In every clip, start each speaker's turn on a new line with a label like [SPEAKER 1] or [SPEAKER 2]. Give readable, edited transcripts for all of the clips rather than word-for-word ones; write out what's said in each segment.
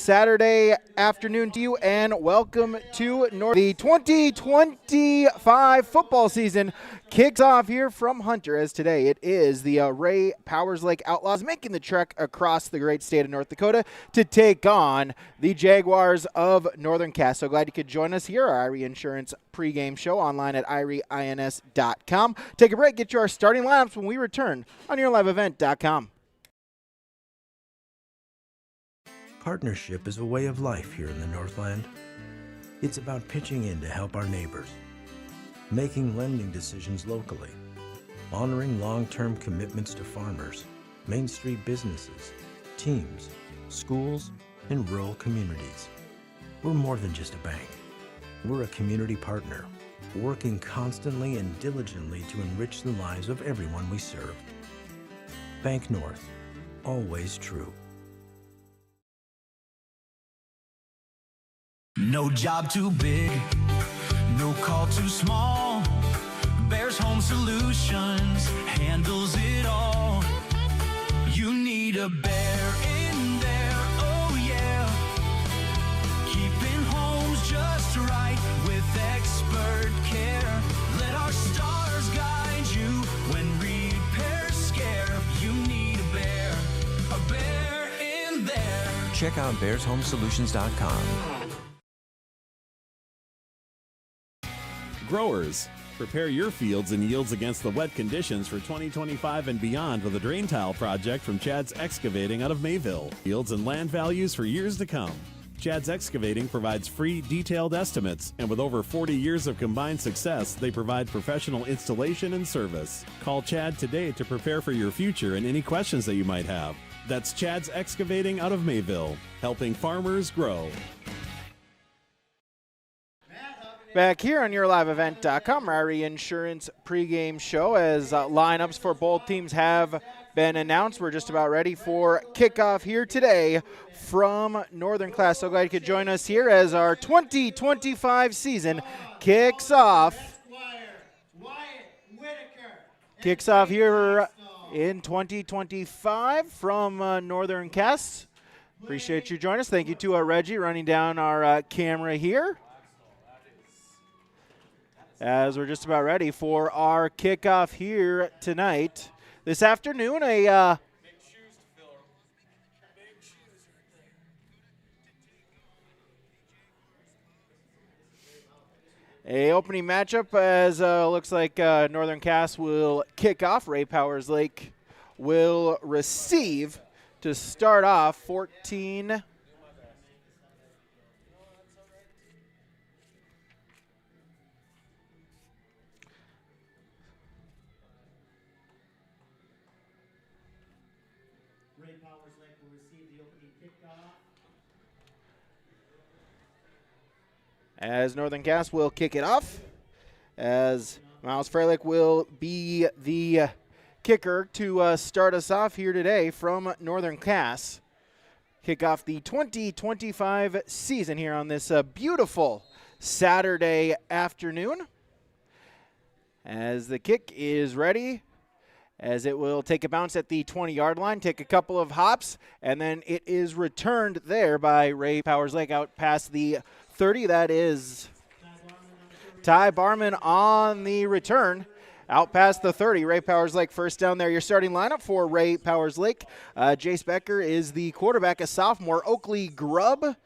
[SPEAKER 1] Saturday afternoon to you, and welcome to the 2025 football season kicks off here from Hunter, as today it is the Ray Powers Lake Outlaws making the trek across the great state of North Dakota to take on the Jaguars of Northern Cass. So glad you could join us here, our Irie Insurance pregame show online at irieins.com. Take a break, get you our starting lineups when we return on yourliveevent.com.
[SPEAKER 2] Partnership is a way of life here in the Northland. It's about pitching in to help our neighbors, making lending decisions locally, honoring long-term commitments to farmers, Main Street businesses, teams, schools, and rural communities. We're more than just a bank. We're a community partner, working constantly and diligently to enrich the lives of everyone we serve. Bank North, always true.
[SPEAKER 3] No job too big, no call too small. Bears Home Solutions handles it all. You need a bear in there, oh yeah. Keeping homes just right with expert care. Let our stars guide you when repairs scare. You need a bear in there.
[SPEAKER 4] Check out bearshomesolutions.com.
[SPEAKER 5] Growers, prepare your fields and yields against the wet conditions for 2025 and beyond with a drain tile project from Chad's Excavating out of Mayville. Fields and land values for years to come. Chad's Excavating provides free, detailed estimates, and with over 40 years of combined success, they provide professional installation and service. Call Chad today to prepare for your future and any questions that you might have. That's Chad's Excavating out of Mayville, helping farmers grow.
[SPEAKER 1] Back here on yourliveevent.com, Irie Insurance pregame show, as lineups for both teams have been announced. We're just about ready for kickoff here today from Northern Cass. So glad you could join us here as our 2025 season kicks off. Kicks off here in 2025 from Northern Cass. Appreciate you joining us. Thank you to Reggie running down our camera here, as we're just about ready for our kickoff here tonight. This afternoon, a opening matchup, as looks like Northern Cass will kick off. Ray Powers Lake will receive to start off 14. As Northern Cass will kick it off, as Miles Freilich will be the kicker to start us off here today from Northern Cass. Kick off the 2025 season here on this beautiful Saturday afternoon. As the kick is ready, as it will take a bounce at the 20-yard line, take a couple of hops, and then it is returned there by Ray Powers Lake out past the 30. That is Ty Barman on the return out past the 30. Ray Powers Lake first down there. Your starting lineup for Ray Powers Lake. Jace Becker is the quarterback, a sophomore. Oakley Grubb,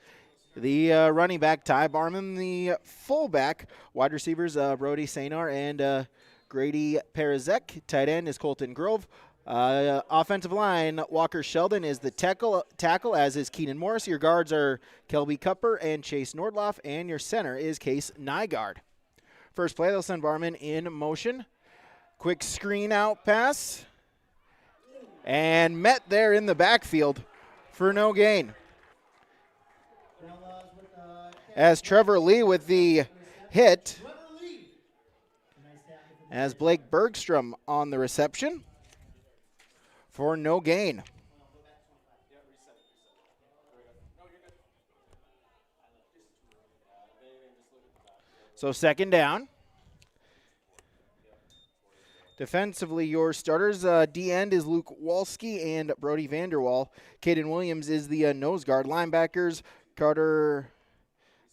[SPEAKER 1] the running back. Ty Barman, the fullback. Wide receivers, Brody Sanar and Grady Perizek. Tight end is Colton Grove. Offensive line, Walker Sheldon is the tackle, as is Keenan Morris. Your guards are Kelby Cupper and Chase Nordloff, and your center is Case Nygaard. First play, they'll send Barman in motion. Quick screen out pass, and met there in the backfield for no gain. As Trevor Lee with the hit, as Blake Bergstrom on the reception for no gain. So second down. Defensively, your starters, D-end is Luke Walski and Brody Vanderwall. Caden Williams is the nose guard. Linebackers, Carter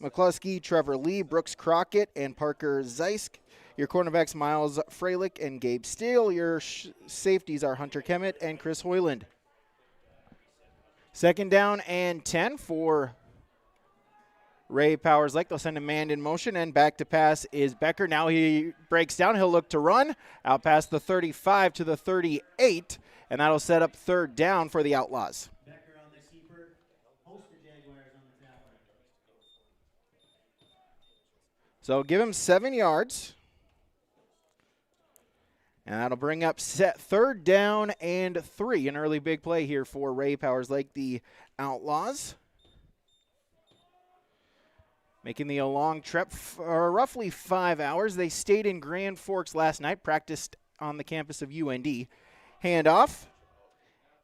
[SPEAKER 1] McCluskey, Trevor Lee, Brooks Crockett, and Parker Zeisk. Your cornerbacks, Miles Freilich and Gabe Steele. Your safeties are Hunter Kemet and Chris Hoyland. 2nd down and 10 for Ray Powers Lake. They'll send a man in motion, and back to pass is Becker. Now he breaks down. He'll look to run out past the 35 to the 38, and that'll set up 3rd down for the Outlaws.
[SPEAKER 6] Becker on the keeper. Host the Jaguars on the tackle.
[SPEAKER 1] So give him 7 yards. And that'll bring up 3rd down and 3. An early big play here for Ray Powers Lake, the Outlaws. Making the long trip for roughly 5 hours. They stayed in Grand Forks last night, practiced on the campus of UND. Handoff.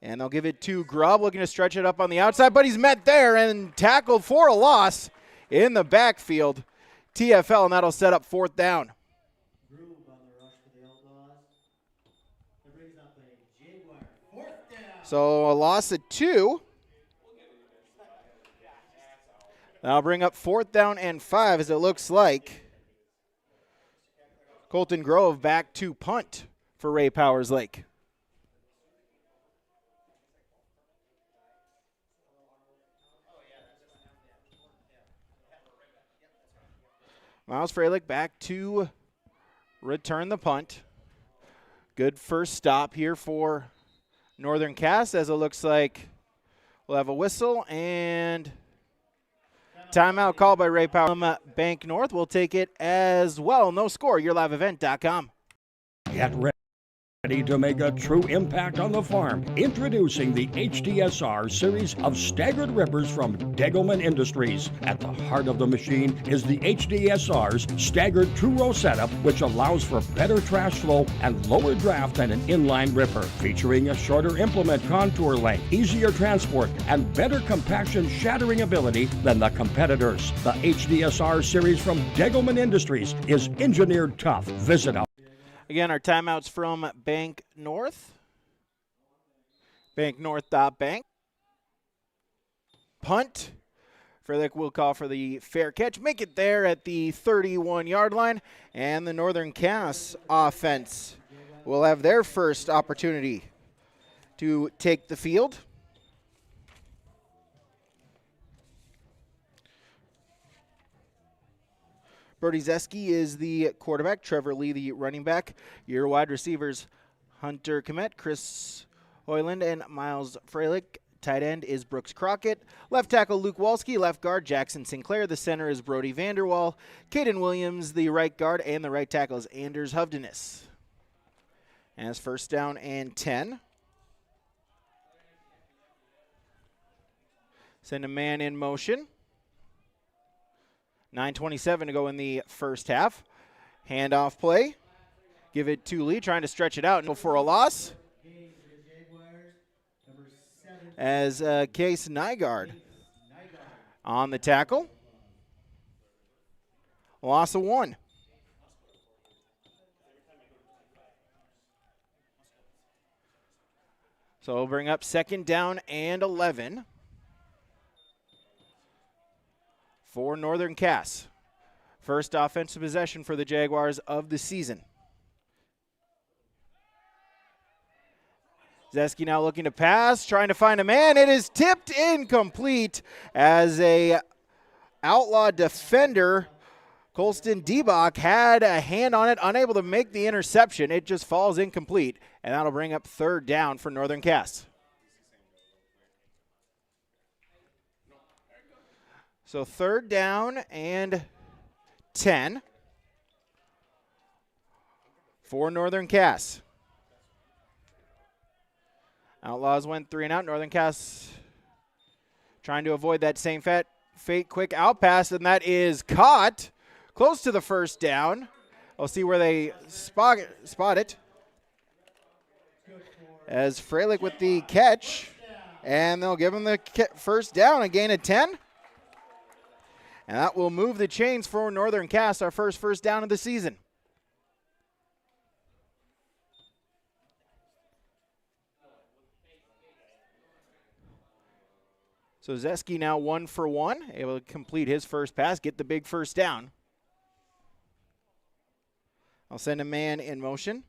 [SPEAKER 1] And they'll give it to Grubb, looking to stretch it up on the outside, but he's met there and tackled for a loss in the backfield. TFL, and that'll set up 4th down. So a loss of 2. That'll bring up 4th down and 5, as it looks like Colton Grove back to punt for Ray Powers Lake. Miles Freilich back to return the punt. Good first stop here for Northern Cass, as it looks like we'll have a whistle and timeout called by Ray Powers. Bank North will take it as well. No score, YourLiveEvent.com.
[SPEAKER 7] Get ready to make a true impact on the farm. Introducing the HDSR series of staggered rippers from Degelman Industries. At the heart of the machine is the HDSR's staggered two-row setup, which allows for better trash flow and lower draft than an inline ripper. Featuring a shorter implement contour length, easier transport, and better compaction shattering ability than the competitors. The HDSR series from Degelman Industries is engineered tough. Visit our
[SPEAKER 1] Again, our timeouts from Bank North. Banknorth.bank. Punt. Freilich will call for the fair catch. Make it there at the 31-yard line. And the Northern Cass offense will have their first opportunity to take the field. Brody Zeski is the quarterback. Trevor Lee, the running back. Your wide receivers, Hunter Kemet, Chris Hoyland, and Miles Freilich. Tight end is Brooks Crockett. Left tackle, Luke Walski. Left guard, Jackson Sinclair. The center is Brody Vanderwall. Caden Williams, the right guard. And the right tackle is Anders Hovdenis. And it's 1st down and 10. Send a man in motion. 9:27 to go in the first half. Handoff play. Give it to Lee, trying to stretch it out and go for a loss. As Case Nygaard on the tackle. Loss of 1. So we'll bring up 2nd down and 11. For Northern Cass. First offensive possession for the Jaguars of the season. Zeski now looking to pass, trying to find a man. It is tipped incomplete as a outlaw defender, Colston Debach, had a hand on it, unable to make the interception. It just falls incomplete, and that'll bring up 3rd down for Northern Cass. So 3rd down and 10 for Northern Cass. Outlaws went 3 and out. Northern Cass trying to avoid that same fate. Quick out pass, and that is caught close to the 1st down. I'll see where they spot it. As Freilich with the catch, and they'll give him the 1st down, a gain of 10. And that will move the chains for Northern Cass, our first down of the season. So Zeski now 1 for 1, able to complete his first pass, get the big first down. I'll send a man in motion.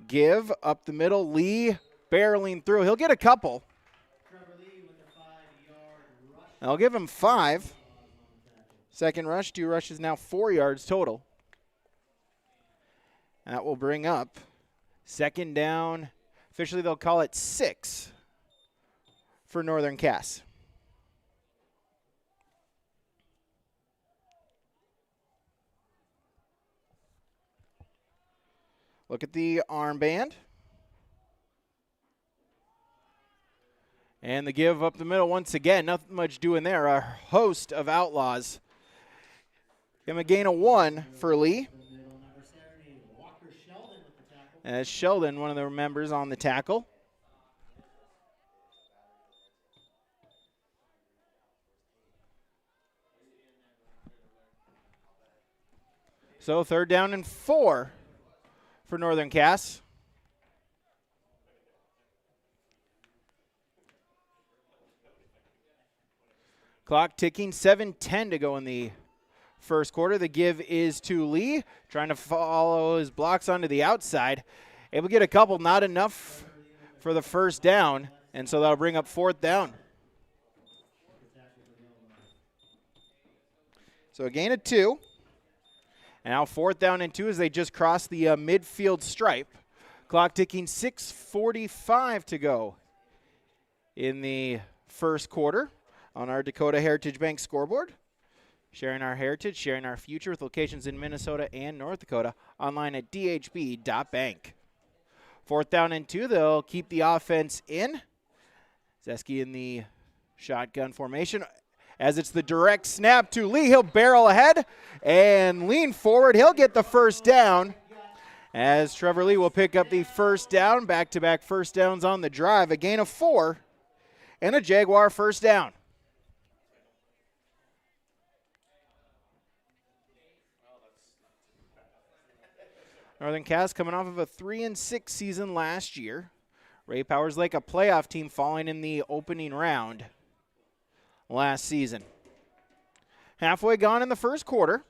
[SPEAKER 1] Give up the middle. Lee barreling through. He'll get a couple. I'll give him 5. Second rush, 2 rushes, now 4 yards total. That will bring up second down. Officially, they'll call it 6 for Northern Cass. Look at the armband. And the give up the middle once again. Nothing much doing there. A host of outlaws. Give him a gain of 1 for Lee. As Sheldon, one of the members on the tackle. So third down and 4 for Northern Cass. Clock ticking, 7:10 to go in the first quarter. The give is to Lee, trying to follow his blocks onto the outside. Able to get a couple, not enough for the first down, and so that'll bring up 4th down. So a gain of 2. And now 4th down and 2 as they just cross the midfield stripe. Clock ticking, 6:45 to go in the first quarter on our Dakota Heritage Bank scoreboard. Sharing our heritage, sharing our future with locations in Minnesota and North Dakota. Online at dhb.bank. 4th down and 2. They'll keep the offense in. Zeski in the shotgun formation. As it's the direct snap to Lee, he'll barrel ahead and lean forward. He'll get the first down as Trevor Lee will pick up the first down. Back-to-back first downs on the drive. A gain of 4 and a Jaguar first down. Northern Cass coming off of a 3-6 season last year. Ray Powers Lake, a playoff team, falling in the opening round last season. Halfway gone in the first quarter.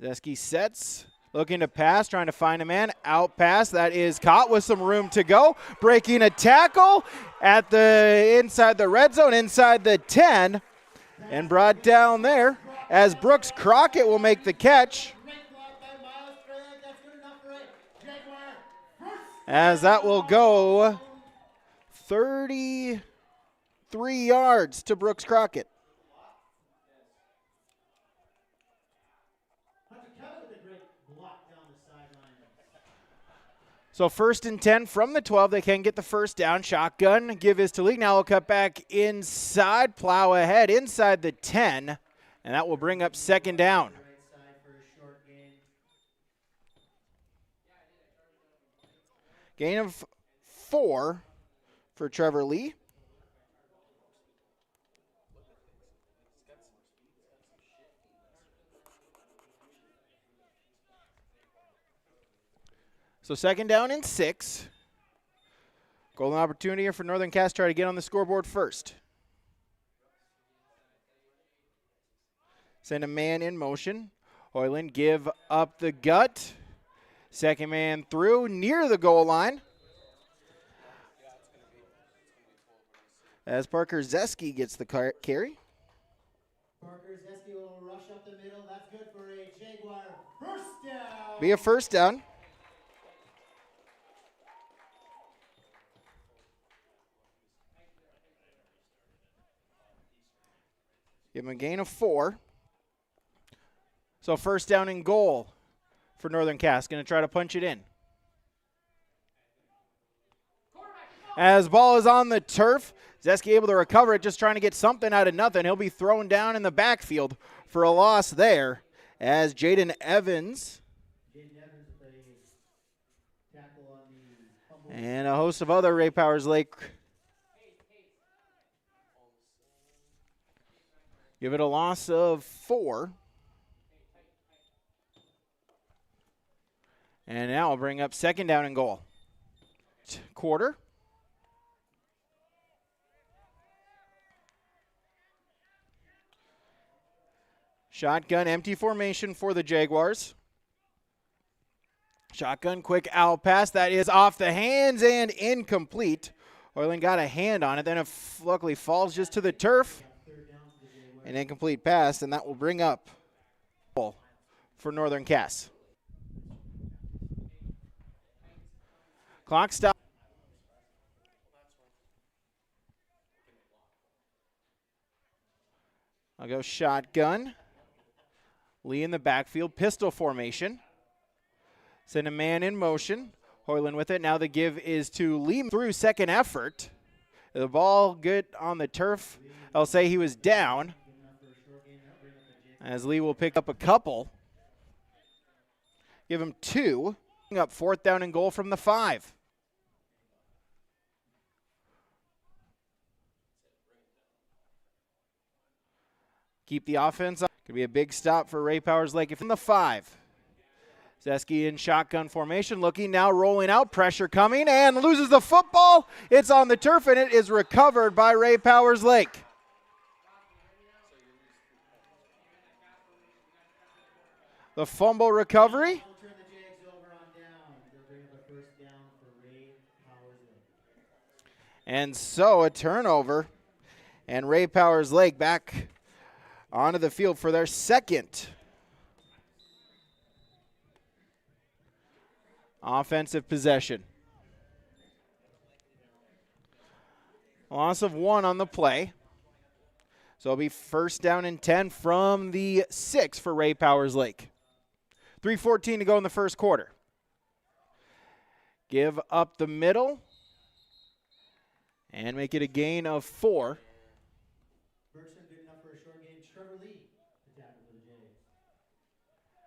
[SPEAKER 1] Zeski sets, looking to pass, trying to find a man. Out pass, that is caught with some room to go. Breaking a tackle at the inside the red zone, inside the 10, and brought down there as Brooks Crockett will make the catch. As that will go 33 yards to Brooks Crockett. So 1st and 10 from the 12. They can get the first down. Shotgun. Give is to Lee. Now we'll cut back inside. Plow ahead inside the 10. And that will bring up second down. Gain of 4 for Trevor Lee. So second down and 6. Golden opportunity here for Northern Cass, try to get on the scoreboard first. Send a man in motion. Hoyland give up the gut. Second man through, near the goal line. As Parker Zeski gets the carry.
[SPEAKER 6] Parker Zeski will rush up the middle. That's good for a Jaguar first down.
[SPEAKER 1] Be a first down. Give him a gain of 4. So first down and goal for Northern Cass. Going to try to punch it in. As ball is on the turf, Zeski able to recover it, just trying to get something out of nothing. He'll be thrown down in the backfield for a loss there as Jaden Evans and a host of other Ray Powers Lake give it a loss of 4. And now we'll bring up second down and goal. quarter. Shotgun empty formation for the Jaguars. Shotgun quick out pass. That is off the hands and incomplete. Hoyland got a hand on it. Then it luckily falls just to the turf. An incomplete pass, and that will bring up for Northern Cass. Clock stop. I'll go shotgun. Lee in the backfield, pistol formation. Send a man in motion. Hoyland with it. Now the give is to Lee through second effort. The ball good on the turf. I'll say he was down, as Lee will pick up a couple. Give him 2. Up 4th down and goal from the 5. Keep the offense up. Could be a big stop for Ray Powers Lake if in the 5. Zeski in shotgun formation, looking now, rolling out, pressure coming, and loses the football. It's on the turf, and it is recovered by Ray Powers Lake. The fumble recovery. And so a turnover, and Ray Powers Lake back onto the field for their second offensive possession. Loss of 1 on the play. So it'll be 1st down and 10 from the 6 for Ray Powers Lake. 3:14 to go in the first quarter. Give up the middle and make it a gain of 4.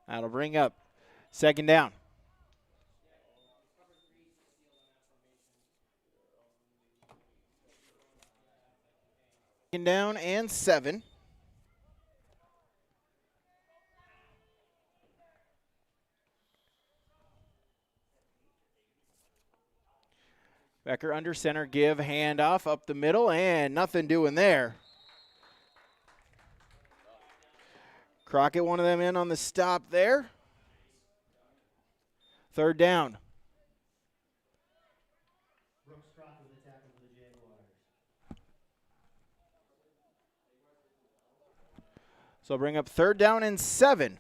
[SPEAKER 1] That'll bring up 2nd down. 2nd down and 7. Becker under center, give, handoff up the middle, and nothing doing there. Crockett, one of them in on the stop there. 3rd down. So bring up 3rd down and 7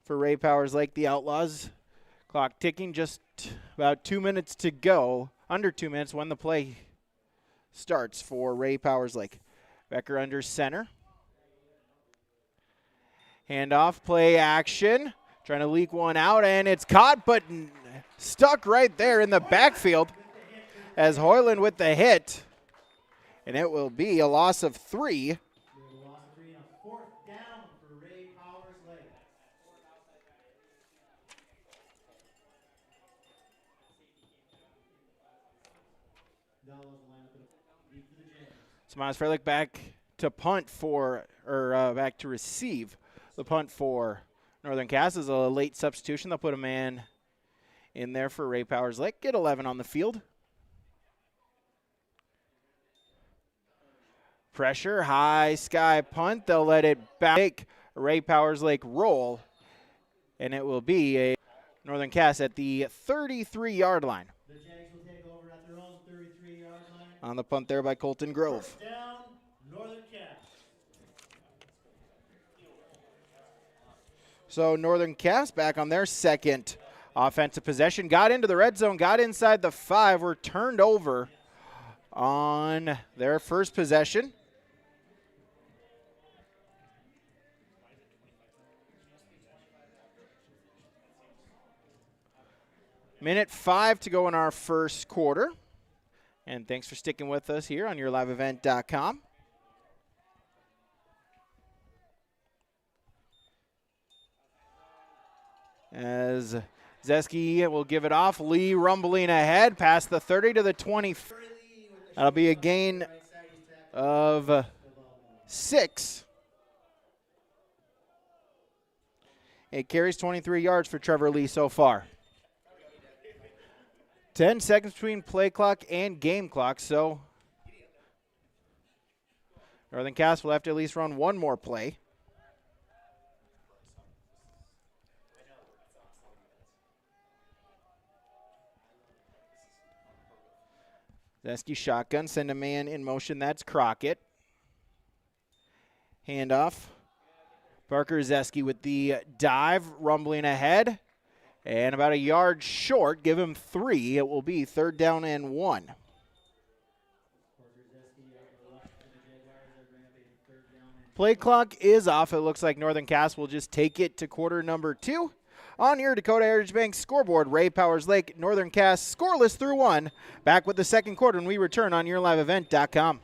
[SPEAKER 1] for Ray Powers Lake, the Outlaws. Clock ticking, just about 2 minutes to go, under 2 minutes when the play starts for Ray Powers Lake. Becker under center. Handoff, play action. Trying to leak one out, and it's caught, but stuck right there in the backfield as Hoyland with the hit. And it will be a loss of 3. So Miles Freilich back to punt back to receive the punt for Northern Cass is a late substitution. They'll put a man in there for Ray Powers Lake. Get 11 on the field. Pressure, high sky punt. They'll let it back. Ray Powers Lake roll, and it will be a Northern Cass at the 33-yard line.
[SPEAKER 6] The Jags will take over at their own 33-yard line.
[SPEAKER 1] On the punt there by Colton Grove.
[SPEAKER 6] First down, Northern Cass.
[SPEAKER 1] So Northern Cass back on their second offensive possession. Got into the red zone, got inside the 5, were turned over on their first possession. Minute 5 to go in our first quarter. And thanks for sticking with us here on yourliveevent.com. As Zeski will give it off. Lee rumbling ahead past the 30 to the 20. That'll be a gain of 6. It carries 23 yards for Trevor Lee so far. 10 seconds between play clock and game clock, so Northern Cass will have to at least run one more play. Zeski shotgun, send a man in motion. That's Crockett. Handoff. Parker Zeski with the dive, rumbling ahead. And about a yard short, give him 3. It will be 3rd down and 1. Play clock is off. It looks like Northern Cass will just take it to quarter number 2. On your Dakota Heritage Bank scoreboard, Ray Powers Lake, Northern Cass scoreless through 1. Back with the second quarter when we return on YourLiveEvent.com.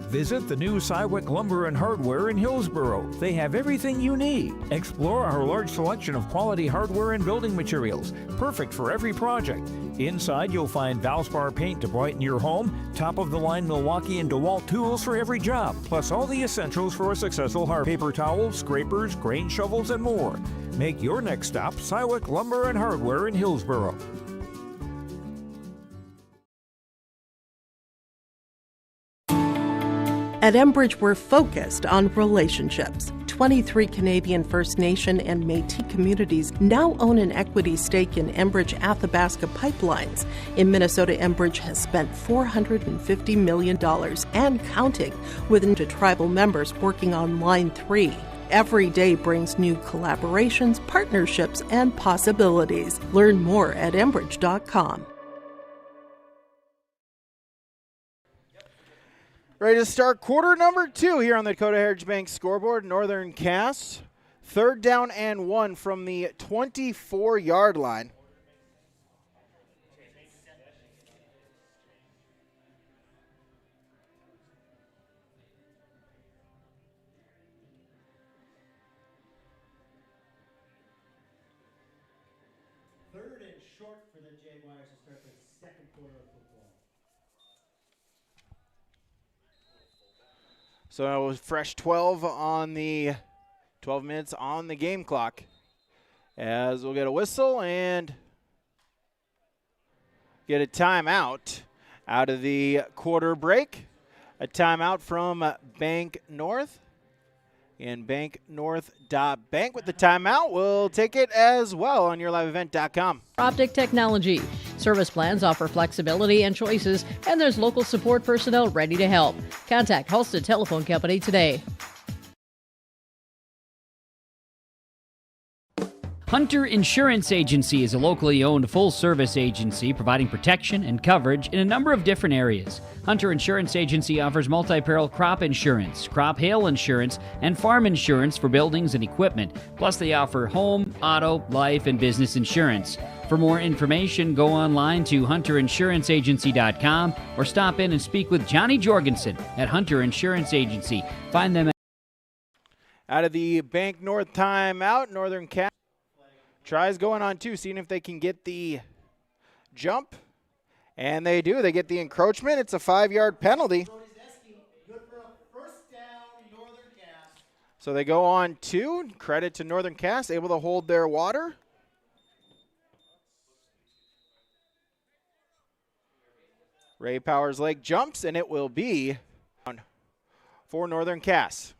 [SPEAKER 8] Visit the new Cywick Lumber and Hardware in Hillsboro. They have everything you need. Explore our large selection of quality hardware and building materials, perfect for every project. Inside, you'll find Valspar paint to brighten your home, top-of-the-line Milwaukee and DeWalt tools for every job, plus all the essentials for a successful paper towels, scrapers, grain shovels, and more. Make your next stop Cywick Lumber and Hardware in Hillsboro.
[SPEAKER 9] At Enbridge, we're focused on relationships. 23 Canadian First Nation and Métis communities now own an equity stake in Enbridge Athabasca Pipelines. In Minnesota, Enbridge has spent $450 million and counting, with tribal members working on Line 3. Every day brings new collaborations, partnerships, and possibilities. Learn more at Enbridge.com.
[SPEAKER 1] Ready to start quarter number 2 here on the Dakota Heritage Bank scoreboard. Northern Cass, 3rd down and 1 from the 24-yard line.
[SPEAKER 6] Third and short for the Jaguars to start the second quarter of football.
[SPEAKER 1] So fresh 12 minutes on the game clock, as we'll get a whistle and get a timeout out of the quarter break. A timeout from Bank North. And banknorth.bank with the timeout. We'll take it as well on YourLiveEvent.com.
[SPEAKER 10] Optic Technology. Service plans offer flexibility and choices, and there's local support personnel ready to help. Contact Halstead Telephone Company today.
[SPEAKER 11] Hunter Insurance Agency is a locally owned full-service agency providing protection and coverage in a number of different areas. Hunter Insurance Agency offers multi-peril crop insurance, crop hail insurance, and farm insurance for buildings and equipment. Plus, they offer home, auto, life, and business insurance. For more information, go online to hunterinsuranceagency.com or stop in and speak with Johnny Jorgensen at Hunter Insurance Agency. Find them
[SPEAKER 1] out of the Bank North timeout. Northern Cass tries going on 2, seeing if they can get the jump. And they do. They get the encroachment. It's a 5-yard penalty. So they go on 2. Credit to Northern Cass, able to hold their water. Ray Powers Lake jumps, and it will be for Northern Cass.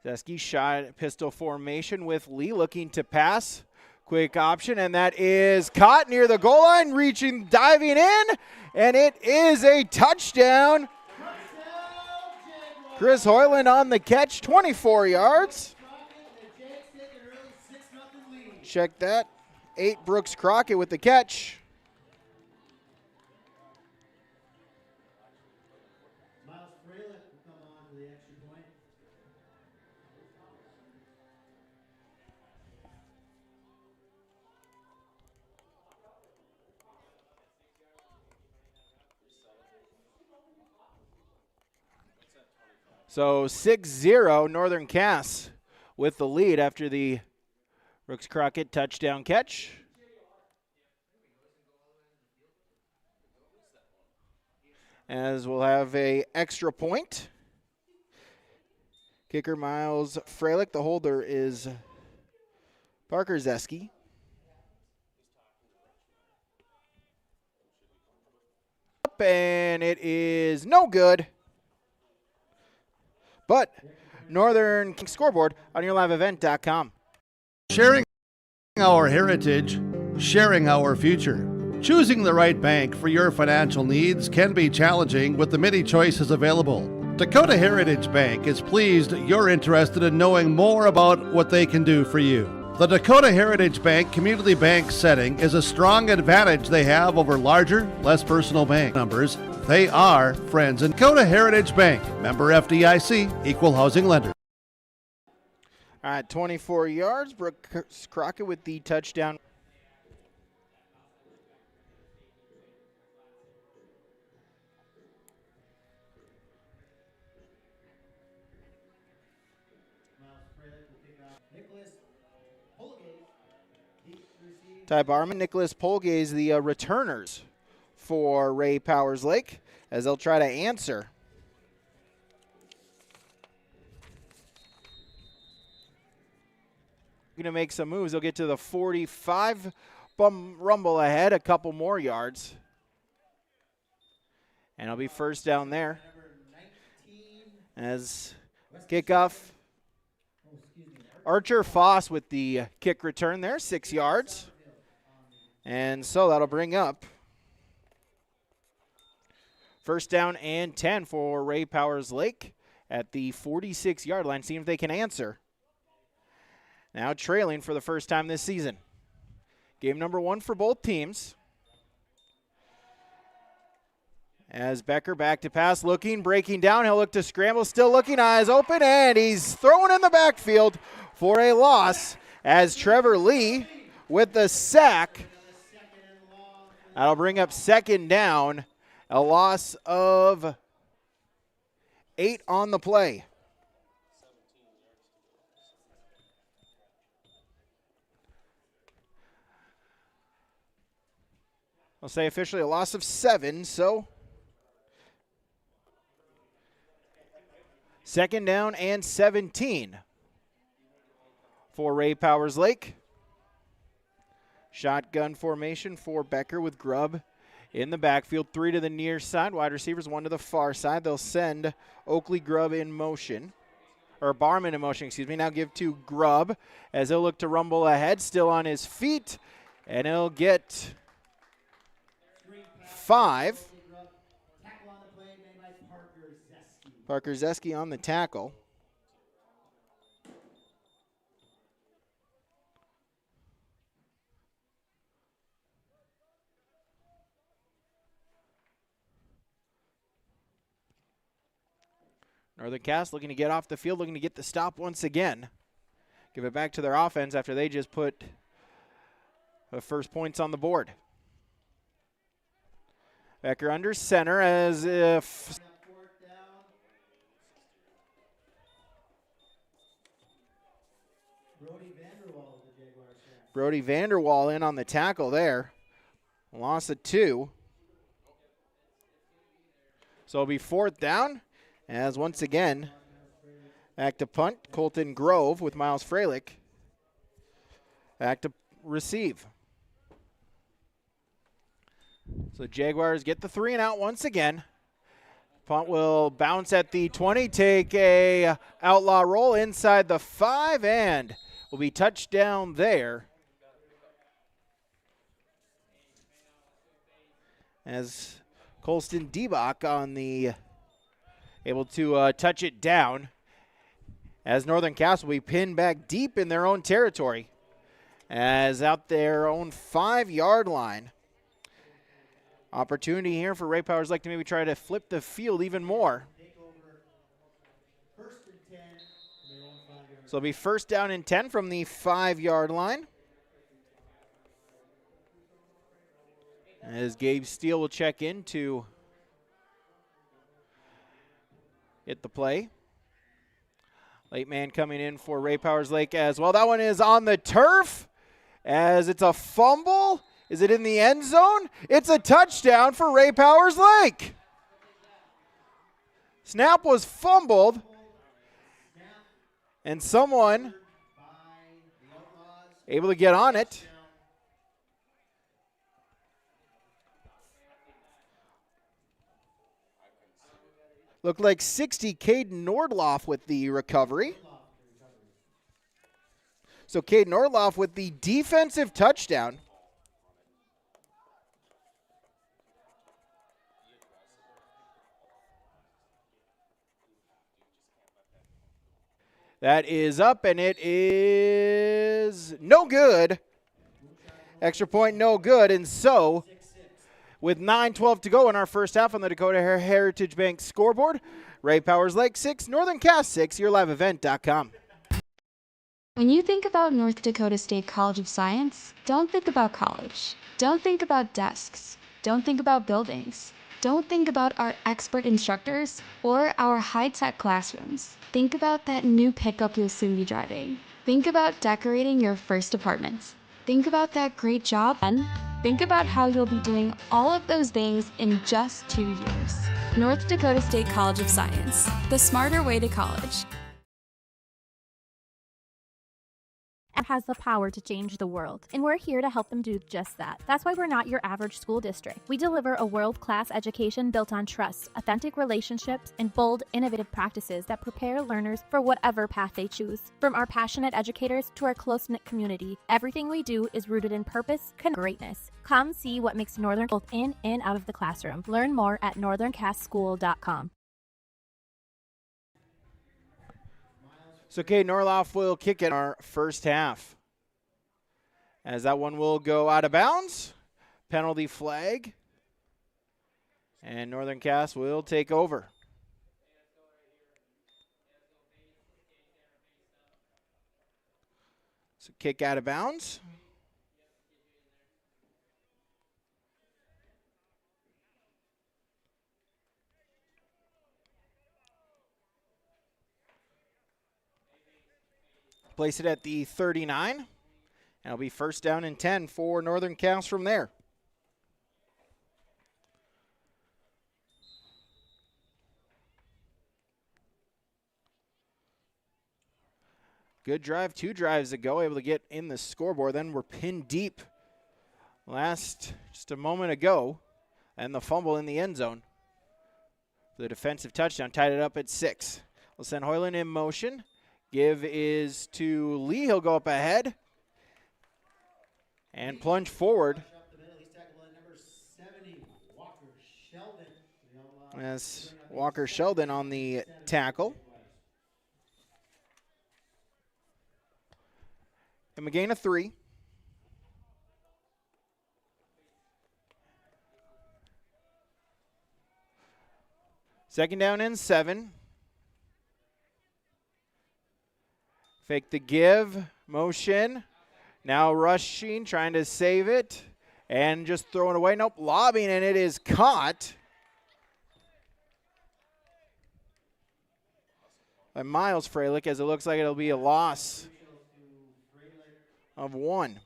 [SPEAKER 1] Zeski shot pistol formation with Lee looking to pass. Quick option, and that is caught near the goal line, reaching, diving in, and it is a touchdown. Chris Hoyland on the catch, 24 yards. Check that. 8 Brooks Crockett with the catch. So 6-0, Northern Cass with the lead after the Brooks Crockett touchdown catch. As we'll have a extra point. Kicker Miles Freilich, the holder is Parker Zeski. And it is no good. But Northern Scoreboard on YourLiveEvent.com.
[SPEAKER 12] Sharing our heritage, sharing our future. Choosing the right bank for your financial needs can be challenging with the many choices available. Dakota Heritage Bank is pleased you're interested in knowing more about what they can do for you. The Dakota Heritage Bank community bank setting is a strong advantage they have over larger, less personal bank numbers. They are friends in Dakota Heritage Bank, member FDIC, equal housing lender.
[SPEAKER 1] All right, 24 yards. Brooks Crockett with the touchdown. Ty Barman, Nicholas Polgaze, the returners for Ray Powers Lake, as they'll try to answer. Going to make some moves. They'll get to the 45, rumble ahead, a couple more yards. And it'll be first down there. As kickoff, Archer Foss with the kick return there, 6 yards. And so that'll bring up first down and 10 for Ray Powers Lake at the 46-yard line, seeing if they can answer. Now trailing for the first time this season. Game number 1 for both teams. As Becker back to pass, looking, breaking down. He'll look to scramble, still looking, eyes open, and he's throwing in the backfield for a loss as Trevor Lee with the sack. That'll bring up second down, a loss of 8 on the play. I'll say officially a loss of 7, so second down and 17 for Ray Powers Lake. Shotgun formation for Becker with Grubb in the backfield. 3 to the near side. Wide receivers, 1 to the far side. They'll send Oakley Grubb in motion. Or Barman in motion, excuse me. Now give to Grubb as he'll look to rumble ahead. Still on his feet. And he'll get 5. Parker Zeski on the tackle. Northern Cass looking to get off the field, looking to get the stop once again. Give it back to their offense after they just put the first points on the board. Becker under center as if Brody Vanderwall in on the tackle there. Loss of 2. So it'll be 4th down. As once again, back to punt, Colton Grove with Miles Freilich. Back to receive. So Jaguars get the 3 and out once again. Punt will bounce at the 20, take a outlaw roll inside the 5, and will be touchdown there. As Colston Debach on the able to touch it down, as Northern Cass will be pinned back deep in their own territory, as out their own 5-yard line. Opportunity here for Ray Powers Lake to maybe try to flip the field even more. So it'll be first down and 10 from the 5-yard line. As Gabe Steele will check in to hit the play. Late man coming in for Ray Powers Lake as well. That one is on the turf as it's a fumble. Is it in the end zone? It's a touchdown for Ray Powers Lake. Snap was fumbled. And someone able to get on it. Looked like 60, Caden Nordloff with the recovery. So Caden Nordloff with the defensive touchdown. That is up, and it is no good. Extra point, no good. And so, with 9:12 to go in our first half on the Dakota Heritage Bank scoreboard, Ray Powers Lake 6, Northern Cass 6, yourliveevent.com.
[SPEAKER 13] When you think about North Dakota State College of Science, don't think about college. Don't think about desks. Don't think about buildings. Don't think about our expert instructors or our high-tech classrooms. Think about that new pickup you'll soon be driving. Think about decorating your first apartment. Think about that great job, and think about how you'll be doing all of those things in just 2 years. North Dakota State College of Science, the smarter way to college.
[SPEAKER 14] Has the power to change the world, and we're here to help them do just that. That's why we're not your average school district. We deliver a world-class education built on trust, authentic relationships, and bold, innovative practices that prepare learners for whatever path they choose. From our passionate educators to our close-knit community, everything we do is rooted in purpose and greatness. Come see what makes Northern both in and out of the classroom. Learn more at northerncasschool.com.
[SPEAKER 1] So Caden Nordloff will kick it our first half. As that one will go out of bounds. Penalty flag. And Northern Cass will take over. So kick out of bounds. Place it at the 39. And it'll be first down and 10 for Northern Cass from there. Good drive, 2 drives ago, able to get in the scoreboard. Then we're pinned deep just a moment ago. And the fumble in the end zone. The defensive touchdown tied it up at 6. We'll send Hoyland in motion. Give is to Lee. He'll go up ahead and plunge forward. As Walker Sheldon on the tackle. And a gain of 3. Second down and 7. Fake the give, motion. Now rushing, trying to save it. And just throwing away. Nope, lobbing, and it is caught by Miles Freilich, as it looks like it'll be a loss of 1.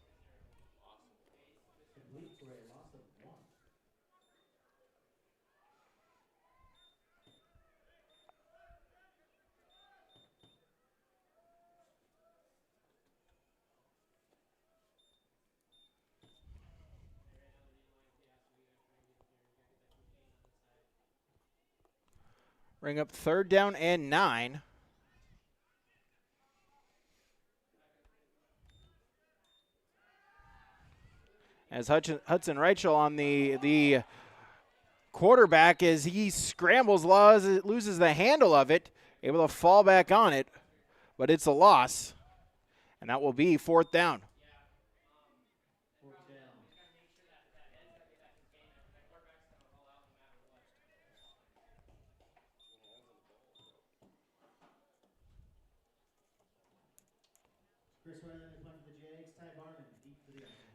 [SPEAKER 1] Bring up third down and 9. As Hudson Reichel on the quarterback, as he scrambles, loses the handle of it, able to fall back on it, but it's a loss, and that will be fourth down.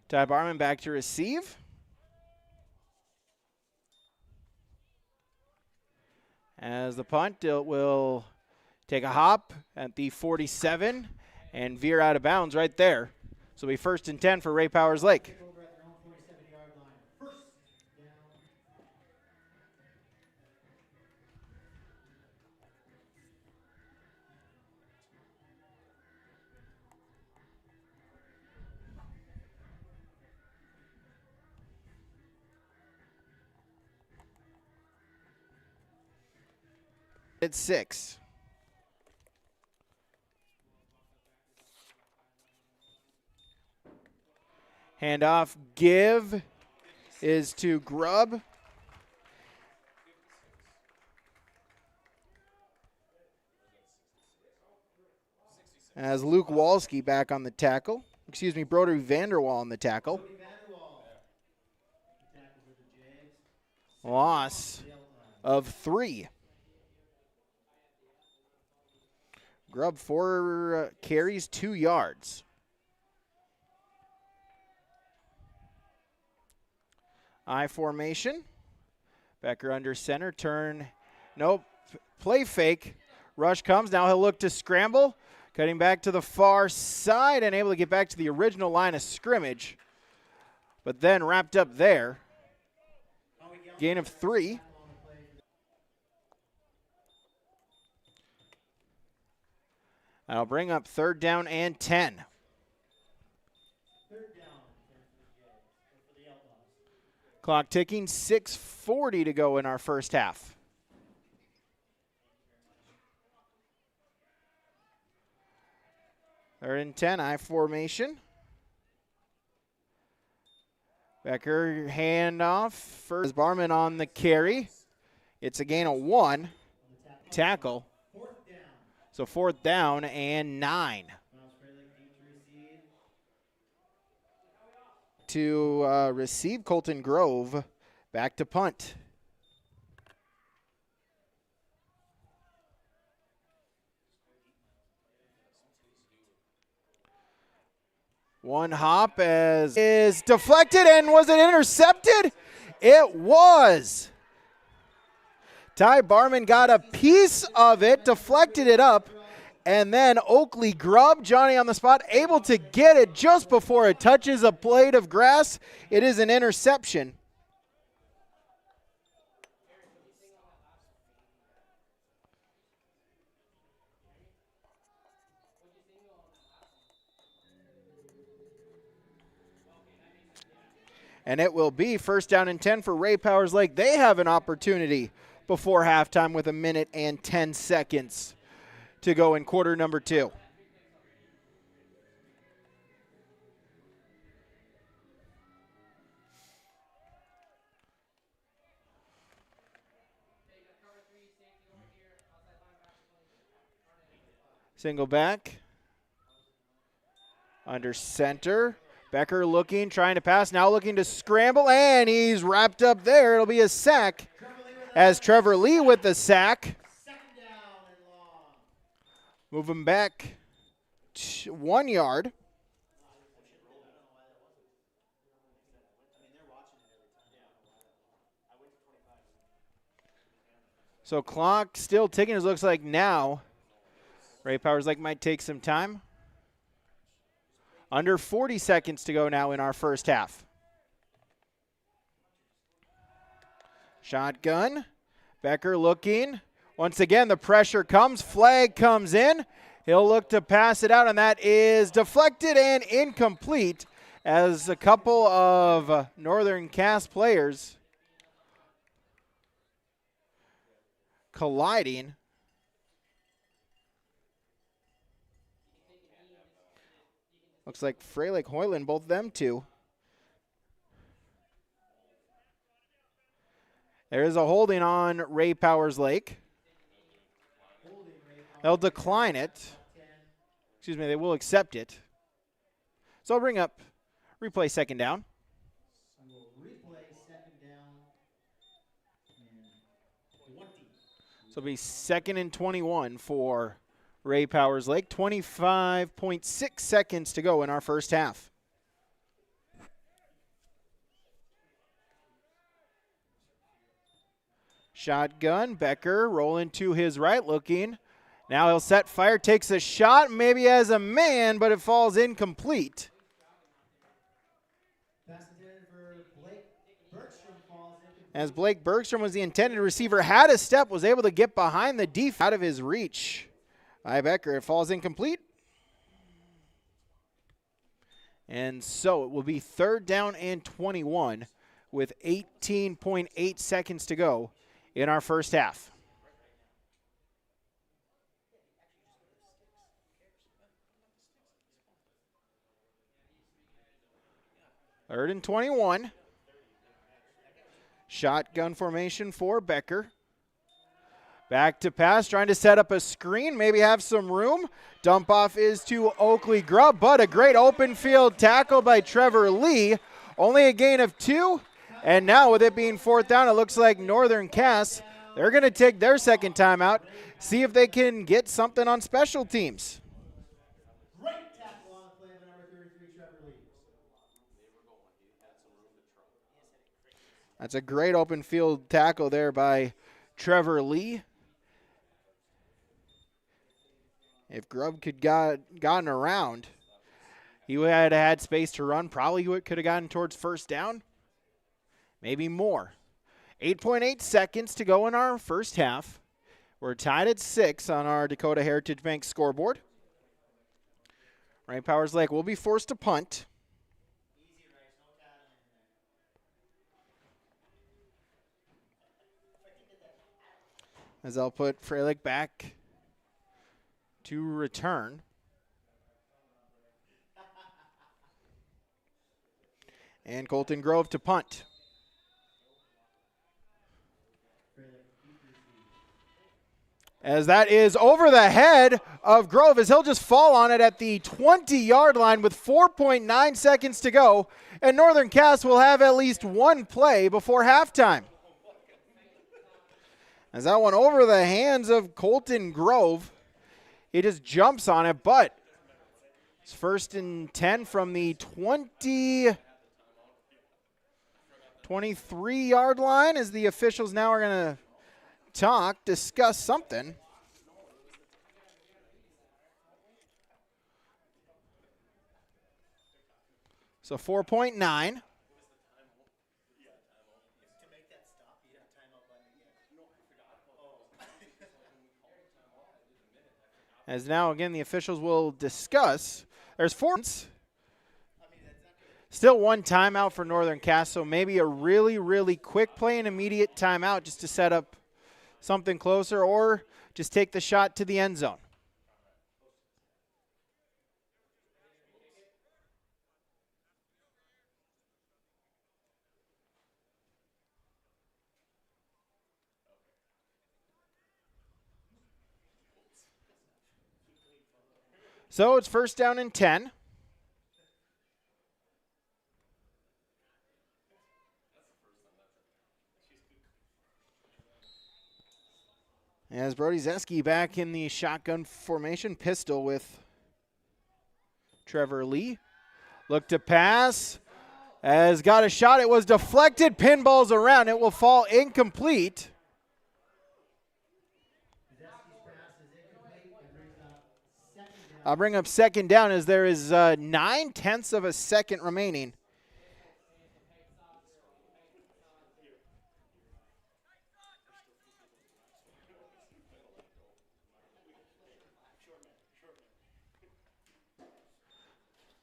[SPEAKER 1] Ty Barman back to receive. As the punt, it will take a hop at the 47 and veer out of bounds right there. So it'll be first and 10 for Ray Powers Lake. It's 6. Handoff give is to Grubb. As Luke Walski back on the tackle. Excuse me, Brody Vanderwall on the tackle. Loss of 3. Grubb 4 carries, 2 yards. I formation. Becker under center, turn. Nope. Play fake. Rush comes. Now he'll look to scramble. Cutting back to the far side and able to get back to the original line of scrimmage. But then wrapped up there. Gain of 3. That'll bring up 3rd down and 10. Clock ticking, 6:40 to go in our first half. Third and 10, I formation. Becker handoff. First Barman on the carry. It's a gain of 1. Tackle. So 4th down and 9. To receive Colton Grove. Back to punt. One hop as is deflected, and was it intercepted? It was. Ty Barman got a piece of it, deflected it up, and then Oakley Grubb, Johnny on the spot, able to get it just before it touches a blade of grass. It is an interception. And it will be 1st down and 10 for Ray Powers Lake. They have an opportunity before halftime with 1 minute and 10 seconds to go in quarter number 2. Single back. Under center. Becker looking, trying to pass, now looking to scramble, and he's wrapped up there. It'll be a sack as Trevor Lee with the sack. Move him back 1 yard. So clock still ticking. It looks like now Ray Powers Lake might take some time. Under 40 seconds to go now in our first half. Shotgun. Becker looking. Once again, the pressure comes. Flag comes in. He'll look to pass it out, and that is deflected and incomplete as a couple of Northern Cass players colliding. Looks like Frelick Hoyland, both them two. There is a holding on Ray Powers Lake. They'll decline it. Excuse me, they will accept it. So I'll bring up replay 2nd down. So it'll be 2nd and 21 for Ray Powers Lake. 25.6 seconds to go in our first half. Shotgun, Becker rolling to his right, looking. Now he'll set fire, takes a shot, maybe has a man, but it falls incomplete. As Blake Bergstrom was the intended receiver, had a step, was able to get behind the defense out of his reach. By Becker, it falls incomplete. And so it will be 3rd down and 21 with 18.8 seconds to go in our first half. 3rd and 21. Shotgun formation for Becker. Back to pass, trying to set up a screen, maybe have some room. Dump off is to Oakley Grubb, but a great open field tackle by Trevor Lee. Only a gain of 2, and now with it being 4th down, it looks like Northern Cass, they're going to take their second timeout, see if they can get something on special teams.
[SPEAKER 6] Great tackle on the play by number 33, Trevor Lee.
[SPEAKER 1] That's a great open field tackle there by Trevor Lee. If Grubb could gotten around, he would have had space to run. Probably could have gotten towards 1st down. Maybe more. 8.8 seconds to go in our first half. We're tied at 6 on our Dakota Heritage Bank scoreboard. Ray Powers Lake will be forced to punt. As I'll put Freilich back to return. And Colton Grove to punt. As that is over the head of Grove, as he'll just fall on it at the 20-yard line with 4.9 seconds to go. And Northern Cass will have at least one play before halftime. As that one over the hands of Colton Grove. He just jumps on it, but it's 1st and 10 from the 23-yard line as the officials now are going to discuss something. So 4.9. As now, again, the officials will discuss. There's 4. Still one timeout for Northern Cass, so maybe a really, really quick play and immediate timeout just to set up something closer or just take the shot to the end zone. So it's 1st down and 10. As Brody Zeski back in the shotgun formation, pistol with Trevor Lee. Look to pass. Has got a shot. It was deflected. Pinballs around. It will fall incomplete. I'll bring up 2nd down as there is 9/10 of a second remaining.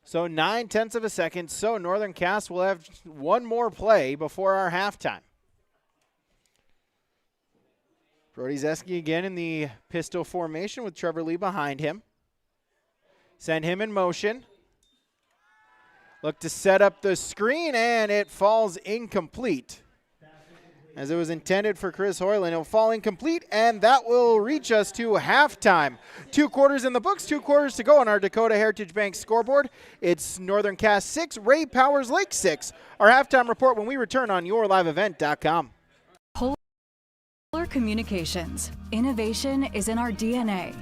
[SPEAKER 1] So 9/10 of a second. So Northern Cass will have one more play before our halftime. Brody Zeski again in the pistol formation with Trevor Lee behind him. Send him in motion. Look to set up the screen, and it falls incomplete. As it was intended for Chris Hoyland, it'll fall incomplete, and that will reach us to halftime. 2 quarters in the books, 2 quarters to go on our Dakota Heritage Bank scoreboard. It's Northern Cass 6, Ray Powers Lake 6. Our halftime report when we return on yourliveevent.com.
[SPEAKER 15] Polar Communications. Innovation is in our DNA.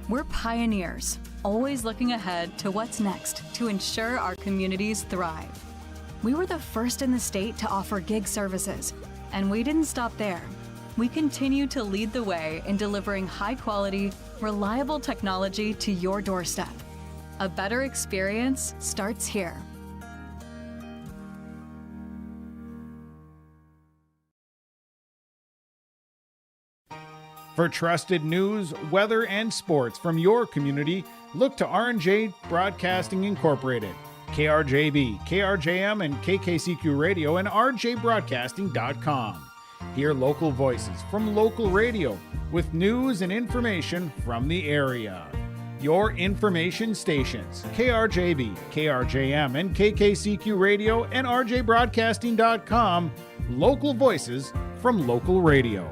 [SPEAKER 15] We're pioneers, always looking ahead to what's next to ensure our communities thrive. We were the first in the state to offer gig services, and we didn't stop there. We continue to lead the way in delivering high-quality, reliable technology to your doorstep. A better experience starts here.
[SPEAKER 16] For trusted news, weather, and sports from your community, look to R&J Broadcasting Incorporated, KRJB, KRJM, and KKCQ Radio, and rjbroadcasting.com. Hear local voices from local radio with news and information from the area. your information stations: KRJB, KRJM, and KKCQ Radio, and RJBroadcasting.com. Local voices from local radio.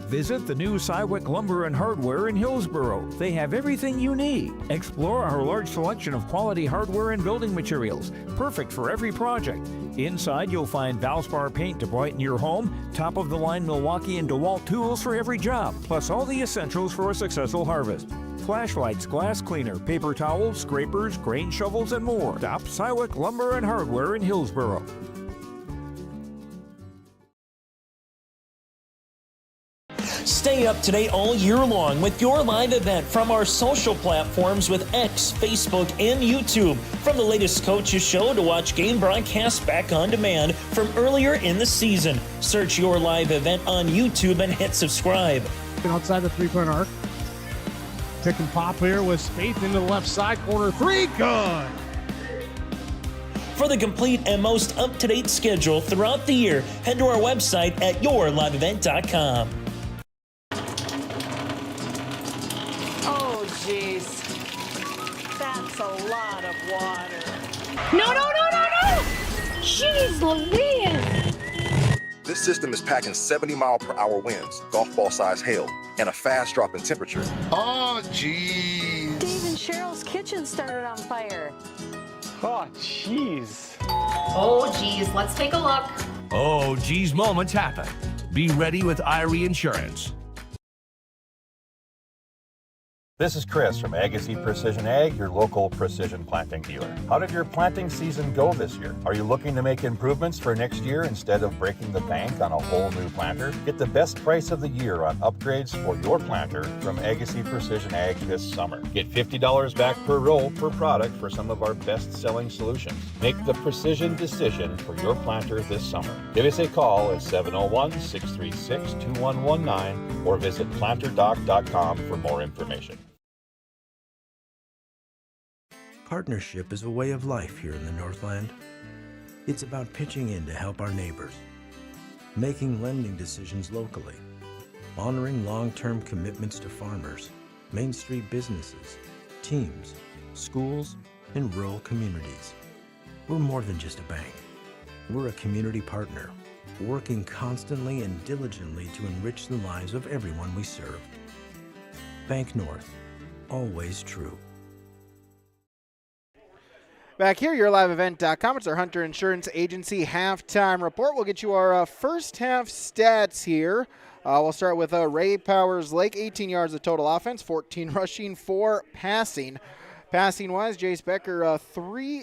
[SPEAKER 8] Visit the new Cywick Lumber and Hardware in Hillsboro. They have everything you need. Explore our large selection of quality hardware and building materials, perfect for every project. Inside, you'll find Valspar paint to brighten your home, top-of-the-line Milwaukee and DeWalt tools for every job, plus all the essentials for a successful harvest. Flashlights, glass cleaner, paper towels, scrapers, grain shovels, and more. Stop Cywick Lumber and Hardware in Hillsboro.
[SPEAKER 17] Stay up to date all year long with your live event from our social platforms with X, Facebook, and YouTube. From the latest coaches show to watch game broadcasts back on demand from earlier in the season. Search your live event on YouTube and hit subscribe.
[SPEAKER 18] Outside the three-point arc. Pick and pop here with Spaeth into the left side corner. Three, good.
[SPEAKER 17] For the complete and most up-to-date schedule throughout the year, head to our website at yourliveevent.com.
[SPEAKER 19] Oh, jeez. That's a lot of water.
[SPEAKER 20] No! Jeez Louise!
[SPEAKER 21] This system is packing 70-mile-per-hour winds, golf ball-sized hail, and a fast drop in temperature.
[SPEAKER 19] Oh, jeez. Dave and Cheryl's kitchen started on fire.
[SPEAKER 22] Oh, jeez.
[SPEAKER 20] Oh, geez, let's take a look.
[SPEAKER 23] Oh, geez, moments happen. Be ready with Irie Insurance.
[SPEAKER 24] This is Chris from Agassiz Precision Ag, your local precision planting dealer. How did your planting season go this year? Are you looking to make improvements for next year instead of breaking the bank on a whole new planter? Get the best price of the year on upgrades for your planter from Agassiz Precision Ag this summer. Get $50 back per roll per product for some of our best-selling solutions. Make the precision decision for your planter this summer. Give us a call at 701-636-2119 or visit planterdoc.com for more information.
[SPEAKER 2] Partnership is a way of life here in the Northland. It's about pitching in to help our neighbors, making lending decisions locally, honoring long-term commitments to farmers, Main Street businesses, teams, schools, and rural communities. We're more than just a bank. We're a community partner, working constantly and diligently to enrich the lives of everyone we serve. Bank North, always true.
[SPEAKER 1] Back here, yourliveevent.com. It's our Hunter Insurance Agency halftime report. We'll get you our first half stats here. We'll start with Ray Powers Lake, 18 yards of total offense, 14 rushing, 4 passing. Passing-wise, Jace Becker, 4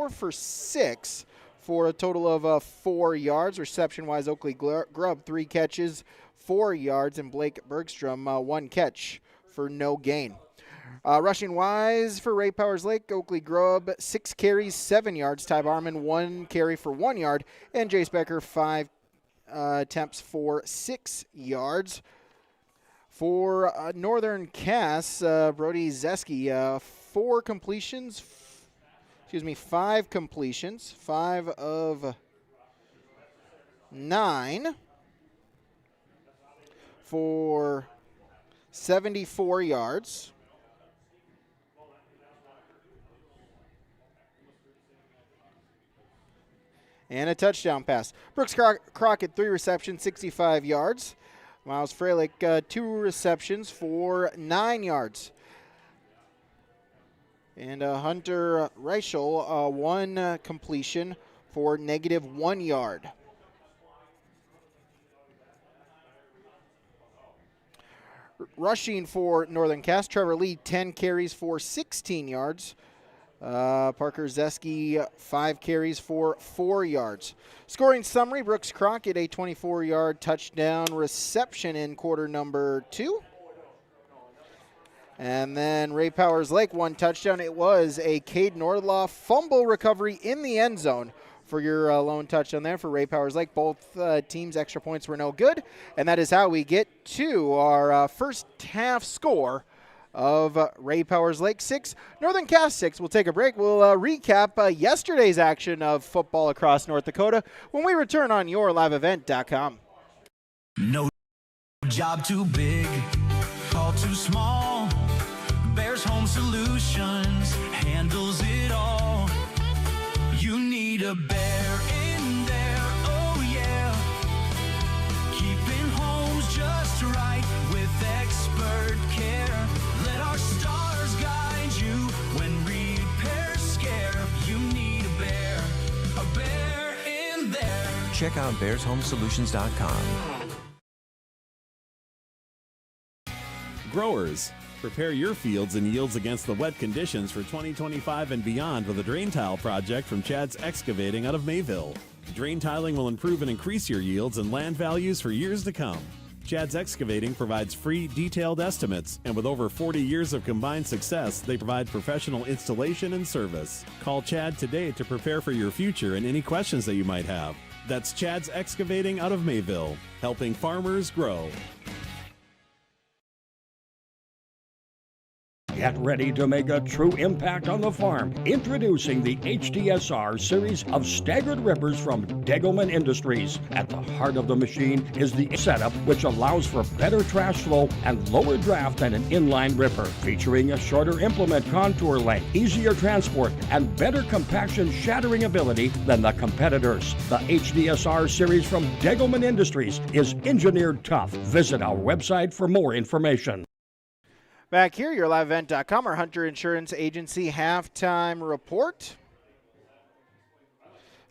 [SPEAKER 1] for 6 for a total of 4 yards. Reception-wise, Oakley Grubb, 3 catches, 4 yards, and Blake Bergstrom, 1 catch for no gain. Rushing-wise for Ray Powers Lake, Oakley Grubb, 6 carries, 7 yards. Ty Barman, 1 carry for 1 yard. And Jace Becker, 5 attempts for 6 yards. For Northern Cass, Brody Zeski, 5 completions, 5 of 9 for 74 yards. And a touchdown pass. Brooks Crockett, 3 receptions, 65 yards. Miles Freilich, 2 receptions for 9 yards. And Hunter Reichel, 1 completion for -1 yard. Rushing for Northern Cass, Trevor Lee, 10 carries for 16 yards. Parker Zeski, 5 carries for 4 yards. Scoring summary, Brooks Crockett, a 24-yard touchdown reception in quarter number 2. And then Ray Powers Lake, 1 touchdown. It was a Cade Nordloff fumble recovery in the end zone for your lone touchdown there for Ray Powers Lake. Both teams' extra points were no good. And that is how we get to our first half score of Ray Powers Lake 6, Northern Cass 6. We'll take a break. We'll recap yesterday's action of football across North Dakota when we return on yourliveevent.com.
[SPEAKER 3] No job too big, call too small. Bears Home Solutions handles it all. You need a bear in there, oh yeah. Keeping homes just right with expert care. Let our stars guide you when repairs scare. You need a bear in there.
[SPEAKER 4] Check out bearshomesolutions.com.
[SPEAKER 5] Growers, prepare your fields and yields against the wet conditions for 2025 and beyond with a drain tile project from Chad's Excavating out of Mayville. Drain tiling will improve and increase your yields and land values for years to come. Chad's Excavating provides free, detailed estimates, and with over 40 years of combined success, they provide professional installation and service. Call Chad today to prepare for your future and any questions that you might have. That's Chad's Excavating out of Mayville, helping farmers grow.
[SPEAKER 7] Get ready to make a true impact on the farm. Introducing the HDSR series of staggered rippers from Degelman Industries. At the heart of the machine is the setup, which allows for better trash flow and lower draft than an inline ripper. Featuring a shorter implement contour length, easier transport, and better compaction shattering ability than the competitors. The HDSR series from Degelman Industries is engineered tough. Visit our website for more information.
[SPEAKER 1] Back here, your liveevent.com, our Hunter Insurance Agency halftime report.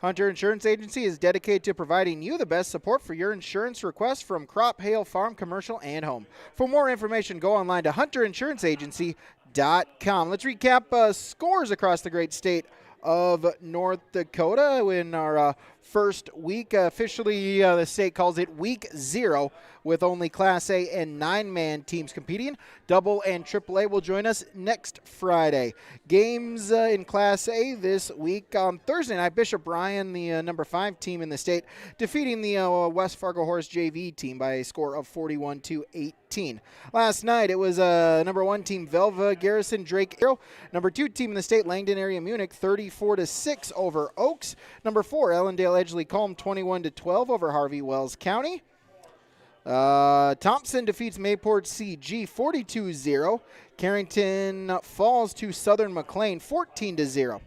[SPEAKER 1] Hunter Insurance Agency is dedicated to providing you the best support for your insurance requests from crop, hail, farm, commercial, and home. For more information, go online to hunterinsuranceagency.com. Let's recap scores across the great state of North Dakota in our first week. Officially, the state calls it Week 0, with only Class A and 9-man teams competing. Double and AAA will join us next Friday. Games in Class A this week on Thursday night. Bishop Bryan, the number 5 team in the state, defeating the West Fargo Horse JV team by a score of 41-18. Last night, it was number 1 team Velva Garrison Drake Arrow. Number 2 team in the state, Langdon Area Munich, 34-6 over Oaks. Number 4 Ellendale Edgeley Culm, 21-12 over Harvey Wells County. Thompson defeats Mayport CG 42-0. Carrington falls to Southern McLean 14-0.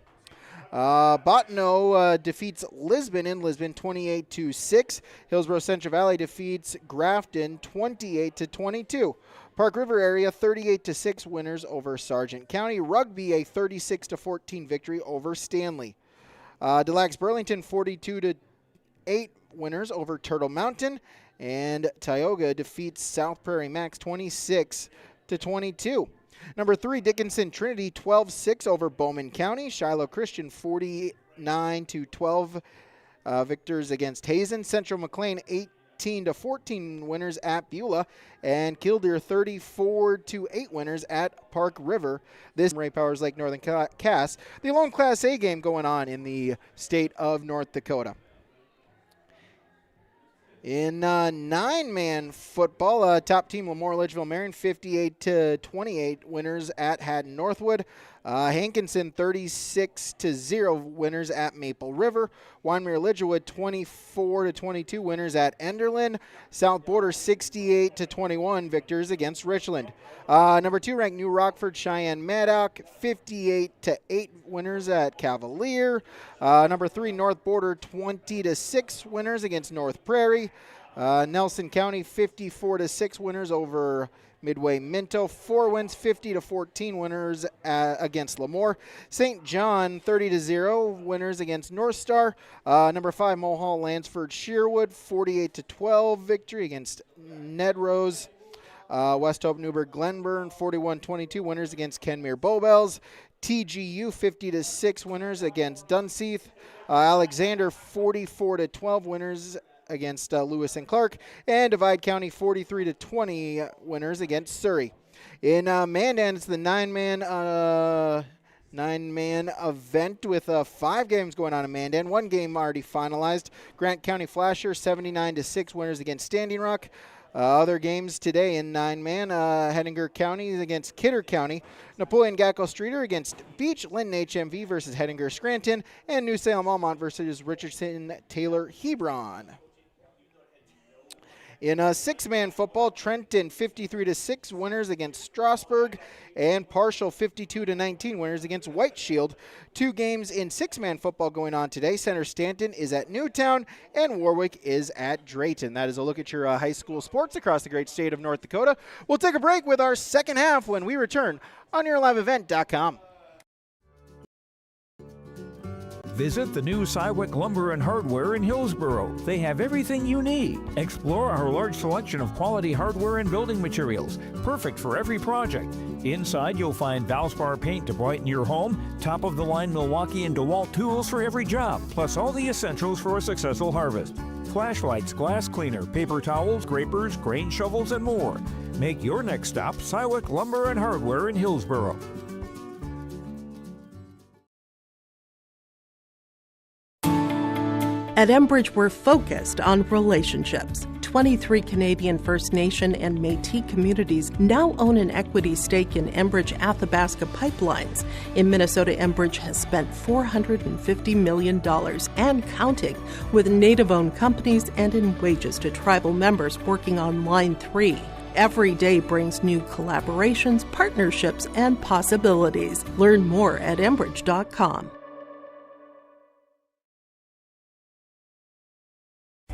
[SPEAKER 1] Bottineau defeats Lisbon in Lisbon 28-6. Hillsborough Central Valley defeats Grafton 28-22. Park River area 38-6 winners over Sargent County. Rugby a 36-14 victory over Stanley. Des Lacs Burlington 42-8 winners over Turtle Mountain. And Tioga defeats South Prairie Max 26-22. Number 3, Dickinson Trinity 12-6 over Bowman County. Shiloh Christian 49-12 victors against Hazen. Central McLean 18-14 winners at Beulah. And Killdeer 34-8 winners at Park River. This Ray Powers Lake Northern Cass, the lone Class A game going on in the state of North Dakota. In 9-man football, top team Lemoore Litchville Marion 58-28 winners at Haddon Northwood. Hankinson 36-0 winners at Maple River. Wyndmere Lidgerwood 24-22 winners at Enderlin. South Border 68-21 victors against Richland. Number 2 ranked New Rockford Cheyenne Maddock 58-8 winners at Cavalier. Number 3 North Border 20-6 winners against North Prairie. Nelson County 54-6 winners over Midway Minto. 4 wins, 50-14 winners against Lemoore. St. John 30-0 winners against North Star. Number 5 Mulhall Lansford Sherwood 48-12 victory against Ned Rose. West Hope Newburgh Glenburn 41-22 winners against Kenmere Bowbells. TGU 50-6 winners against Dunseith. Alexander 44-12 winners against Lewis and Clark, and Divide County 43-20 winners against Surrey. In Mandan, it's the 9-man event with 5 games going on in Mandan. 1 game already finalized. Grant County Flasher 79-6 winners against Standing Rock. Other games today in 9-man, Hettinger County against Kidder County, Napoleon Gacko Streeter against Beach, Linton HMV versus Hettinger Scranton, and New Salem Almont versus Richardson Taylor Hebron. In six-man football, Trenton 53-6 winners against Strasburg, and partial 52-19 winners against White Shield. 2 games in six-man football going on today. Center Stanton is at Newtown, and Warwick is at Drayton. That is a look at your high school sports across the great state of North Dakota. We'll take a break with our second half when we return on YourLiveEvent.com.
[SPEAKER 8] Visit the new Cywick Lumber and Hardware in Hillsboro. They have everything you need. Explore our large selection of quality hardware and building materials, perfect for every project. Inside, you'll find Valspar paint to brighten your home, top-of-the-line Milwaukee and DeWalt tools for every job, plus all the essentials for a successful harvest. Flashlights, glass cleaner, paper towels, grapers, grain shovels, and more. Make your next stop Cywick Lumber and Hardware in Hillsboro.
[SPEAKER 9] At Enbridge, we're focused on relationships. 23 Canadian First Nation and Métis communities now own an equity stake in Enbridge Athabasca Pipelines. In Minnesota, Enbridge has spent $450 million and counting with Native-owned companies and in wages to tribal members working on Line 3. Every day brings new collaborations, partnerships, and possibilities. Learn more at Enbridge.com.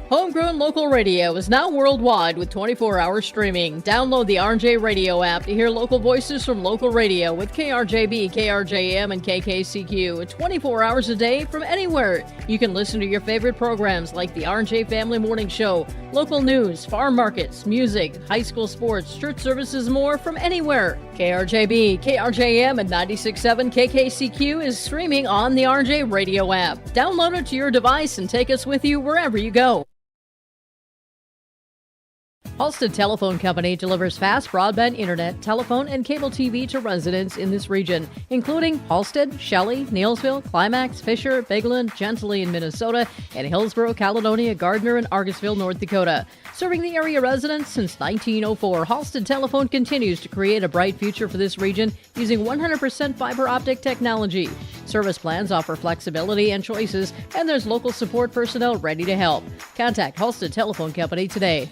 [SPEAKER 10] Homegrown local radio is now worldwide with 24-hour streaming. Download the RJ Radio app to hear local voices from local radio with KRJB, KRJM, and KKCQ 24 hours a day from anywhere. You can listen to your favorite programs like the RJ Family Morning Show, local news, farm markets, music, high school sports, church services, more from anywhere. KRJB, KRJM, and 96.7 KKCQ is streaming on the RJ Radio app. Download it to your device and take us with you wherever you go. Halstead Telephone Company delivers fast broadband internet, telephone, and cable TV to residents in this region, including Halstead, Shelley, Neilsville, Climax, Fisher, Bigland, Gentilly in Minnesota, and Hillsborough, Caledonia, Gardner, and Argosville, North Dakota. Serving the area residents since 1904, Halstead Telephone continues to create a bright future for this region using 100% fiber optic technology. Service plans offer flexibility and choices, and there's local support personnel ready to help. Contact Halstead Telephone Company today.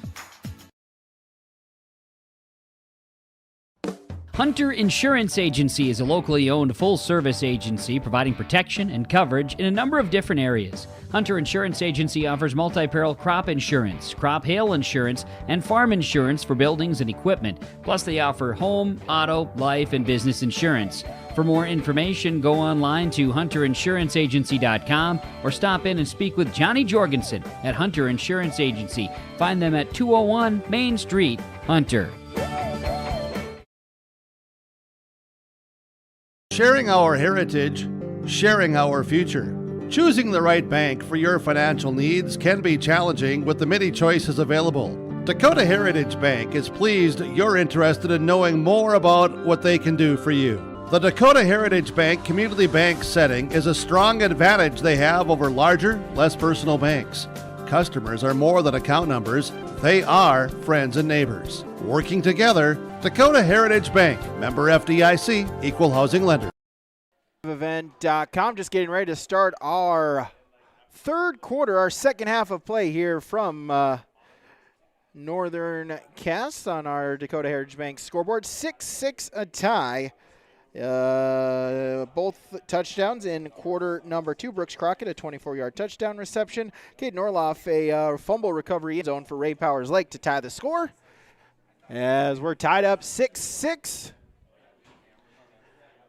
[SPEAKER 11] Hunter Insurance Agency is a locally owned full-service agency providing protection and coverage in a number of different areas. Hunter Insurance Agency offers multi-peril crop insurance, crop hail insurance, and farm insurance for buildings and equipment. Plus, they offer home, auto, life, and business insurance. For more information, go online to hunterinsuranceagency.com or stop in and speak with Johnny Jorgensen at Hunter Insurance Agency. Find them at 201 Main Street, Hunter.
[SPEAKER 12] Sharing our heritage, sharing our future. Choosing the right bank for your financial needs can be challenging with the many choices available. Dakota Heritage Bank is pleased you're interested in knowing more about what they can do for you. The Dakota Heritage Bank community bank setting is a strong advantage they have over larger, less personal banks. Customers are more than account numbers, they are friends and neighbors. Working together, Dakota Heritage Bank, member FDIC, equal housing lender.
[SPEAKER 1] Event.com, just getting ready to start our third quarter, our second half of play here from Northern Cass on our Dakota Heritage Bank scoreboard. 6-6 a tie. Both touchdowns in quarter number 2. Brooks Crockett, a 24-yard touchdown reception. Cade Norloff, a fumble recovery in zone for Ray Powers Lake to tie the score. As we're tied up 6-6.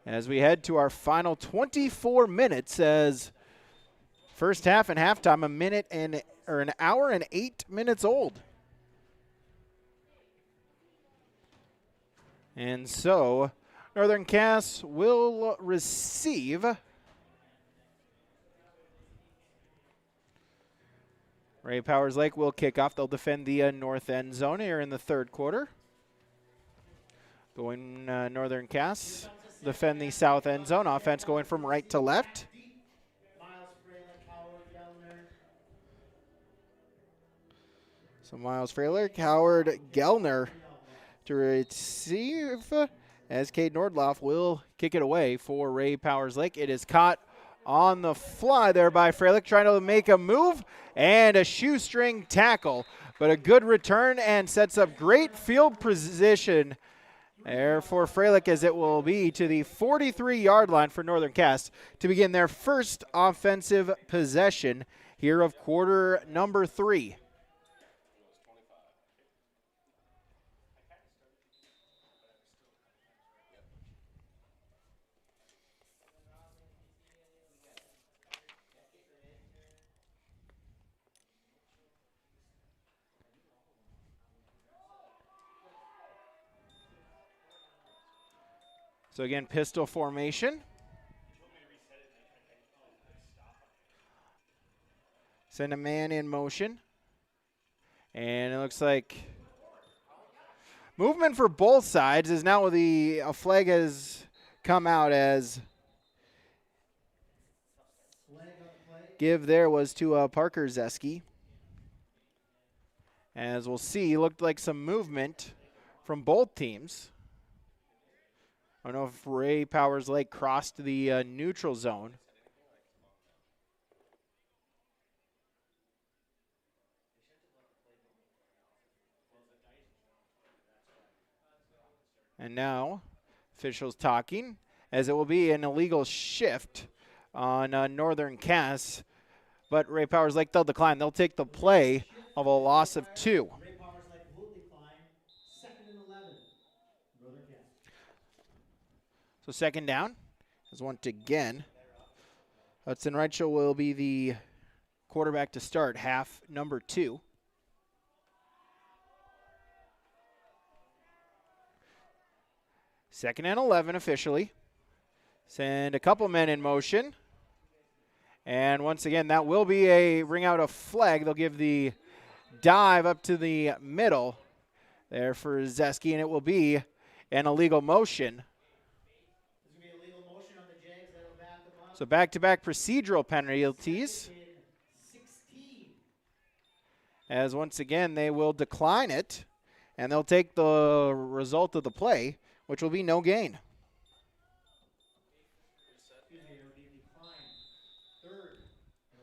[SPEAKER 1] As we head to our final 24 minutes, as first half and halftime, an hour and 8 minutes old. And so Northern Cass will receive Ray Powers Lake will kick off. They'll defend the north end zone here in the third quarter. Going Northern Cass. Defend the south end zone. Offense going from right to left. So Miles Freilich, Howard Gellner to receive as Cade Nordloff will kick it away for Ray Powers Lake. It is caught on the fly there by Freilich, trying to make a move, and a shoestring tackle but a good return and sets up great field position there for Freilich, as it will be to the 43-yard line for Northern Cass to begin their first offensive possession here of quarter number 3. So again, pistol formation. Send a man in motion. And it looks like movement for both sides is now a flag has come out, as give there was to Parker Zeski. As we'll see, looked like some movement from both teams. I don't know if Ray Powers Lake crossed the neutral zone. And now, officials talking, as it will be an illegal shift on Northern Cass. But Ray Powers Lake, they'll decline. They'll take the play of a loss of 2. So second down, as once again, Hudson Reichel will be the quarterback to start half number 2. Second and 11 officially. Send a couple men in motion. And once again, that will be a ring out a flag. They'll give the dive up to the middle there for Zeski, and it will be an illegal motion. So back-to-back procedural penalties. As once again, they will decline it, and they'll take the result of the play, which will be no gain.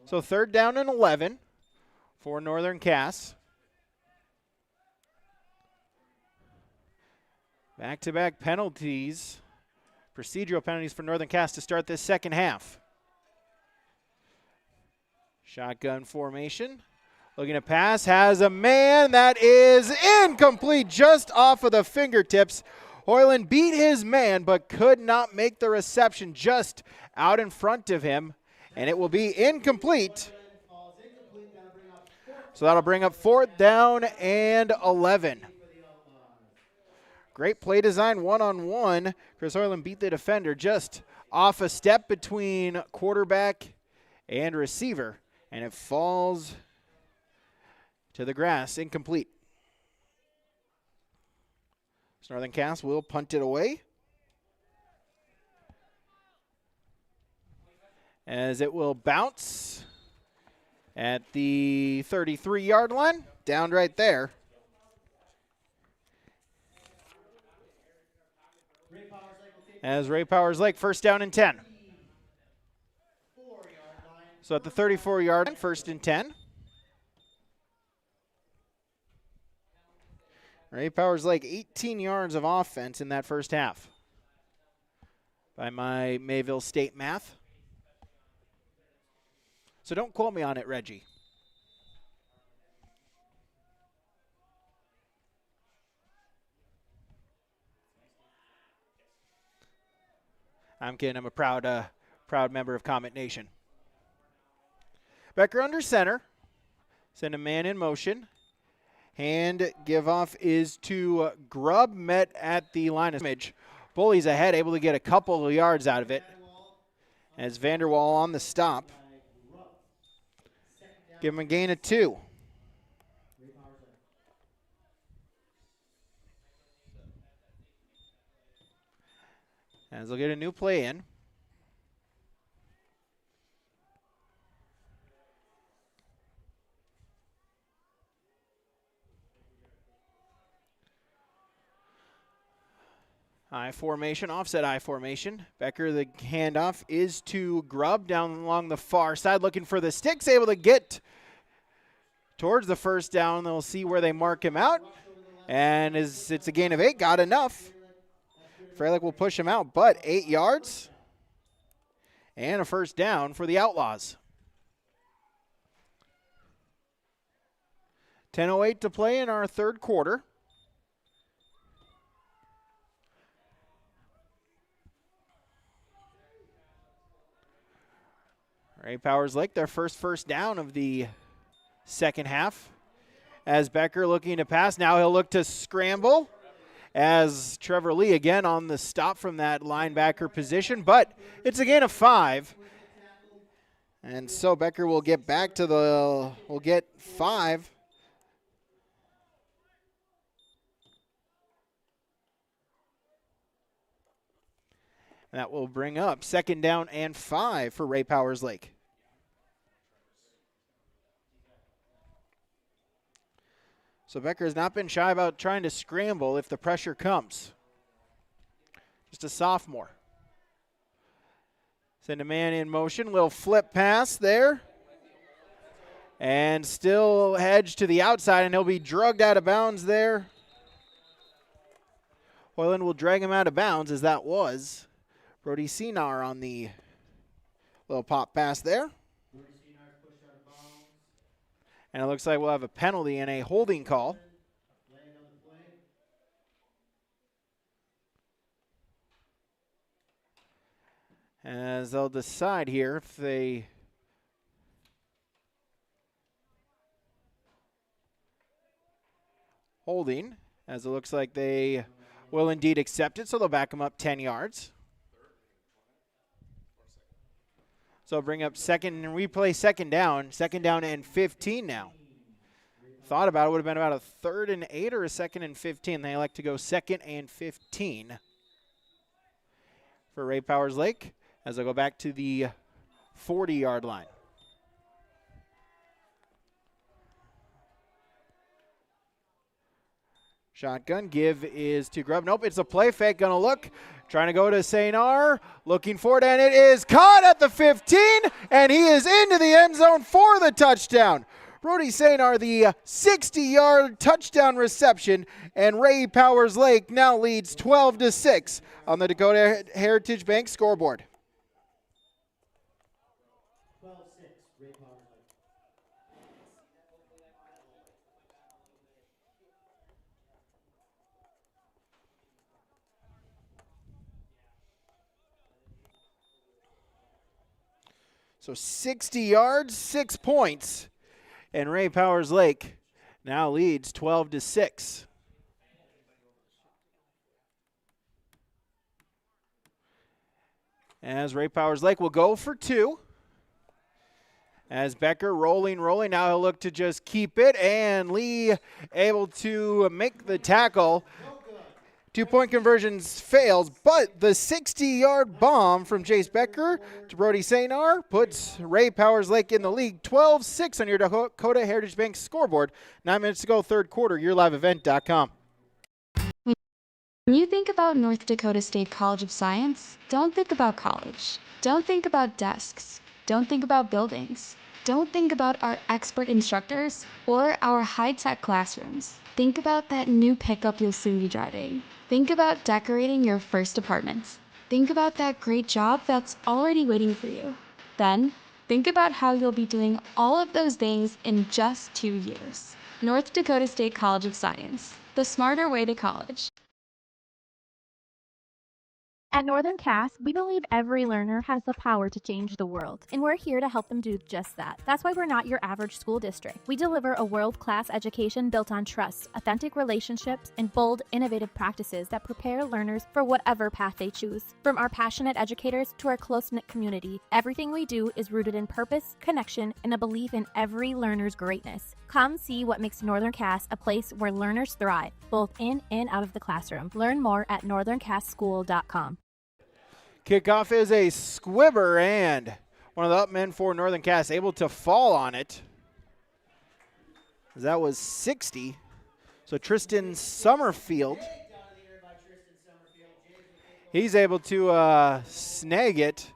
[SPEAKER 1] So third down and 11 for Northern Cass. Back-to-back penalties. Procedural penalties for Northern Cass to start this second half. Shotgun formation. Looking to pass, has a man that is incomplete, just off of the fingertips. Hoyland beat his man, but could not make the reception, just out in front of him, and it will be incomplete. So that'll bring up fourth down and 11. Great play design, one-on-one. Chris Hoyland beat the defender just off a step between quarterback and receiver, and it falls to the grass, incomplete. So Northern Cass will punt it away, as it will bounce at the 33-yard line, down right there. As Ray Powers Lake, first down and 10. So at the 34-yard line, first and 10. Ray Powers Lake, 18 yards of offense in that first half by my Mayville State math. So don't quote me on it, Reggie. I'm kidding. I'm a proud member of Comet Nation. Becker under center. Send a man in motion. Hand give off is to Grubb, met at the line of scrimmage. Bullies ahead, able to get a couple of yards out of it. As Vanderwall on the stop. Give him a gain of 2. As they'll get a new play in. I formation, offset I formation. Becker, the handoff is to Grubb down along the far side, looking for the sticks, able to get towards the first down. They'll see where they mark him out. And it's a gain of 8. Got enough. Freilich will push him out, but 8 yards and a first down for the Outlaws. 10:08 to play in our third quarter. Ray Powers Lake, their first down of the second half. As Becker looking to pass, now he'll look to scramble. As Trevor Lee again on the stop from that linebacker position, but it's a gain of 5. And so Becker will get back to will get 5. And that will bring up second down and 5 for Ray Powers Lake. So Becker has not been shy about trying to scramble if the pressure comes. Just a sophomore. Send a man in motion, little flip pass there. And still hedge to the outside, and he'll be drugged out of bounds there. Hoyland will drag him out of bounds, as that was Brody Senar on the little pop pass there. And it looks like we'll have a penalty and a holding call. As they'll decide here if they holding, as it looks like they will indeed accept it, so they'll back him up 10 yards. So bring up second and replay second down and 15 now. Thought about it, would have been about a 3rd and 8 or a 2nd and 15. They elect to go 2nd and 15 for Ray Powers Lake as they go back to the 40-yard line. Shotgun give is to Grubb. Nope, it's a play fake. Gonna look. Trying to go to Sanar. Looking for it, and it is caught at the 15, and he is into the end zone for the touchdown. Brody Sanar, the 60-yard touchdown reception, and Ray Powers Lake now leads 12-6 on the Dakota Heritage Bank scoreboard. So 60 yards, 6 points, and Ray Powers Lake now leads 12-6. As Ray Powers Lake will go for 2. As Becker rolling. Now he'll look to just keep it, and Lee able to make the tackle. 2-point conversions fails, but the 60-yard bomb from Jace Becker to Brody Sanar puts Ray Powers Lake in the league 12-6 on your Dakota Heritage Bank scoreboard. 9 minutes to go, third quarter, yourliveevent.com.
[SPEAKER 6] When you think about North Dakota State College of Science, don't think about college. Don't think about desks. Don't think about buildings. Don't think about our expert instructors or our high-tech classrooms. Think about that new pickup you'll soon be driving. Think about decorating your first apartment. Think about that great job that's already waiting for you. Then, think about how you'll be doing all of those things in just 2 years. North Dakota State College of Science, the smarter way to college.
[SPEAKER 13] At Northern Cass, we believe every learner has the power to change the world, and we're here to help them do just that. That's why we're not your average school district. We deliver a world-class education built on trust, authentic relationships, and bold, innovative practices that prepare learners for whatever path they choose. From our passionate educators to our close-knit community, everything we do is rooted in purpose, connection, and a belief in every learner's greatness. Come see what makes Northern Cass a place where learners thrive, both in and out of the classroom. Learn more at northerncasschool.com.
[SPEAKER 1] Kickoff is a squibber, and one of the up men for Northern Cass able to fall on it. That was 60. So Tristan Summerfield, he's able to snag it.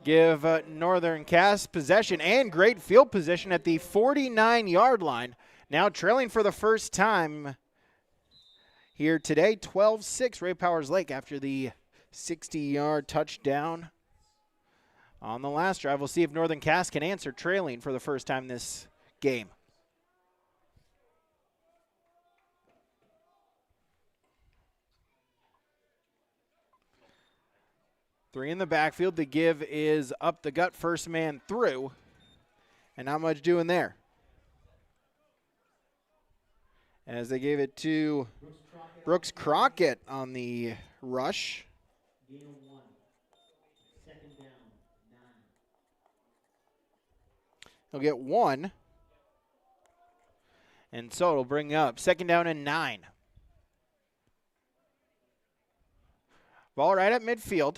[SPEAKER 1] give Northern Cass possession and great field position at the 49-yard line. Now trailing for the first time here today, 12-6 Ray Powers Lake after the 60-yard touchdown on the last drive. We'll see if Northern Cass can answer trailing for the first time this game. Three in the backfield. The give is up the gut, first man through, and not much doing there. As they gave it to Brooks Crockett on the rush. He'll get 1. And so it'll bring up 2nd down and 9. Ball right at midfield.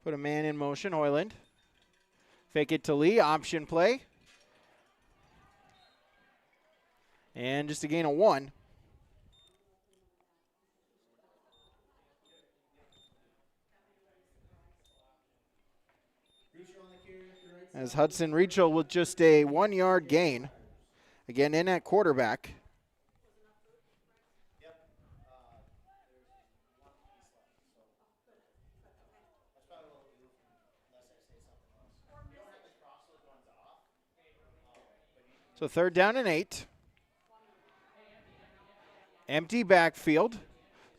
[SPEAKER 1] Put a man in motion, Hoyland. Fake it to Lee, option play. And just a gain of 1. As Hudson Rachel with just a 1-yard gain. Again, in at quarterback. So 3rd down and 8. Empty backfield.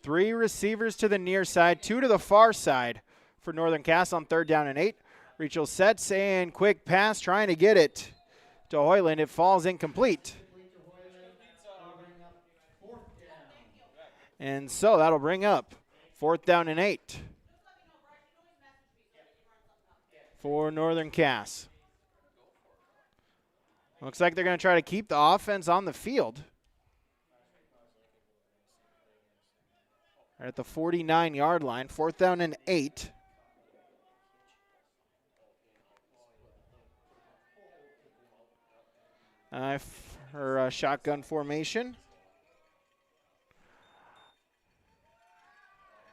[SPEAKER 1] 3 receivers to the near side, 2 to the far side for Northern Cass on 3rd down and 8. Rachel sets and quick pass, trying to get it to Hoyland. It falls incomplete. And so that'll bring up 4th down and 8 for Northern Cass. Looks like they're going to try to keep the offense on the field. Right at the 49-yard line, 4th down and 8. For shotgun formation.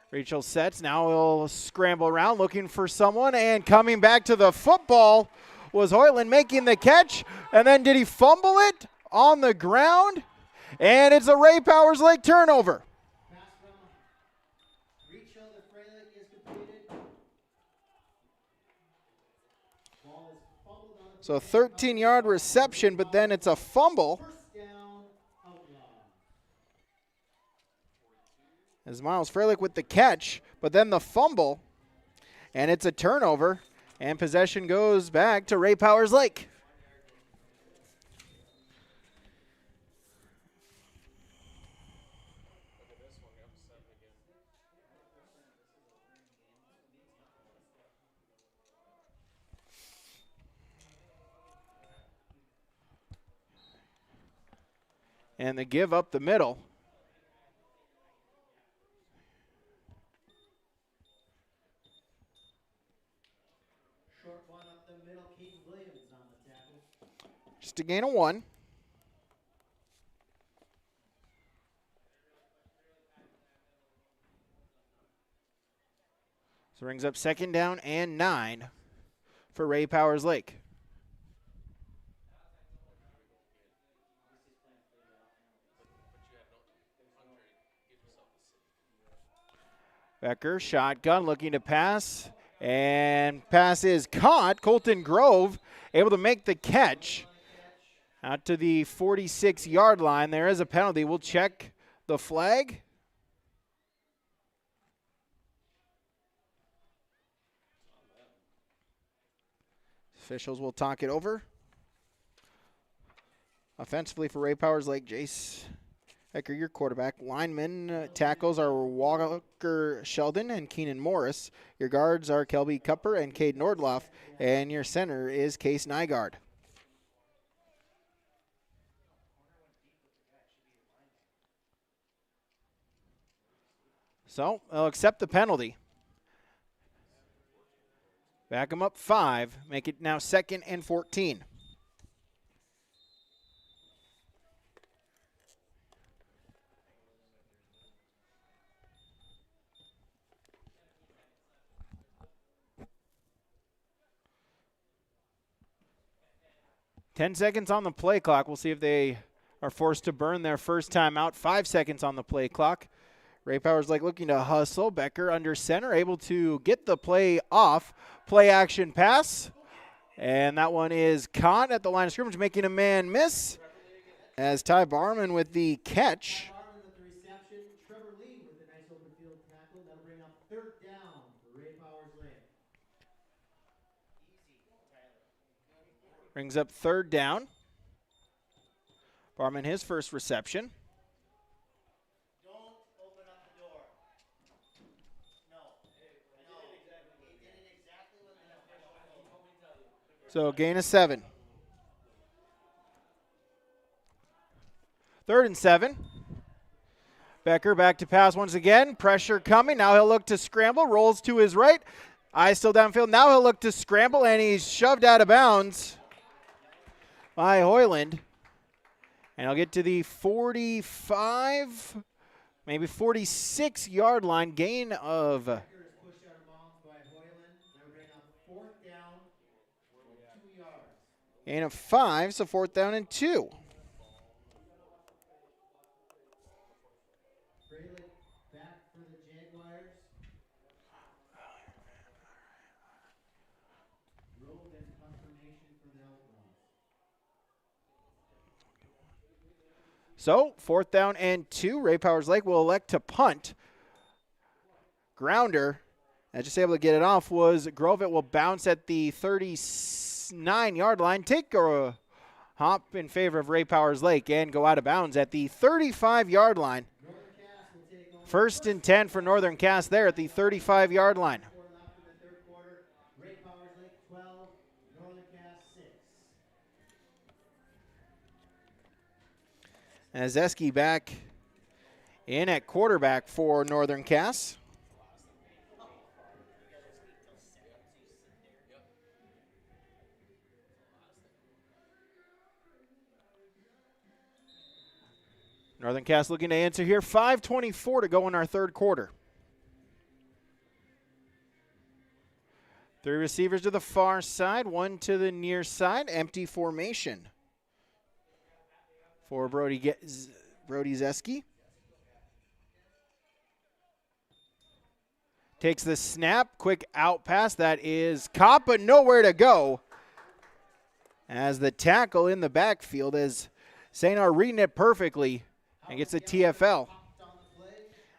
[SPEAKER 1] Rachel sets. Now he'll scramble around looking for someone, and coming back to the football was Hoyland making the catch, and then did he fumble it on the ground? And it's a Ray Powers Lake turnover. So 13-yard reception, but then it's a fumble. As Miles Freilich with the catch, but then the fumble, and it's a turnover, and possession goes back to Ray Powers Lake. And they give up the middle. Just a gain of 1. So brings up 2nd down and 9 for Ray Powers Lake. Becker, shotgun, looking to pass, and pass is caught. Colton Grove able to make the catch out to the 46-yard line. There is a penalty. We'll check the flag. Officials will talk it over. Offensively for Ray Powers Lake, Jace Becker, your quarterback. Linemen tackles are Walker Sheldon and Keenan Morris. Your guards are Kelby Kupper and Cade Nordloff. And your center is Case Nygaard. So they'll accept the penalty. Back them up 5. Make it now 2nd and 14. 10 seconds on the play clock. We'll see if they are forced to burn their first time out. 5 seconds on the play clock. Ray Powers Lake looking to hustle. Becker under center, able to get the play off. Play action pass. And that one is caught at the line of scrimmage, making a man miss. As Ty Barman with the catch. Brings up third down. Barman his first reception. So gain of 7. 3rd and 7. Becker back to pass once again. Pressure coming. Now he'll look to scramble. Rolls to his right. Eyes still downfield. Now he'll look to scramble, and he's shoved out of bounds by Hoyland. And he'll get to the 45, maybe 46-yard line. Gain of... Gain of 5, so 4th down and 2. So 4th down and 2. Ray Powers Lake will elect to punt. Grounder, and just able to get it off was Grove. It will bounce at the 39-yard line. Take a hop in favor of Ray Powers Lake and go out of bounds at the 35-yard line. 1st and 10 for Northern Cass there at the 35-yard line. As Eske back in at quarterback for Northern Cass. Northern Cass looking to answer here. 5:24 to go in our 3rd quarter. 3 receivers to the far side, 1 to the near side. Empty formation for Brody Zeski. Takes the snap, quick out pass. That is caught, but nowhere to go. As the tackle in the backfield, as St. R reading it perfectly and gets a TFL.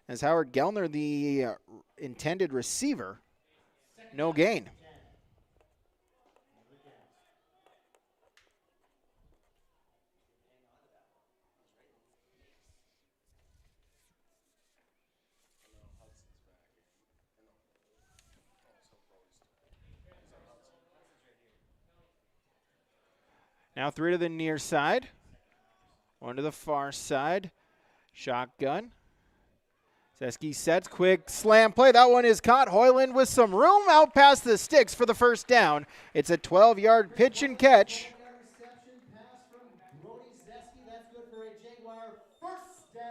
[SPEAKER 1] As Howard Gellner, the intended receiver, no gain. Now 3 to the near side, 1 to the far side. Shotgun. Zeski sets, quick slam play. That one is caught. Hoyland with some room out past the sticks for the first down. It's a 12-yard pitch and catch.
[SPEAKER 14] Pass from Brody Zeski. That's good for a Jaguar. First down.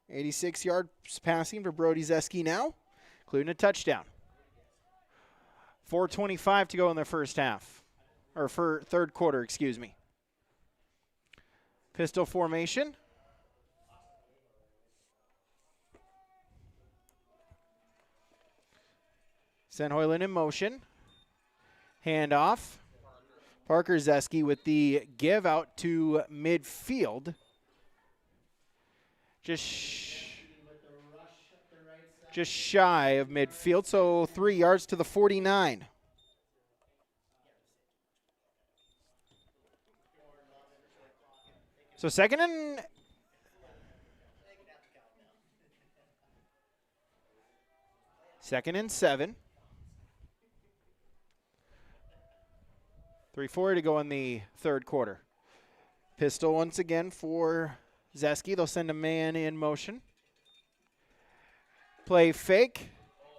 [SPEAKER 1] 86 yards passing for Brody Zeski now, including a touchdown. 4:25 to go in the first half, or for 3rd quarter, excuse me. Pistol formation. Send Hoyland in motion. Handoff. Parker Zeski with the give out to midfield. Just shy of midfield, so 3 yards to the 49. So second and 7. 3:40 to go in the 3rd quarter. Pistol once again for Zeski. They'll send a man in motion. Play fake,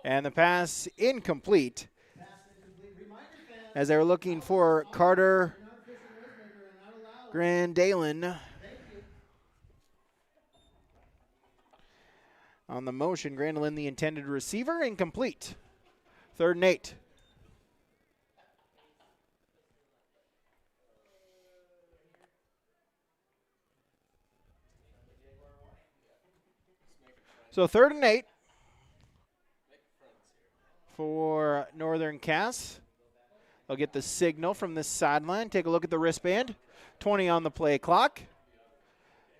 [SPEAKER 1] and the pass incomplete. As they were looking for Carter Grandalen on the motion. Grandalen, the intended receiver, incomplete. 3rd and 8. So 3rd and 8 for Northern Cass. They'll get the signal from this sideline. Take a look at the wristband. 20 on the play clock.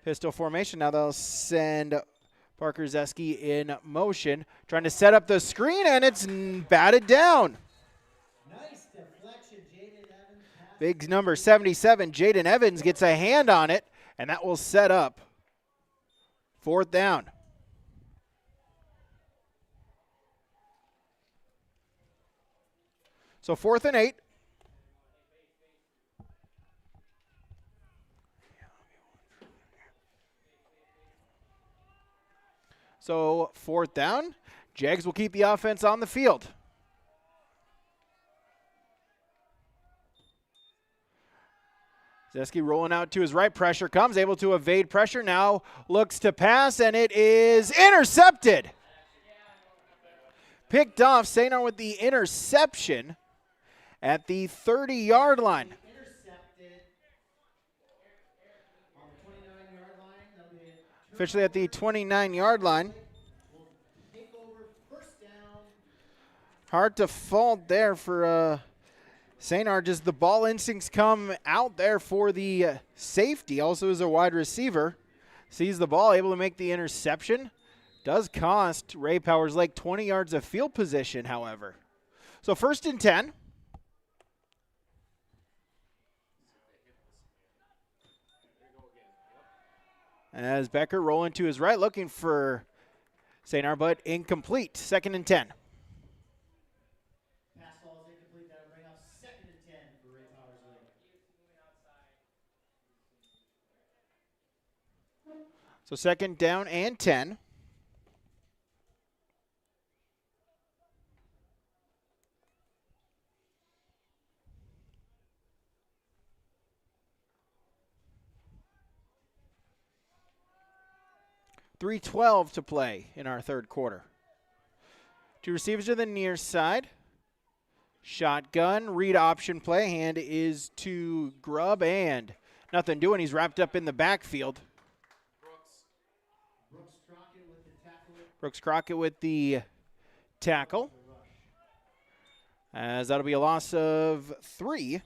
[SPEAKER 1] Pistol formation. Now they'll send Parker Zeski in motion. Trying to set up the screen, and it's batted down.
[SPEAKER 14] Nice deflection, Jaden Evans.
[SPEAKER 1] Big number 77, Jaden Evans, gets a hand on it, and that will set up 4th down. So 4th and 8. So 4th down. Jags will keep the offense on the field. Zeski rolling out to his right. Pressure comes, able to evade pressure. Now looks to pass, and it is intercepted. Picked off. Sanar with the interception at the 30-yard line. Officially at the 29-yard line. Hard to fault there for Sanar. Just the ball instincts come out there for the safety. Also as a wide receiver. Sees the ball, able to make the interception. Does cost Ray Powers Lake 20 yards of field position, however. So 1st and 10. As Becker rolling to his right, looking for Sanar, but incomplete. 2nd and 10.
[SPEAKER 14] Pass ball is incomplete. That'll bring up 2nd and 10 for Ray Powers Lake.
[SPEAKER 1] So 2nd down and 10. .312 to play in our 3rd quarter. 2 receivers to the near side. Shotgun, read option play. Hand is to Grubb, and nothing doing. He's wrapped up in the backfield. Brooks Crockett with the tackle. As that'll be a loss of 3.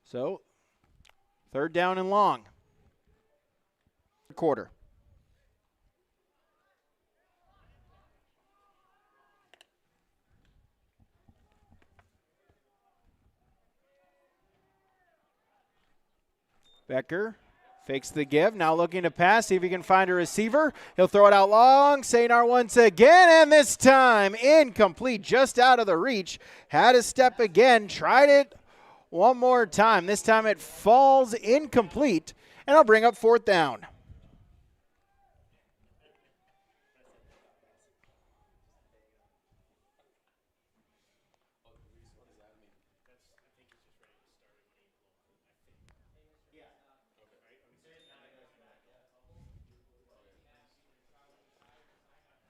[SPEAKER 1] So, 3rd down and long. Quarter. Becker fakes the give. Now looking to pass, see if he can find a receiver. He'll throw it out long. Sanar once again, and this time incomplete, just out of the reach. Had a step again, tried it one more time. This time it falls incomplete, and I'll bring up 4th down.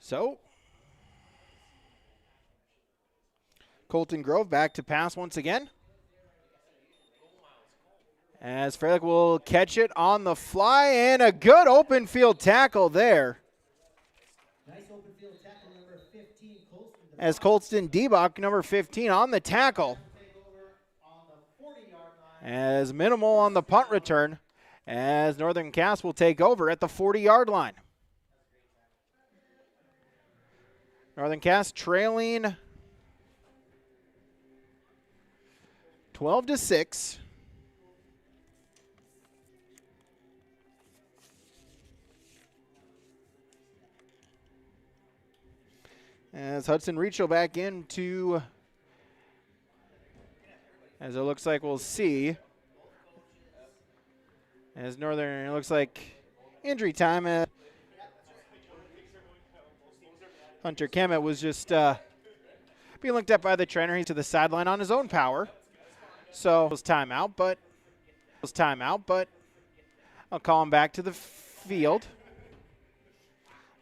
[SPEAKER 1] So, Colton Grove back to pass once again. As Freilich will catch it on the fly, and a good open field tackle there.
[SPEAKER 14] Nice open field tackle, number 15, Colston.
[SPEAKER 1] As Colston Debach, number 15, on the tackle. As minimal on the punt return, as Northern Cass will take over at the 40-yard line. Northern Cass trailing 12-6. As Hudson Reachel back into, as it looks like we'll see, as Northern, it looks like injury time. Hunter Kemet was just being looked at by the trainer. He's to the sideline on his own power. So it was timeout, but I'll call him back to the field.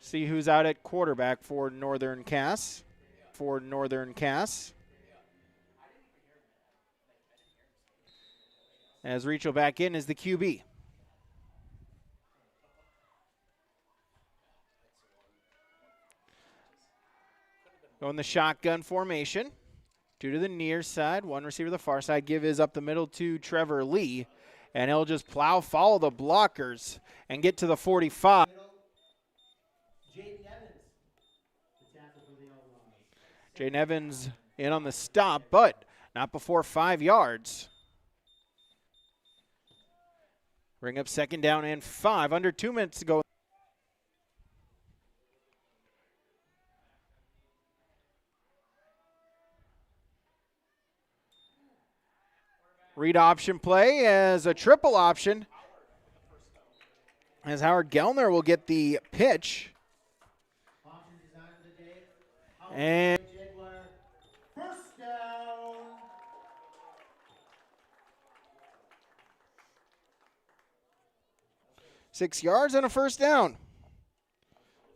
[SPEAKER 1] See who's out at quarterback for Northern Cass. As Rachel back in is the QB. Going the shotgun formation. 2 to the near side, 1 receiver to the far side. Give is up the middle to Trevor Lee. And he'll just follow the blockers and get to the 45. Jaden Evans in on the stop, but not before 5 yards. Bring up 2nd down and 5. Under 2 minutes to go. Read option play as a triple option. As Howard Gellner will get the pitch. And
[SPEAKER 14] First down.
[SPEAKER 1] $6 yards and a first down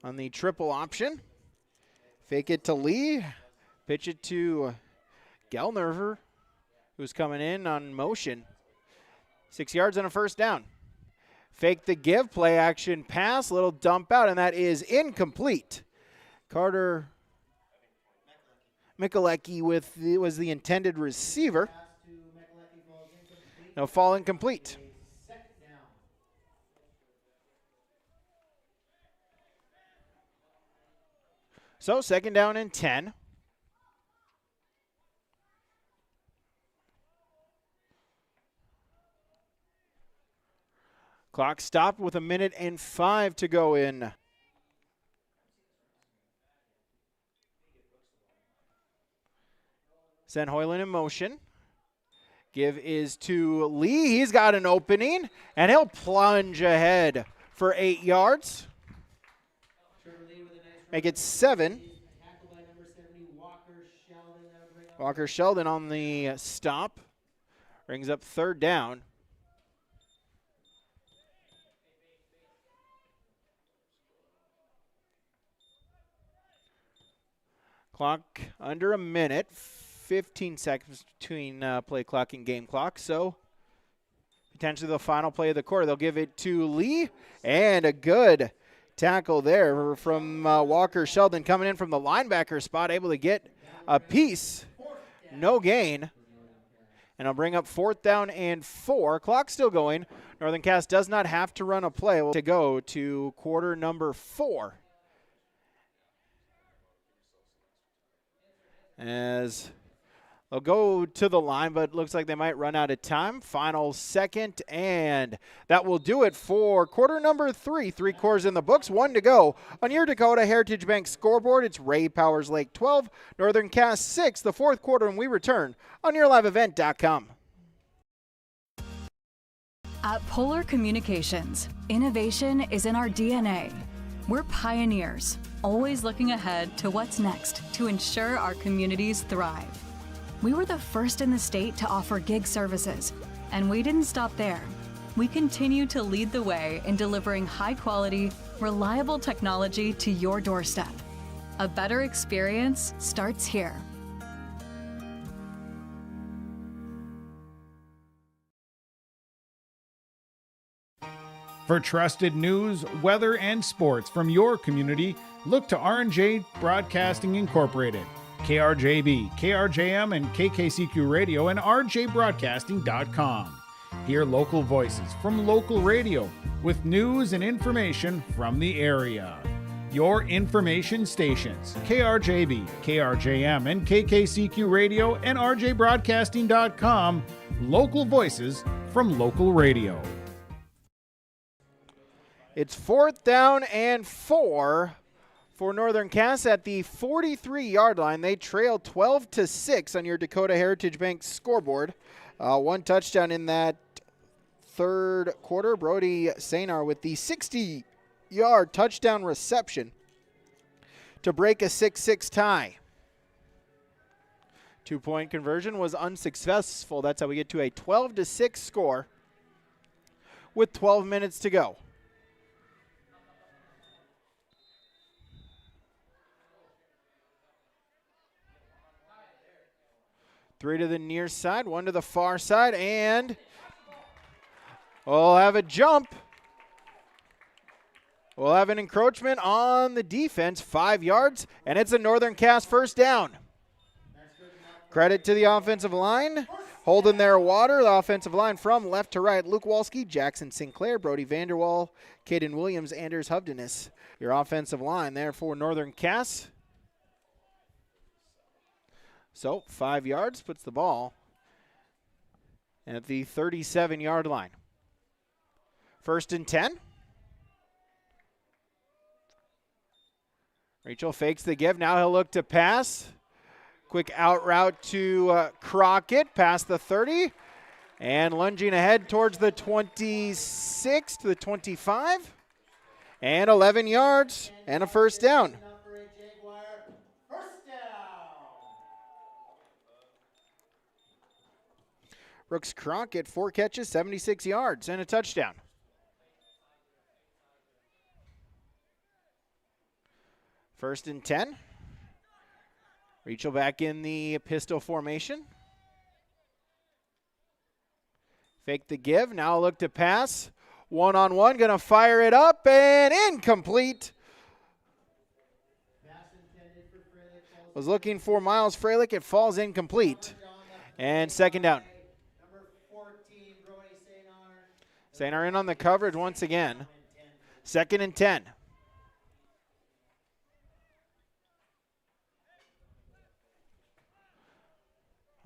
[SPEAKER 1] on the triple option. Fake it to Lee. Pitch it to Gellner, who's coming in on motion. 6 yards and a first down. Fake the give, play action pass, little dump out, and that is incomplete. Carter Mikulecki was the intended receiver. No, fall incomplete. So 2nd down and 10. Clock stopped with 1:05 to go in. Send Hoyland in motion. Give is to Lee. He's got an opening, and he'll plunge ahead for 8 yards. Make it 7. Walker Sheldon on the stop. Brings up 3rd down. Clock under a minute, 15 seconds between play clock and game clock. So potentially the final play of the quarter. They'll give it to Lee, and a good tackle there from Walker Sheldon coming in from the linebacker spot, able to get a piece. No gain. And I'll bring up 4th down and 4. Clock still going. Northern Cass does not have to run a play to go to quarter number 4. As they'll go to the line, but looks like they might run out of time. Final second, and that will do it for quarter number 3. 3 quarters in the books, 1 to go. On your Dakota Heritage Bank scoreboard, it's Ray Powers Lake 12, Northern Cass 6, the 4th quarter, and we return on yourliveevent.com.
[SPEAKER 15] At Polar Communications, innovation is in our DNA. We're pioneers, always looking ahead to what's next to ensure our communities thrive. We were the first in the state to offer gig services, and we didn't stop there. We continue to lead the way in delivering high-quality, reliable technology to your doorstep. A better experience starts here.
[SPEAKER 16] For trusted news, weather, and sports from your community, look to R&J Broadcasting Incorporated, KRJB, KRJM, and KKCQ Radio, and rjbroadcasting.com. Hear local voices from local radio with news and information from the area. Your information stations, KRJB, KRJM, and KKCQ Radio, and rjbroadcasting.com. Local voices from local radio.
[SPEAKER 1] It's 4th down and 4 for Northern Cass at the 43-yard line. They trail 12-6 on your Dakota Heritage Bank scoreboard. 1 touchdown in that 3rd quarter. Brody Sanar with the 60-yard touchdown reception to break a 6-6 tie. 2-point conversion was unsuccessful. That's how we get to a 12-6 score with 12 minutes to go. Three to the near side, one to the far side, and we'll have a jump. We'll have an encroachment on the defense, 5 yards, and it's a Northern Cass first down. Credit to the offensive line. Holding their water, the offensive line from left to right. Luke Walski, Jackson Sinclair, Brody Vanderwall, Caden Williams, Anders Hovdenis. Your offensive line there for Northern Cass. So 5 yards puts the ball at the 37-yard line. 1st and 10. Rachel fakes the give. Now he'll look to pass. Quick out route to Crockett past the 30. And lunging ahead towards the 26 to the 25. And 11 yards and a first down. Brooks Crockett, 4 catches, 76 yards, and a touchdown. First and 10. Rachel back in the pistol formation. Fake the give, now look to pass. One-on-one, gonna fire it up, and incomplete. Was looking for Miles Freilich, it falls incomplete. And second down. Sanar in on the coverage once again. 2nd and 10.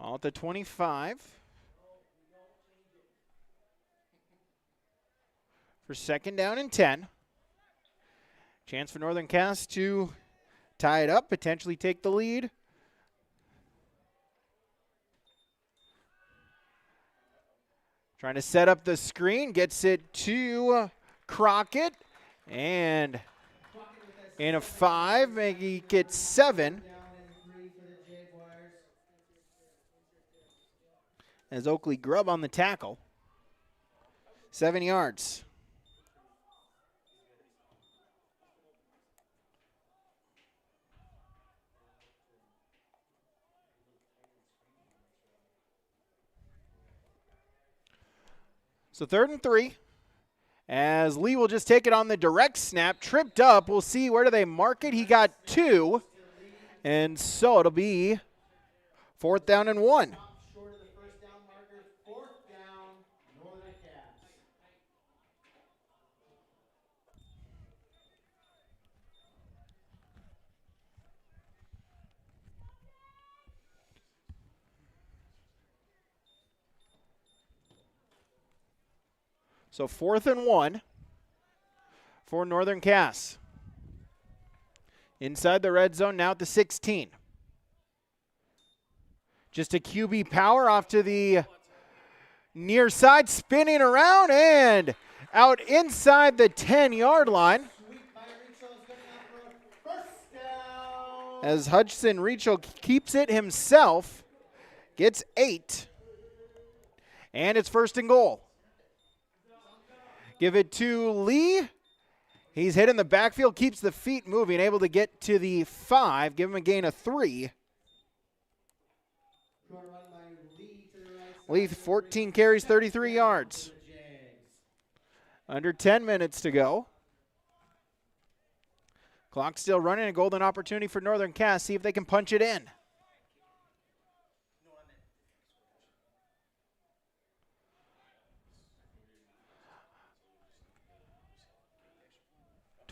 [SPEAKER 1] All at the 25. For 2nd down and 10. Chance for Northern Cass to tie it up, potentially take the lead. Trying to set up the screen, gets it to Crockett, and in a 5, he gets 7. As Oakley Grubb on the tackle. 7 yards. So 3rd and 3, as Lee will just take it on the direct snap, tripped up. We'll see, where do they mark it? He got 2, and so it'll be 4th down and 1. So 4th and 1 for Northern Cass. Inside the red zone, now at the 16. Just a QB power off to the near side, spinning around and out inside the 10-yard line. As Hudson Rachel keeps it himself, gets 8. And it's 1st and goal. Give it to Lee. He's hit in the backfield, keeps the feet moving, able to get to the 5, give him a gain of 3. Lee, 14 carries, 33 yards. Under 10 minutes to go. Clock still running, a golden opportunity for Northern Cass. See if they can punch it in.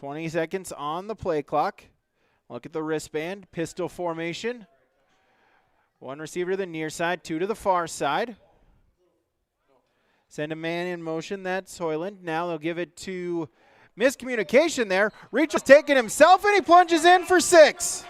[SPEAKER 1] $20 seconds on the play clock. Look at the wristband, pistol formation. 1 receiver to the near side, 2 to the far side. Send a man in motion, that's Hoyland. Now they'll give it to miscommunication there. Reachel's taking himself, and he plunges in for 6.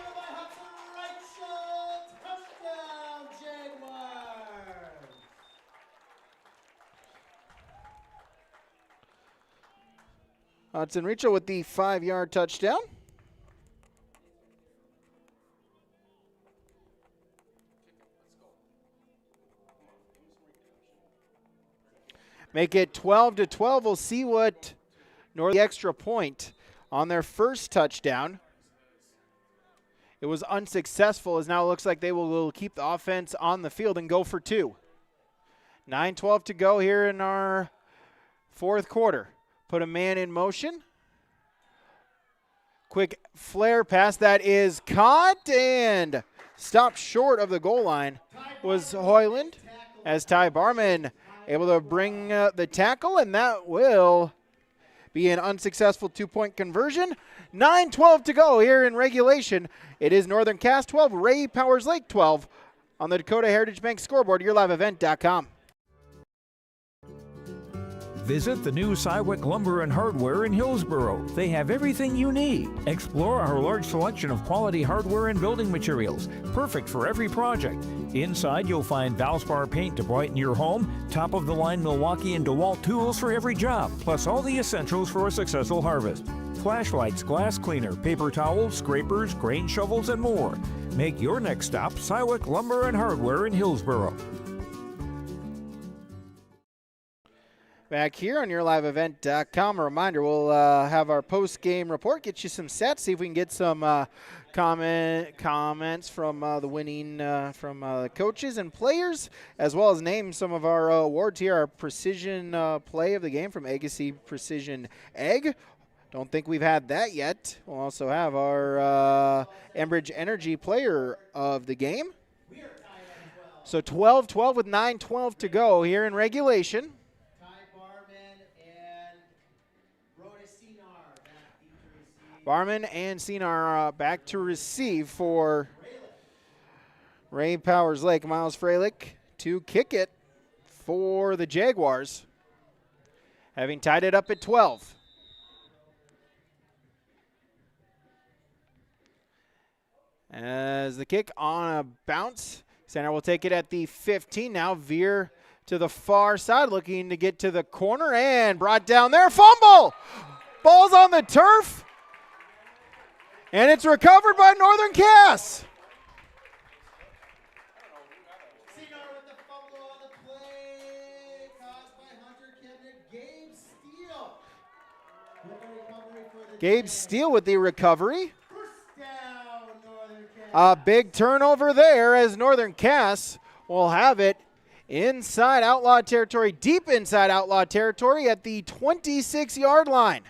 [SPEAKER 1] Hudson Rachel with the 5-yard touchdown. make it 12-12. We'll see what the extra point on their first touchdown. It was unsuccessful, as now it looks like they will keep the offense on the field and go for 2. 9:12 to go here in our fourth quarter. Put a man in motion. Quick flare pass that is caught and stopped short of the goal line was Hoyland, as Ty Barman able to bring the tackle, and that will be an unsuccessful 2-point conversion. 9:12 to go here in regulation. It is Northern Cass 12, Ray Powers Lake 12 on the Dakota Heritage Bank scoreboard, yourliveevent.com.
[SPEAKER 8] Visit the new Cywick Lumber and Hardware in Hillsboro. They have everything you need. Explore our large selection of quality hardware and building materials, perfect for every project. Inside, you'll find Valspar paint to brighten your home, top-of-the-line Milwaukee and DeWalt tools for every job, plus all the essentials for a successful harvest. Flashlights, glass cleaner, paper towels, scrapers, grain shovels, and more. Make your next stop Cywick Lumber and Hardware in Hillsboro.
[SPEAKER 1] Back here on yourliveevent.com. A reminder, we'll have our post-game report, get you some stats, see if we can get some comments from the winning from the coaches and players, as well as name some of our awards here. Our precision play of the game from Agassiz Precision Egg. Don't think we've had that yet. We'll also have our Enbridge Energy player of the game. So 12-12 with 9:12 to go here in regulation. Barman and Senar back to receive for Ray Powers Lake. Miles Freilich to kick it for the Jaguars, having tied it up at 12. As the kick on a bounce, Center will take it at the 15 now. Veer to the far side, looking to get to the corner and brought down there. Fumble! Ball's on the turf. And it's recovered by Northern Cass. Gabe Steele with the recovery. A big turnover there as Northern Cass will have it inside Outlaw territory, deep inside Outlaw territory at the 26-yard line.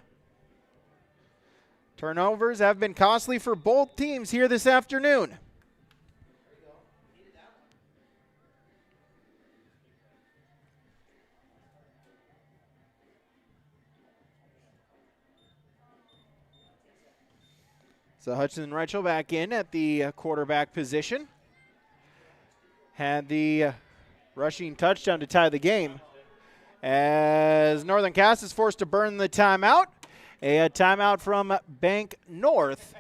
[SPEAKER 1] Turnovers have been costly for both teams here this afternoon. So Hudson Reichel back in at the quarterback position. Had the rushing touchdown to tie the game, as Northern Cass is forced to burn the timeout. A timeout from Bank North.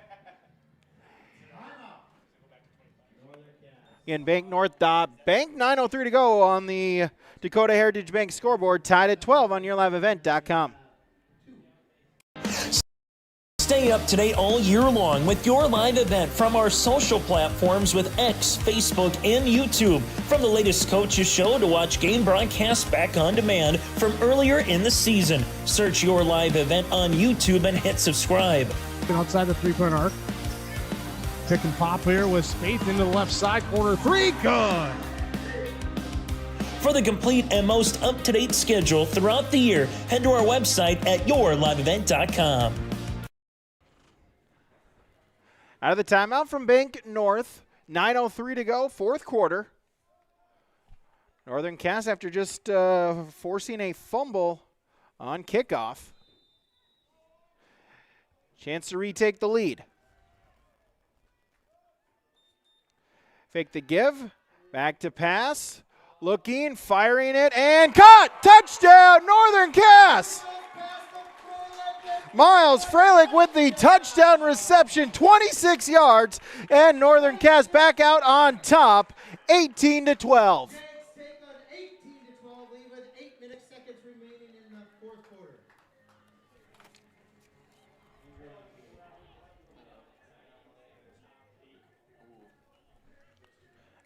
[SPEAKER 1] Again, Bank North. Bank 9:03 to go on the Dakota Heritage Bank scoreboard. Tied at 12 on yourliveevent.com.
[SPEAKER 17] Stay up to date all year long with your live event from our social platforms with X, Facebook, and YouTube. From the latest coaches show to watch game broadcasts back on demand from earlier in the season. Search your live event on YouTube and hit subscribe.
[SPEAKER 18] Outside the three-point arc. Pick and pop here with Spaeth into the left side. Corner three, good.
[SPEAKER 17] For the complete and most up-to-date schedule throughout the year, head to our website at yourliveevent.com.
[SPEAKER 1] Out of the timeout from Bank North, 9:03 to go, fourth quarter. Northern Cass, after just forcing a fumble on kickoff. Chance to retake the lead. Fake the give, back to pass, looking, firing it, and caught! Touchdown, Northern Cass! Miles Freilich with the touchdown reception, 26 yards, and Northern Cass back out on top, 18-12.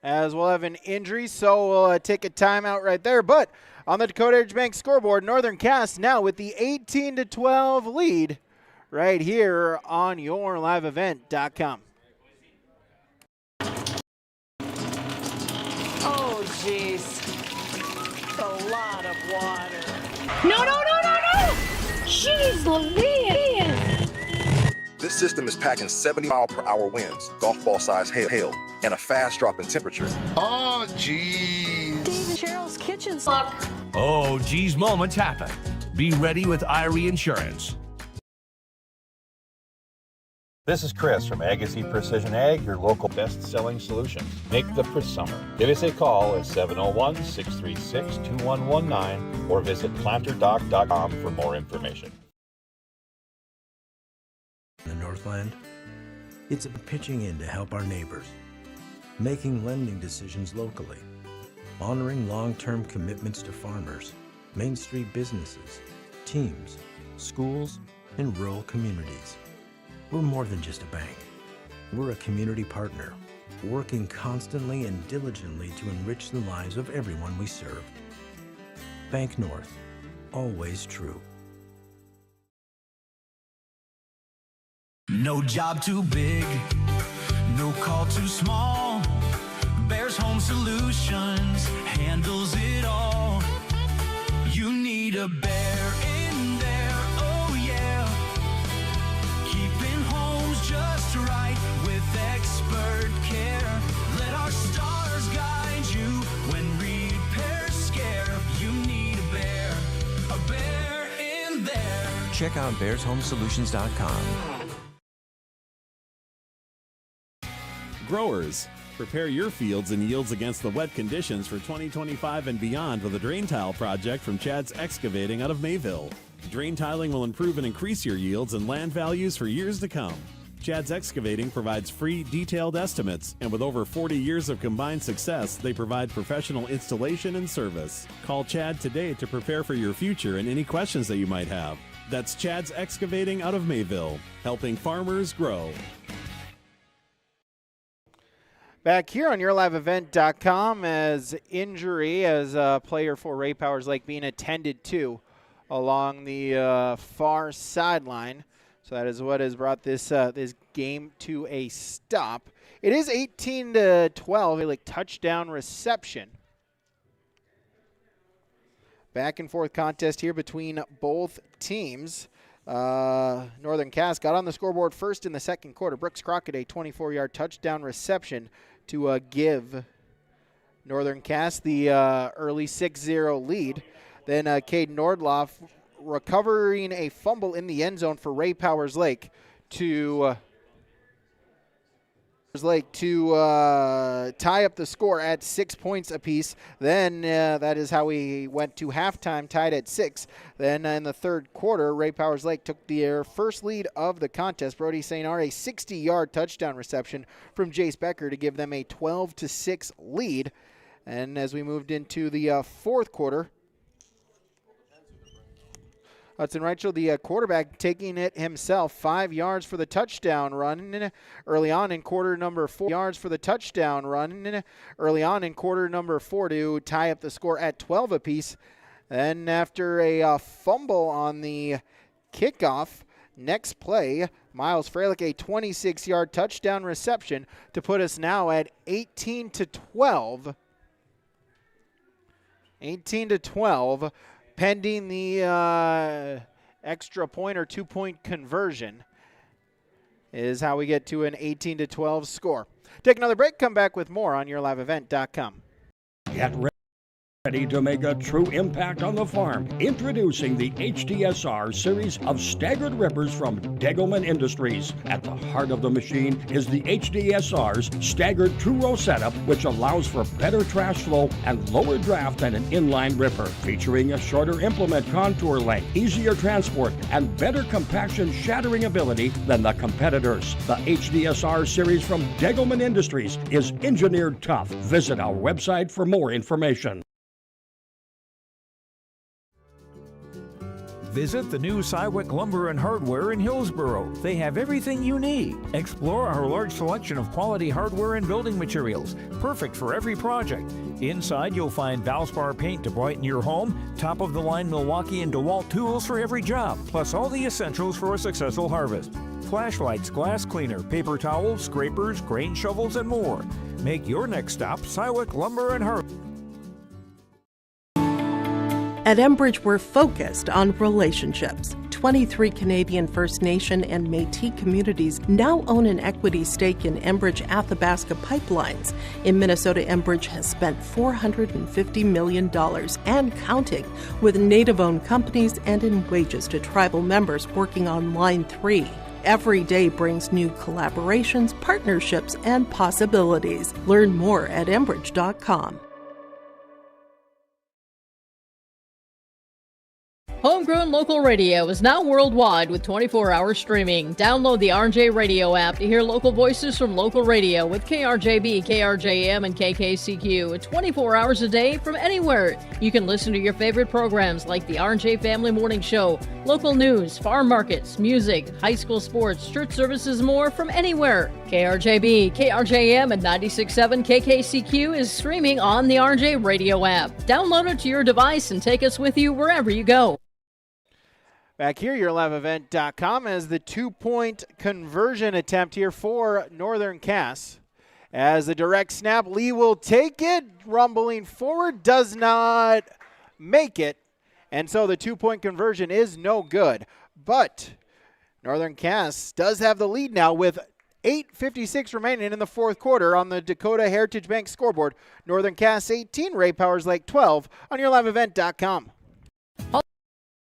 [SPEAKER 1] as we'll have an injury, so we'll take a timeout right there. But on the Dakota Heritage Bank scoreboard, Northern Cass now with the 18-12 lead right here on yourliveevent.com.
[SPEAKER 19] Oh, jeez. A lot of water.
[SPEAKER 20] No, no, no, no, no! Jeez Louise!
[SPEAKER 21] This system is packing 70-mile-per-hour winds, golf ball-size hail, and a fast drop in temperature.
[SPEAKER 19] Oh, jeez. David Cheryl's Kitchen Look.
[SPEAKER 23] Oh, geez, moments happen. Be ready with Irie Insurance.
[SPEAKER 24] This is Chris from Agassiz Precision Ag, your local best-selling solutions. Make the summer. Give us a call at 701-636-2119 or visit planterdoc.com for more information.
[SPEAKER 2] In the Northland, it's about pitching in to help our neighbors, making lending decisions locally, honoring long-term commitments to farmers, Main Street businesses, teams, schools, and rural communities. We're more than just a bank. We're a community partner, working constantly and diligently to enrich the lives of everyone we serve. Bank North, always true.
[SPEAKER 3] No job too big, no call too small. Bears Home Solutions handles it all. You need a bear in there, oh yeah. Keeping homes just right with expert care. Let our stars guide you when repairs scare. You need a bear in there.
[SPEAKER 4] Check out bearshomesolutions.com.
[SPEAKER 5] Growers, prepare your fields and yields against the wet conditions for 2025 and beyond with a drain tile project from Chad's Excavating out of Mayville. Drain tiling will improve and increase your yields and land values for years to come. Chad's Excavating provides free, detailed estimates, and with over 40 years of combined success, they provide professional installation and service. Call Chad today to prepare for your future and any questions that you might have. That's Chad's Excavating out of Mayville, helping farmers grow.
[SPEAKER 1] Back here on yourliveevent.com as injury as a player for Ray Powers Lake being attended to along the far sideline. So that is what has brought this this game to a stop. It is 18-12, a touchdown reception. Back and forth contest here between both teams. Northern Cass got on the scoreboard first in the second quarter. Brooks Crockett, a 24-yard touchdown reception to give Northern Cass the early 6-0 lead. Then Cade Nordloff recovering a fumble in the end zone for Ray Powers Lake to tie up the score at 6 points apiece. Then that is how we went to halftime, tied at 6. Then in the third quarter, Ray Powers Lake took their first lead of the contest. Brody St. R, a 60-yard touchdown reception from Jace Becker to give them a 12-6 lead. And as we moved into the fourth quarter, Hudson Reichel, the quarterback, taking it himself, 5 yards for the touchdown run early on in quarter number 4. Yards for the touchdown run early on in quarter number 4 to tie up the score at 12 apiece. Then after a fumble on the kickoff, next play, Miles Freilich, a 26-yard touchdown reception to put us now at 18-12. 18-12. Pending the extra point or 2-point conversion is how we get to an 18-12 score. Take another break, come back with more on yourliveevent.com.
[SPEAKER 7] Get ready to make a true impact on the farm. Introducing the HDSR series of staggered rippers from Degelman Industries. At the heart of the machine is the HDSR's staggered two-row setup, which allows for better trash flow and lower draft than an inline ripper. Featuring a shorter implement contour length, easier transport, and better compaction shattering ability than the competitors. The HDSR series from Degelman Industries is engineered tough. Visit our website for more information.
[SPEAKER 8] Visit the new Cywick Lumber and Hardware in Hillsboro. They have everything you need. Explore our large selection of quality hardware and building materials, perfect for every project. Inside, you'll find Valspar paint to brighten your home, top-of-the-line Milwaukee and DeWalt tools for every job, plus all the essentials for a successful harvest. Flashlights, glass cleaner, paper towels, scrapers, grain shovels, and more. Make your next stop Cywick Lumber and Hardware.
[SPEAKER 9] At Enbridge, we're focused on relationships. 23 Canadian First Nation and Métis communities now own an equity stake in Enbridge Athabasca Pipelines. In Minnesota, Enbridge has spent $450 million and counting with Native-owned companies and in wages to tribal members working on Line 3. Every day brings new collaborations, partnerships, and possibilities. Learn more at Enbridge.com.
[SPEAKER 10] Homegrown local radio is now worldwide with 24-hour streaming. Download the RJ Radio app to hear local voices from local radio with KRJB, KRJM, and KKCQ 24 hours a day from anywhere. You can listen to your favorite programs like the RJ Family Morning Show, local news, farm markets, music, high school sports, church services, more from anywhere. KRJB, KRJM, and 96.7 KKCQ is streaming on the RJ Radio app. Download it to your device and take us with you wherever you go.
[SPEAKER 1] Back here, YourLiveEvent.com as the two-point conversion attempt here for Northern Cass. As the direct snap, Lee will take it, rumbling forward, does not make it. And so the two-point conversion is no good. But Northern Cass does have the lead now with 8:56 remaining in the fourth quarter on the Dakota Heritage Bank scoreboard. Northern Cass 18, Ray Powers Lake 12 on YourLiveEvent.com.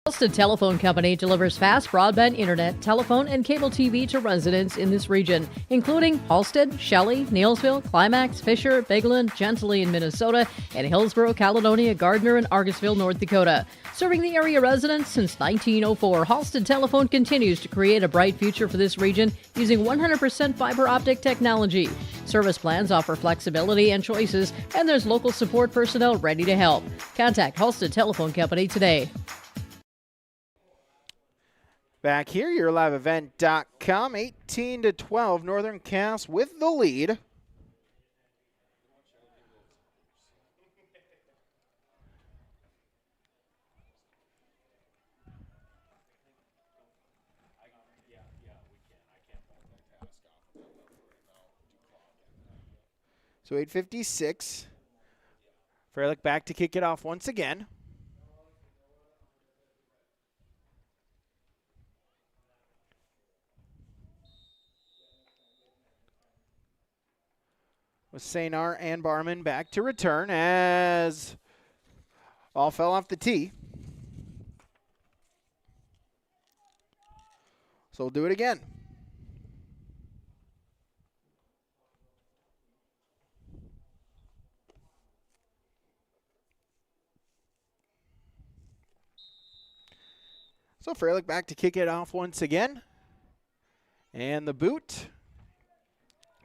[SPEAKER 10] Halstead Telephone Company delivers fast broadband internet, telephone, and cable TV to residents in this region, including Halstead, Shelley, Neelsville, Climax, Fisher, Bigland, Gentilly in Minnesota, and Hillsborough, Caledonia, Gardner, and Argosville, North Dakota. Serving the area residents since 1904, Halstead Telephone continues to create a bright future for this region using 100% fiber optic technology. Service plans offer flexibility and choices, and there's local support personnel ready to help. Contact Halstead Telephone Company today.
[SPEAKER 1] Back here, YourLiveEvent.com, 18-12, Northern Cass with the lead. So 8:56. Freilich back to kick it off once again. With Sanar and Barman back to return as all fell off the tee. So we'll do it again. So Freilich back to kick it off once again. And the boot.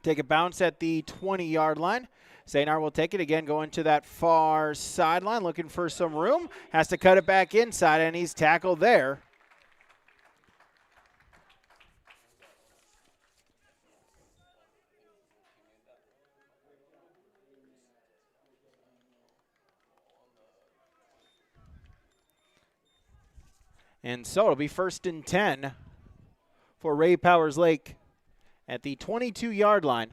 [SPEAKER 1] Take a bounce at the 20-yard line. Sanar will take it again, going to that far sideline, looking for some room. Has to cut it back inside, and he's tackled there. And so it'll be 1st and 10 for Ray Powers Lake at the 22-yard line.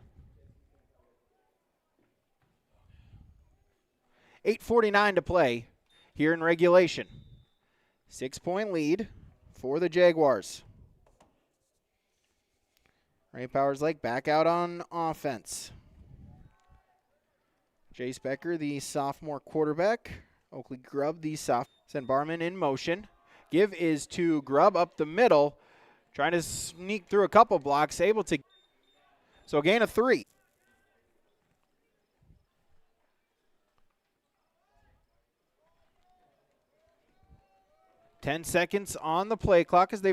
[SPEAKER 1] 8:49 to play here in regulation. 6-point lead for the Jaguars. Ray Powers Lake back out on offense. Jace Becker, the sophomore quarterback. Oakley Grubb, the sophomore. Send Barman in motion. Give is to Grubb up the middle. Trying to sneak through a couple blocks, able to. So a gain of 3. Ten seconds on the play clock as they.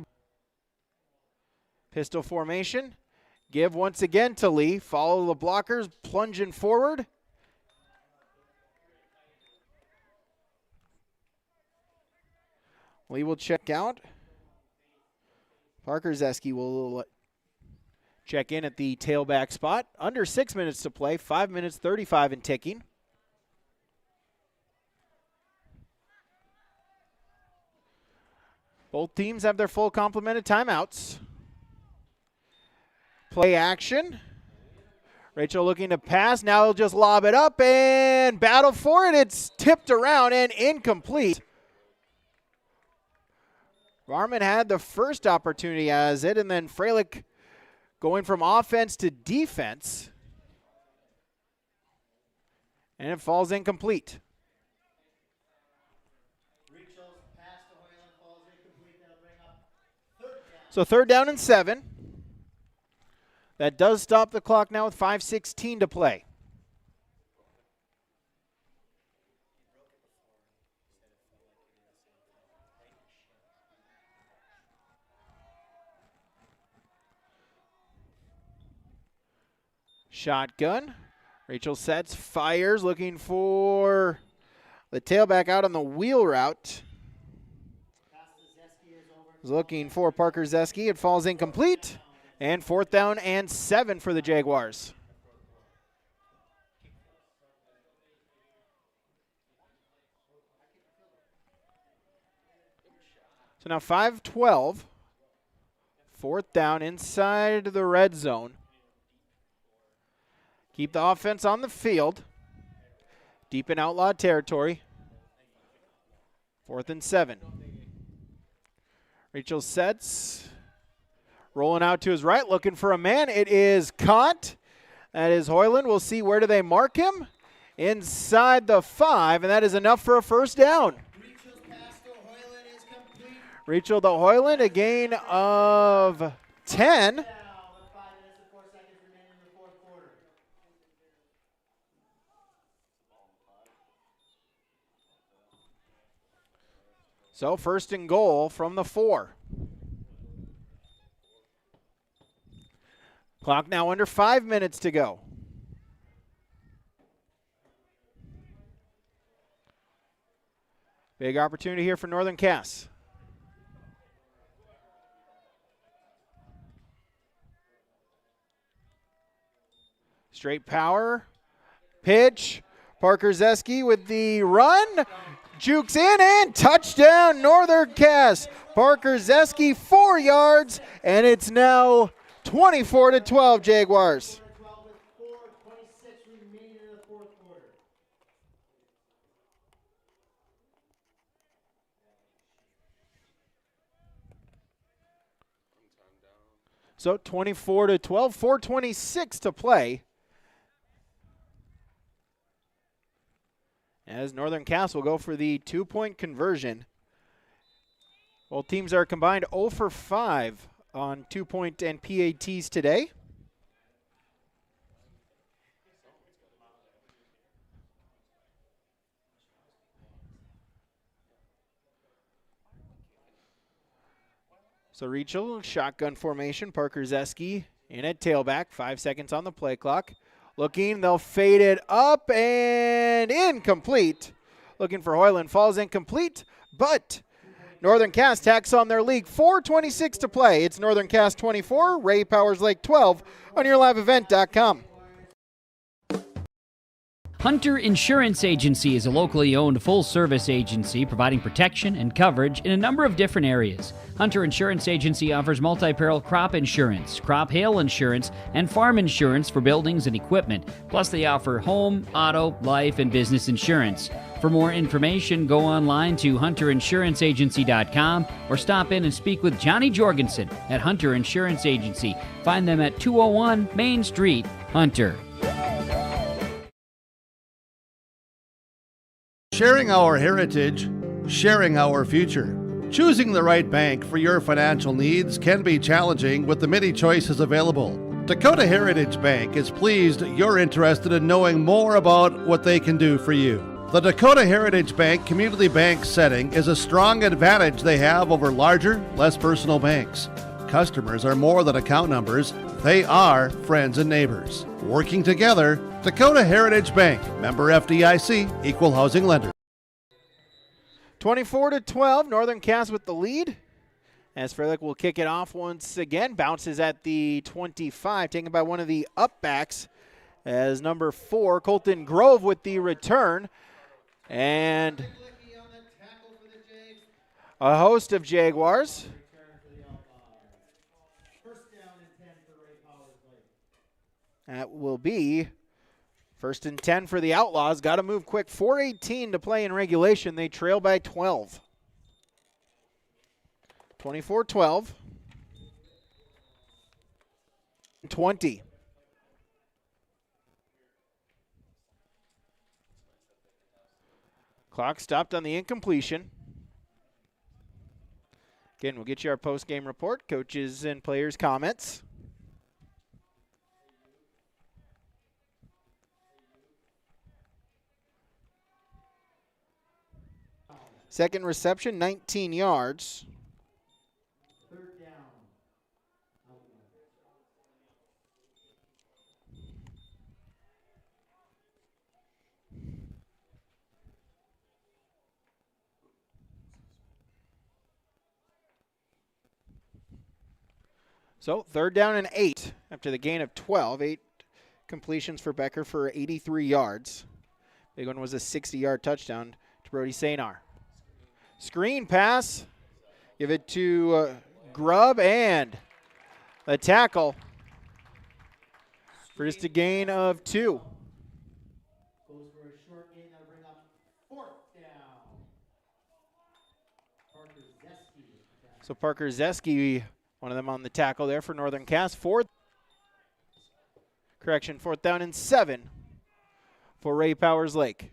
[SPEAKER 1] Pistol formation. Give once again to Lee. Follow the blockers, plunging forward. Lee will check out. Parker Zeski will check in at the tailback spot. Under 6 minutes to play, 5 minutes 35 and ticking. Both teams have their full complement of timeouts. Play action. Rachel looking to pass. Now he'll just lob it up and battle for it. It's tipped around and incomplete. Varman had the first opportunity as it, and then Freilich going from offense to defense. And it falls incomplete. So 3rd down and 7. That does stop the clock now with 5:16 to play. Shotgun. Rachel sets, fires, looking for the tailback out on the wheel route. Looking for Parker Zeski. It falls incomplete. And 4th down and 7 for the Jaguars. So now 5-12. 4th down inside the red zone. Keep the offense on the field. Deep in outlaw territory. 4th and 7. Rachel sets. Rolling out to his right, looking for a man. It is caught. That is Hoyland. We'll see, where do they mark him? Inside the 5, and that is enough for a 1st down. Rachel to Hoyland, a gain of 10. So 1st and goal from the 4. Clock now under 5 minutes to go. Big opportunity here for Northern Cass. Straight power. Pitch. Parker Zeski with the run. Jukes in and touchdown Northern Cass. Parker Zeski 4 yards, and it's now 24-12 Jaguars. So 24-12, 4:26 to play. As Northern Cass will go for the 2-point conversion. Both teams are combined 0 for 5 on 2-point and PATs today. So Rachel, shotgun formation. Parker Zeski in at tailback. 5 seconds on the play clock. Looking, they'll fade it up and incomplete. Looking for Hoyland, falls incomplete, but Northern Cass tacks on their league. 4:26 to play. It's Northern Cass 24, Ray Powers Lake 12 on YourLiveEvent.com.
[SPEAKER 6] Hunter Insurance Agency is a locally owned full-service agency providing protection and coverage in a number of different areas. Hunter Insurance Agency offers multi-peril crop insurance, crop hail insurance, and farm insurance for buildings and equipment. Plus, they offer home, auto, life, and business insurance. For more information, go online to hunterinsuranceagency.com or stop in and speak with Johnny Jorgensen at Hunter Insurance Agency. Find them at 201 Main Street, Hunter.
[SPEAKER 11] Sharing our heritage, sharing our future. Choosing the right bank for your financial needs can be challenging with the many choices available. Dakota Heritage Bank is pleased you're interested in knowing more about what they can do for you. The Dakota Heritage Bank community bank setting is a strong advantage they have over larger, less personal banks. Customers are more than account numbers, they are friends and neighbors. Working together, Dakota Heritage Bank, member FDIC, equal housing lender.
[SPEAKER 1] 24-12, Northern Cass with the lead. As Fairlick will kick it off once again. Bounces at the 25, taken by one of the upbacks as number 4, Colton Grove with the return. And a host of Jaguars. That will be 1st and 10 for the Outlaws. Got to move quick. 4:18 to play in regulation. They trail by 12. 24-12. 20. Clock stopped on the incompletion. Again, we'll get you our post-game report, coaches and players' comments. Second reception, 19 yards. So 3rd down and 8 after the gain of 12. 8 completions for Becker for 83 yards. Big one was a 60-yard touchdown to Brody Sanar. Screen pass. Give it to Grubb and a tackle for just a gain of 2. So Parker Zeski, one of them on the tackle there for Northern Cass. 4th down and 7 for Ray Powers Lake.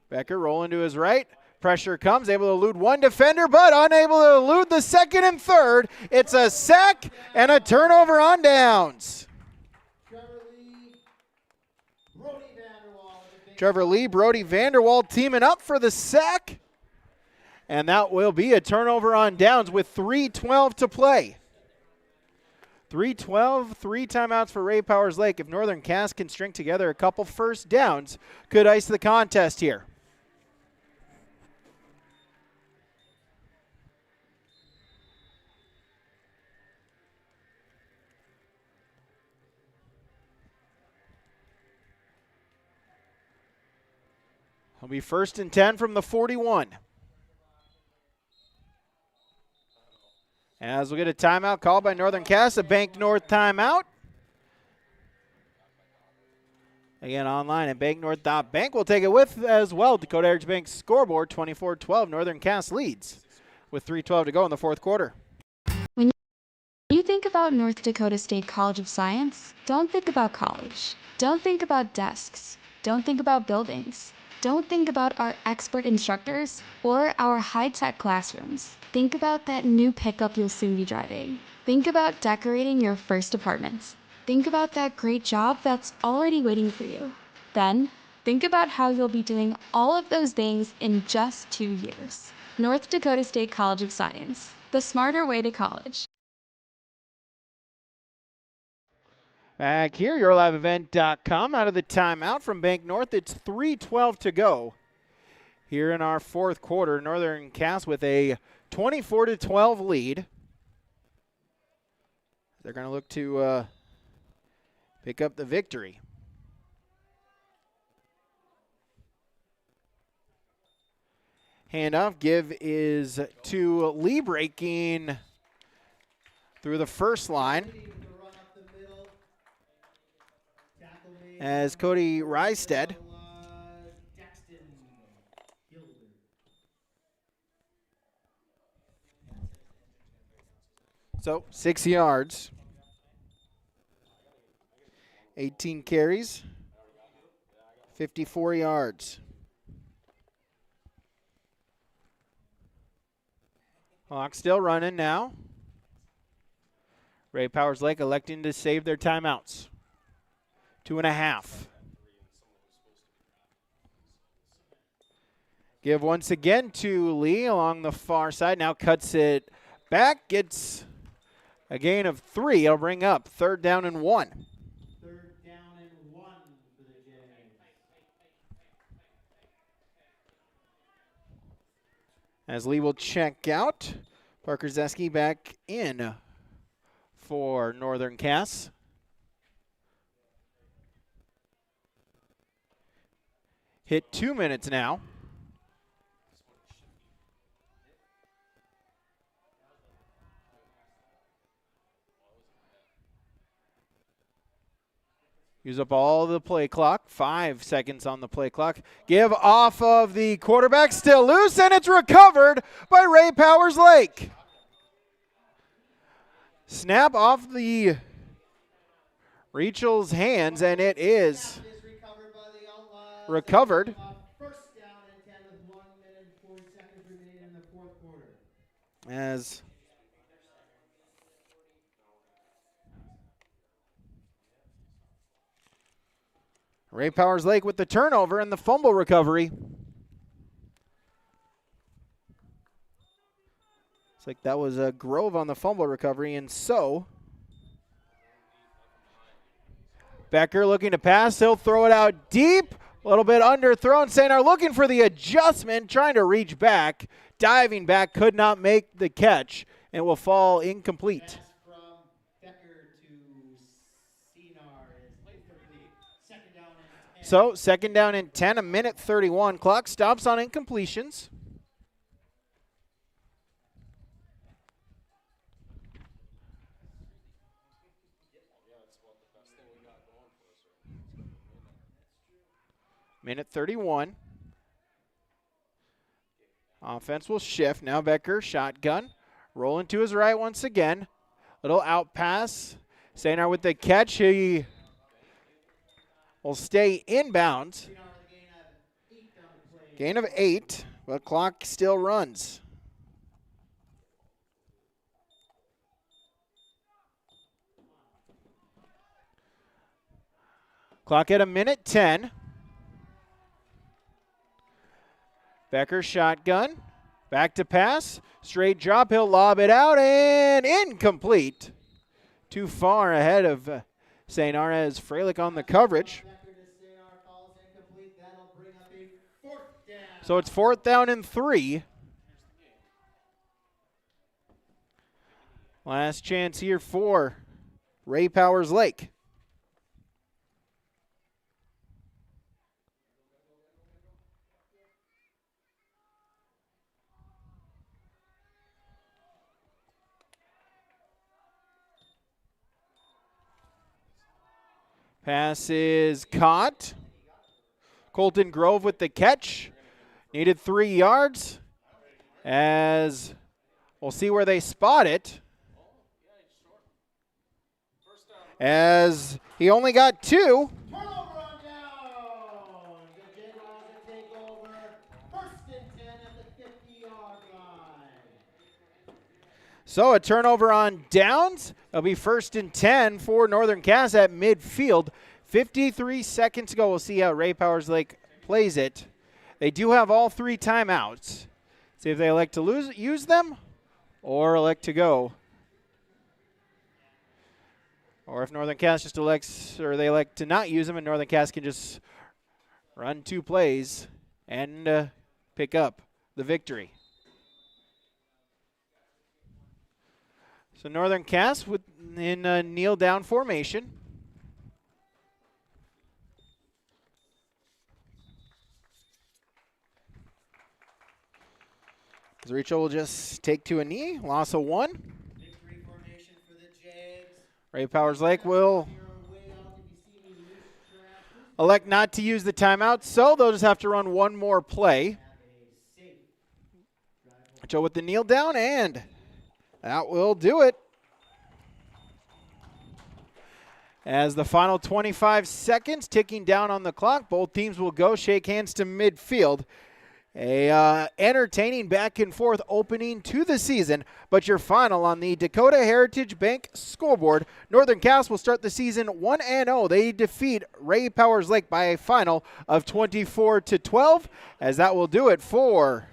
[SPEAKER 1] Becker rolling to his right. Pressure comes, able to elude one defender, but unable to elude the 2nd and 3rd. It's a sack and a turnover on downs. Trevor Lee, Brody Vanderwall teaming up for the sack. And that will be a turnover on downs with 3:12 to play. 3:12, 3 timeouts for Ray Powers Lake. If Northern Cass can string together a couple first downs, could ice the contest here. It'll be 1st and 10 from the 41. As we get a timeout called by Northern Cass, a Bank North timeout. Again, online at banknorth.bank. We'll take it with as well. Dakota Heritage Bank scoreboard, 24-12. Northern Cass leads with 3:12 to go in the 4th quarter.
[SPEAKER 12] When you think about North Dakota State College of Science, don't think about college. Don't think about desks. Don't think about buildings. Don't think about our expert instructors or our high-tech classrooms. Think about that new pickup you'll soon be driving. Think about decorating your first apartment. Think about that great job that's already waiting for you. Then, think about how you'll be doing all of those things in just 2 years. North Dakota State College of Science, the smarter way to college.
[SPEAKER 1] Back here, YourLiveEvent.com. Out of the timeout from Bank North, it's 3:12 to go here in our 4th quarter. Northern Cass with a 24-12 lead. They're going to look to pick up the victory. Handoff give is to Lee, breaking through the first line, as Cody Rysted so 6 yards, 18 carries, 54 yards. Clock still running now. Ray Powers Lake electing to save their timeouts. 2.5. Give once again to Lee along the far side. Now cuts it back. Gets a gain of 3. It'll bring up 3rd down and 1. As Lee will check out, Parker Zeski back in for Northern Cass. Hit 2 minutes now. Use up all the play clock. 5 seconds on the play clock. Give off of the quarterback. Still loose, and it's recovered by Ray Powers Lake. Snap off the Rachel's hands, and it is recovered. As Ray Powers Lake with the turnover and the fumble recovery. It's like that was a Grove on the fumble recovery, and so Becker looking to pass. He'll throw it out deep. A little bit underthrown. Sanar looking for the adjustment, trying to reach back. Diving back, could not make the catch, and will fall incomplete. So, second down and 10, a minute 31. Clock stops on incompletions. Minute 31. Offense will shift. Now Becker, shotgun. Rolling to his right once again. Little out pass. Sanar with the catch. He will stay inbounds. Gain of 8, but clock still runs. Clock at a minute 10. Becker shotgun. Back to pass. Straight drop. He'll lob it out and incomplete. Too far ahead of St. Arez. Freilich on the coverage. So it's 4th down and 3. Last chance here for Ray Powers Lake. Pass is caught. Colton Grove with the catch. Needed 3 yards. As we'll see where they spot it. As he only got 2. So a turnover on downs. It'll be 1st and 10 for Northern Cass at midfield. 53 seconds to go. We'll see how Ray Powers Lake plays it. They do have all 3 timeouts. See if they elect to use them or elect to go. Or if Northern Cass just elects, or they elect to not use them, and Northern Cass can just run 2 plays and pick up the victory. So Northern Cass in a kneel down formation. Zaricho will just take to a knee, loss of 1. Ray Powers Lake will elect not to use the timeout, so they'll just have to run 1 more play. Zaricho with the kneel down, and that will do it. As the final 25 seconds ticking down on the clock, both teams will go shake hands to midfield. A entertaining back and forth opening to the season, but your final on the Dakota Heritage Bank scoreboard. Northern Cass will start the season 1-0. They defeat Ray Powers Lake by a final of 24-12, as that will do it for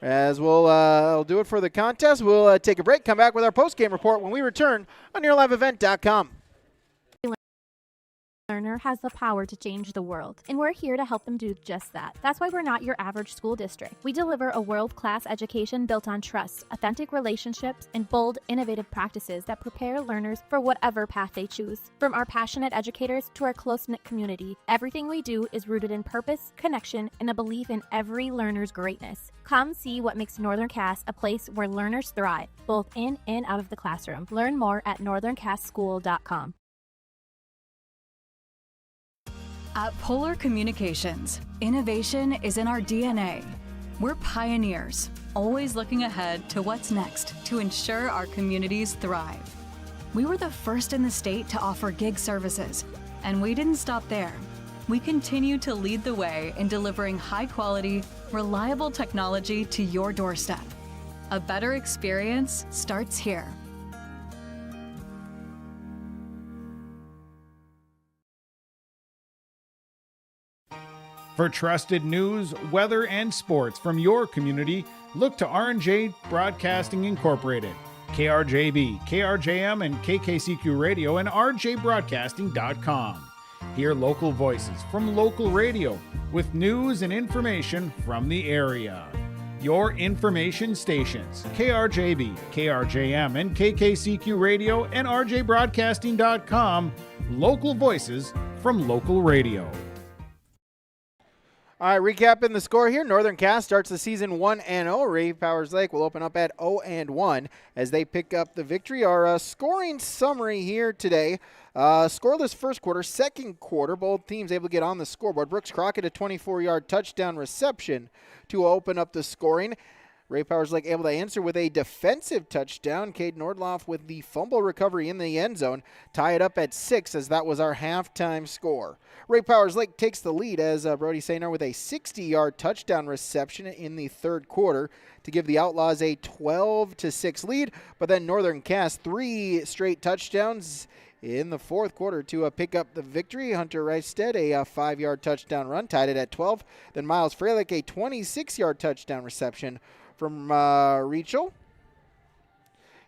[SPEAKER 1] we'll do it for the contest. We'll take a break, come back with our post-game report when we return on YourLiveEvent.com.
[SPEAKER 13] Learner has the power to change the world, and we're here to help them do just that. That's why we're not your average school district. We deliver a world-class education built on trust, authentic relationships, and bold, innovative practices that prepare learners for whatever path they choose. From our passionate educators to our close-knit community, everything we do is rooted in purpose, connection, and a belief in every learner's greatness. Come see what makes Northern Cass a place where learners thrive, both in and out of the classroom. Learn more at northerncasschool.com.
[SPEAKER 14] At Polar Communications, innovation is in our DNA. We're pioneers, always looking ahead to what's next to ensure our communities thrive. We were the first in the state to offer gig services, and we didn't stop there. We continue to lead the way in delivering high-quality, reliable technology to your doorstep. A better experience starts here.
[SPEAKER 16] For trusted news, weather, and sports from your community, look to R&J Broadcasting Incorporated, KRJB, KRJM, and KKCQ Radio, and rjbroadcasting.com. Hear local voices from local radio with news and information from the area. Your information stations, KRJB, KRJM, and KKCQ Radio, and rjbroadcasting.com. Local voices from local radio.
[SPEAKER 1] All right, recapping the score here. Northern Cass starts the season 1-0. Ray Powers Lake will open up at 0-1 as they pick up the victory. Our scoring summary here today. Scoreless first quarter, second quarter, both teams able to get on the scoreboard. Brooks Crockett, a 24-yard touchdown reception to open up the scoring. Ray Powers Lake able to answer with a defensive touchdown. Cade Nordloff with the fumble recovery in the end zone. Tie it up at 6 as that was our halftime score. Ray Powers Lake takes the lead as Brody Sainer with a 60-yard touchdown reception in the third quarter to give the Outlaws a 12-6 lead. But then Northern Cass 3 straight touchdowns in the fourth quarter to pick up the victory. Hunter Reisted, a 5-yard touchdown run, tied it at 12. Then Miles Freilich, a 26-yard touchdown reception from Rachel,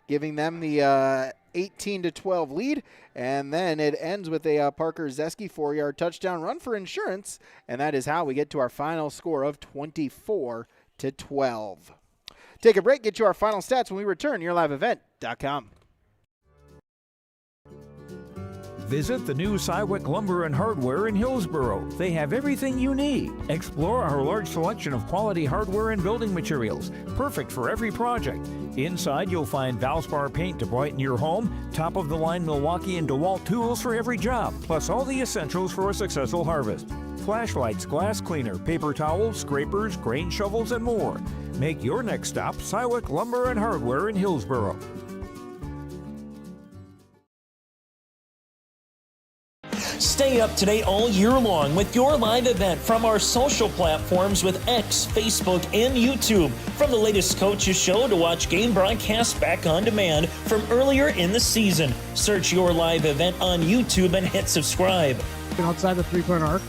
[SPEAKER 1] giving them the 18-12 lead. And then it ends with a Parker Zeski 4-yard touchdown run for insurance. And that is how we get to our final score of 24-12. Take a break, get to our final stats when we return. YourLiveEvent.com.
[SPEAKER 8] Visit the new Cywick Lumber and Hardware in Hillsboro. They have everything you need. Explore our large selection of quality hardware and building materials, perfect for every project. Inside, you'll find Valspar paint to brighten your home, top-of-the-line Milwaukee and DeWalt tools for every job, plus all the essentials for a successful harvest. Flashlights, glass cleaner, paper towels, scrapers, grain shovels, and more. Make your next stop Cywick Lumber and Hardware in Hillsboro.
[SPEAKER 17] Stay up to date all year long with your live event from our social platforms with X, Facebook, and YouTube. From the latest coaches show to watch game broadcasts back on demand from earlier in the season. Search your live event on YouTube and hit subscribe.
[SPEAKER 18] Outside the three-point arc.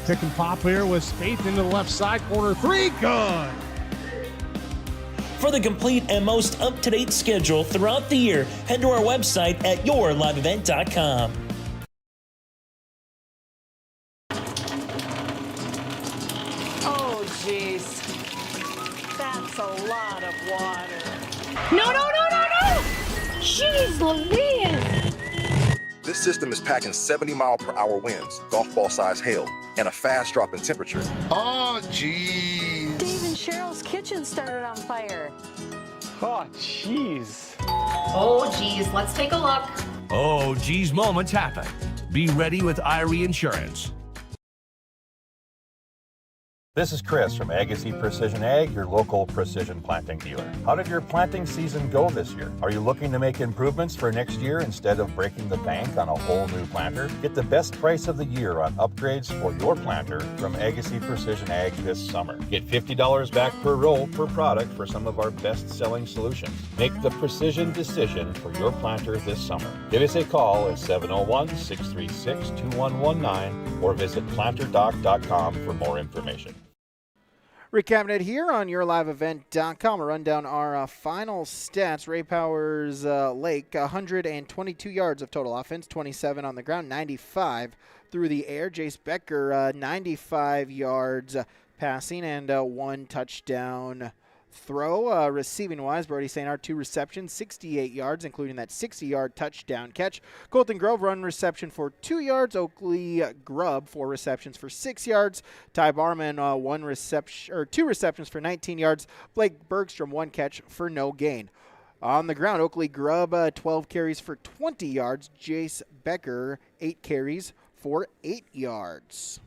[SPEAKER 18] Pick and pop here with Spaeth into the left side corner. 3, good!
[SPEAKER 17] For the complete and most up-to-date schedule throughout the year, head to our website at yourliveevent.com.
[SPEAKER 19] Jeez, that's a lot of water.
[SPEAKER 20] No! Jeez Louise!
[SPEAKER 21] This system is packing 70-mile-per-hour winds, golf ball-sized hail, and a fast drop in temperature.
[SPEAKER 19] Oh, jeez. Dave and Cheryl's kitchen started on fire.
[SPEAKER 15] Oh, jeez.
[SPEAKER 22] Oh, geez, let's take a look.
[SPEAKER 23] Oh, geez, moments happen. Be ready with Irie Insurance.
[SPEAKER 24] This is Chris from Agassiz Precision Ag, your local precision planting dealer. How did your planting season go this year? Are you looking to make improvements for next year instead of breaking the bank on a whole new planter? Get the best price of the year on upgrades for your planter from Agassiz Precision Ag this summer. Get $50 back per roll per product for some of our best-selling solutions. Make the precision decision for your planter this summer. Give us a call at 701-636-2119 or visit planterdoc.com for more information.
[SPEAKER 1] Recapping it here on YourLiveEvent.com. We'll run down our final stats. Ray Powers Lake, 122 yards of total offense, 27 on the ground, 95 through the air. Jace Becker, 95 yards passing and 1 touchdown throw. Receiving-wise, Brody St. Art, 2 receptions, 68 yards, including that 60-yard touchdown catch. Colton Grove, 1 reception for 2 yards. Oakley Grubb, 4 receptions for 6 yards. Ty Barman, 2 receptions for 19 yards. Blake Bergstrom, 1 catch for no gain. On the ground, Oakley Grubb, 12 carries for 20 yards. Jace Becker, 8 carries for 8 yards.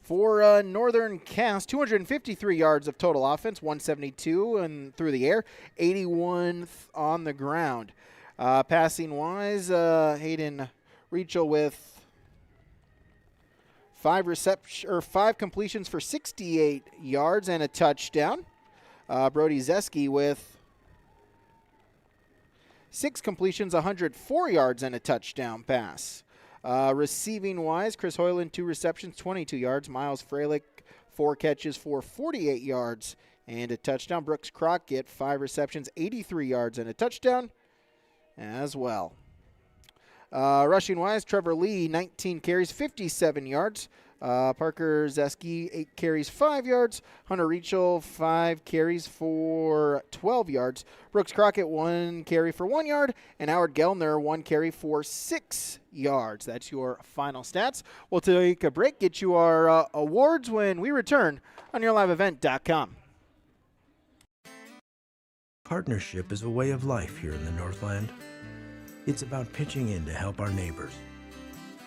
[SPEAKER 1] For Northern Cass, 253 yards of total offense, 172 and through the air, 81 on the ground. Passing-wise, Hayden Rachel with 5 completions for 68 yards and a touchdown. Brody Zeski with 6 completions, 104 yards and a touchdown pass. Receiving-wise, Chris Hoyland, 2 receptions, 22 yards. Miles Freilich, 4 catches for 48 yards and a touchdown. Brooks Crockett, 5 receptions, 83 yards and a touchdown as well. Rushing-wise, Trevor Lee, 19 carries, 57 yards. Parker Zeski, 8 carries, 5 yards. Hunter Rachel, 5 carries for 12 yards. Brooks Crockett, 1 carry for 1 yard. And Howard Gellner, 1 carry for 6 yards. That's your final stats. We'll take a break, get you our awards when we return on YourLiveEvent.com.
[SPEAKER 2] Partnership is a way of life here in the Northland. It's about pitching in to help our neighbors,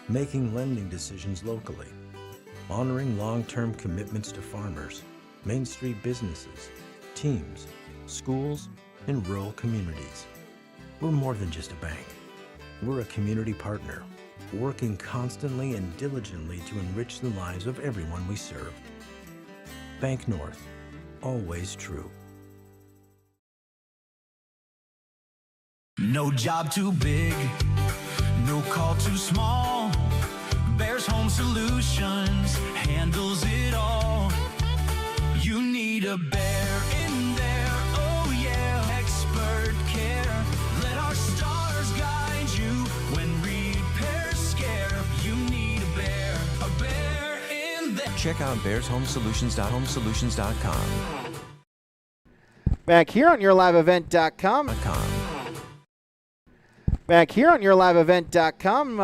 [SPEAKER 2] making lending decisions locally, honoring long-term commitments to farmers, Main Street businesses, teams, schools, and rural communities. We're more than just a bank. We're a community partner, working constantly and diligently to enrich the lives of everyone we serve. Bank North, always true.
[SPEAKER 23] No job too big, no call too small. Bears Home Solutions handles it all. You need a bear in there, oh yeah. Expert care, let our stars guide you when repairs scare. You need a bear in there.
[SPEAKER 2] Check out bearshomesolutions.homesolutions.com.
[SPEAKER 1] Back here on YourLiveEvent.com. Back here on YourLiveEvent.com,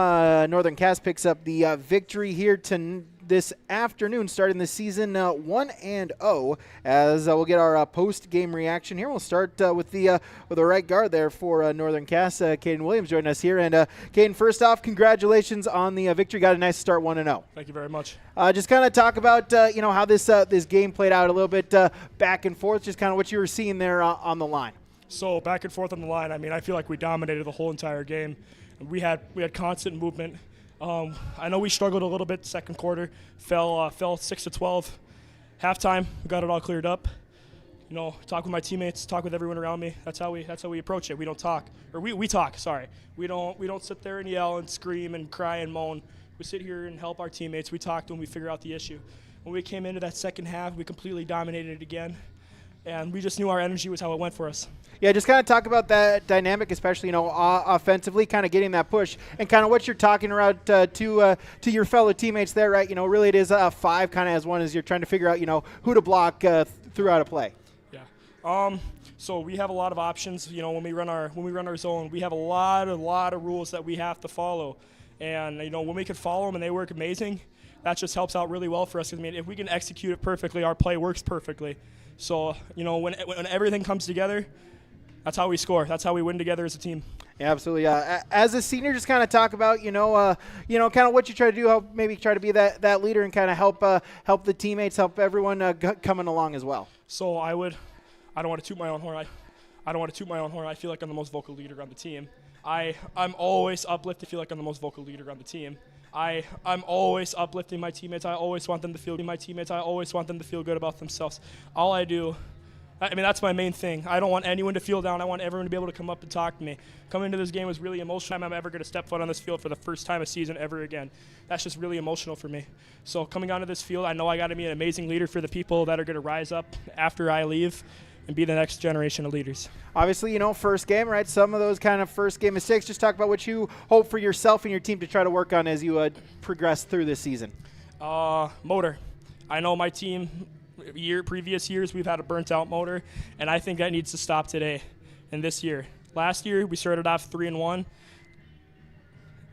[SPEAKER 1] Northern Cass picks up the victory here this afternoon, starting the season 1-0. As we'll get our post-game reaction here. We'll start with the right guard there for Northern Cass. Caden Williams joining us here. And Caden, first off, congratulations on the victory. Got a nice start, 1-0.
[SPEAKER 3] Thank you very much.
[SPEAKER 1] Just kind of talk about how this game played out a little bit back and forth. Just kind of what you were seeing there on the line.
[SPEAKER 3] So back and forth on the line, I mean, I feel like we dominated the whole entire game. We had constant movement. I know we struggled a little bit second quarter, fell 6-12. Halftime, we got it all cleared up. Talk with my teammates, talk with everyone around me. That's how we approach it. We don't talk, or we talk. Sorry, we don't sit there and yell and scream and cry and moan. We sit here and help our teammates. We talk to them. We figure out the issue. When we came into that second half, we completely dominated it again. And we just knew our energy was how it went for us.
[SPEAKER 1] Yeah, just kind of talk about that dynamic, especially offensively, kind of getting that push, and kind of what you're talking about to your fellow teammates there, right? Really it is a 5 kind of as one as you're trying to figure out who to block throughout a play.
[SPEAKER 3] Yeah. So we have a lot of options. When we run our zone, we have a lot of rules that we have to follow, and when we can follow them and they work amazing, that just helps out really well for us. I mean, if we can execute it perfectly, our play works perfectly. So, when everything comes together, that's how we score. That's how we win together as a team.
[SPEAKER 1] Yeah, absolutely. As a senior, just kind of talk about, kind of what you try to do, maybe try to be that leader and kind of help the teammates, help everyone coming along as well.
[SPEAKER 3] So I don't want to toot my own horn. I don't want to toot my own horn. I feel like I'm the most vocal leader on the team. I'm always uplifted. I feel like I'm the most vocal leader on the team. I'm always uplifting my teammates. I always want them to feel good about themselves. All I do I mean, that's my main thing. I don't want anyone to feel down. I want everyone to be able to come up and talk to me. Coming into this game was really emotional. I'm ever going to step foot on this field for the first time a season ever again. That's just really emotional for me. So coming onto this field, I know I got to be an amazing leader for the people that are going to rise up after I leave and be the next generation of leaders.
[SPEAKER 1] Obviously, first game, right? Some of those kind of first game mistakes. Just talk about what you hope for yourself and your team to try to work on as you progress through this season.
[SPEAKER 3] Motor. I know my team, previous years, we've had a burnt-out motor, and I think that needs to stop today and this year. Last year, we started off 3-1.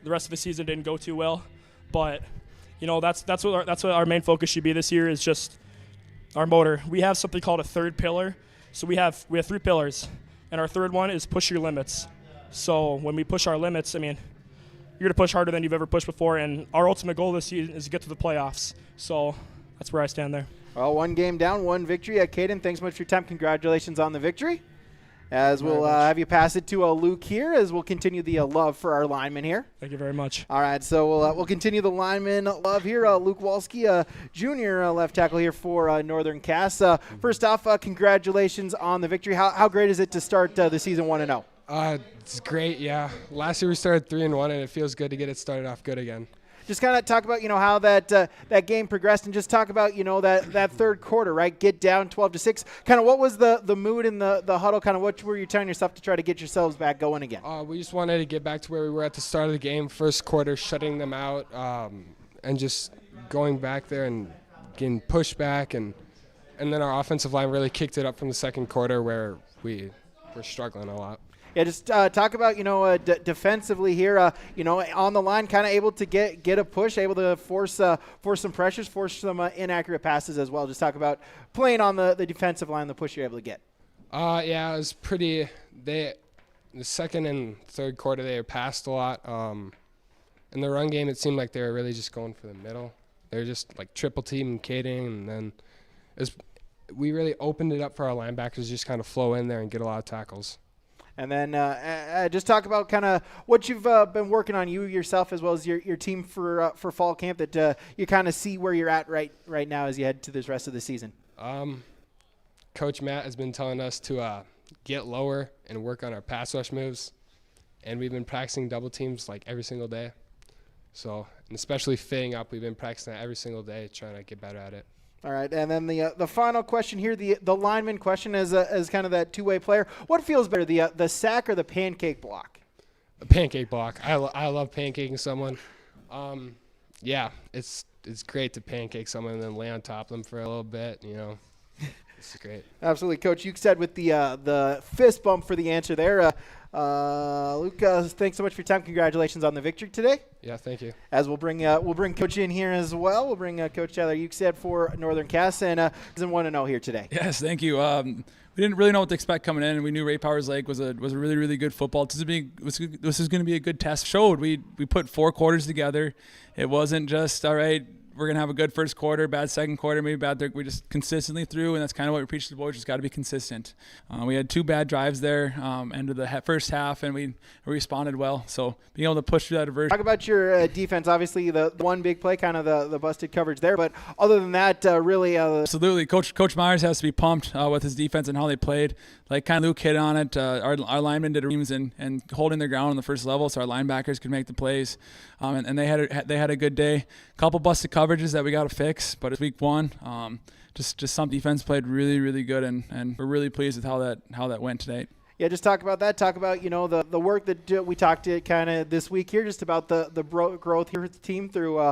[SPEAKER 3] The rest of the season didn't go too well, but that's what our main focus should be this year is just our motor. We have something called a third pillar. So we have 3 pillars, and our third one is push your limits. So when we push our limits, I mean, you're going to push harder than you've ever pushed before, and our ultimate goal this season is to get to the playoffs. So that's where I stand there.
[SPEAKER 1] Well, 1 game down, 1 victory. Caden, thanks so much for your time. Congratulations on the victory. As we'll have you pass it to Luke here as we'll continue the love for our lineman here.
[SPEAKER 3] Thank you very much.
[SPEAKER 1] All right, so we'll continue the lineman love here. Luke Walski, junior left tackle here for Northern Cass. First off, congratulations on the victory. How great is it to start the season 1-0?
[SPEAKER 4] It's great, yeah. Last year we started 3-1, and it feels good to get it started off good again.
[SPEAKER 1] Just kind of talk about, how that game progressed, and just talk about, that third quarter, right? Get down 12-6. Kind of what was the mood in the huddle? Kind of what were you telling yourself to try to get yourselves back going again?
[SPEAKER 4] We just wanted to get back to where we were at the start of the game, first quarter, shutting them out, and just going back there and getting pushed back. And then our offensive line really kicked it up from the second quarter where we were struggling a lot.
[SPEAKER 1] Yeah, just talk about, defensively here, on the line, kind of able to get a push, able to force some pressures, force some inaccurate passes as well. Just talk about playing on the defensive line, the push you're able to get.
[SPEAKER 4] Yeah, it was pretty – the second and third quarter they passed a lot. In the run game, it seemed like they were really just going for the middle. They were just like triple team Kading, and then we really opened it up for our linebackers to just kind of flow in there and get a lot of tackles.
[SPEAKER 1] And then just talk about kind of what you've been working on, you yourself as well as your team for fall camp, that you kind of see where you're at right now as you head to this rest of the season.
[SPEAKER 4] Coach Matt has been telling us to get lower and work on our pass rush moves, and we've been practicing double teams like every single day. So, and especially fitting up, we've been practicing that every single day, trying to get better at it.
[SPEAKER 1] All right, and then the final question here, the lineman question as kind of that two-way player. What feels better, the sack or the pancake block?
[SPEAKER 4] The pancake block. I love pancaking someone. Yeah, it's great to pancake someone and then lay on top of them for a little bit. It's great.
[SPEAKER 1] Absolutely, Coach. You said with the fist bump for the answer there. Luke, thanks so much for your time. Congratulations on the victory today.
[SPEAKER 4] Yeah, thank you.
[SPEAKER 1] As we'll bring Coach in here as well. We'll bring Coach Tyler Ukestead for Northern Cass, and 1-0 here today.
[SPEAKER 5] Yes, thank you. We didn't really know what to expect coming in, and we knew Ray Powers Lake was a really, really good football. This is going to be a good test. Showed we put 4 quarters together. It wasn't just all right. We're going to have a good first quarter, bad second quarter, maybe bad third. We just consistently threw, and that's kind of what we preach to the boys. Just got to be consistent. We had 2 bad drives there, end of the first half, and we responded well. So being able to push through that aversion.
[SPEAKER 1] Talk about your defense. Obviously, the one big play, kind of the busted coverage there. But other than that, really.
[SPEAKER 5] Absolutely. Coach Myers has to be pumped with his defense and how they played. Like kind of Luke hit on it. Our linemen did reams and holding their ground on the first level, so our linebackers could make the plays. And they had a good day. A couple busted coverages that we got to fix, but it's week 1. Just some defense played really, really good, and we're really pleased with how that went today.
[SPEAKER 1] Yeah, just talk about that. Talk about the work that we talked to kind of this week here, just about the growth here with the team through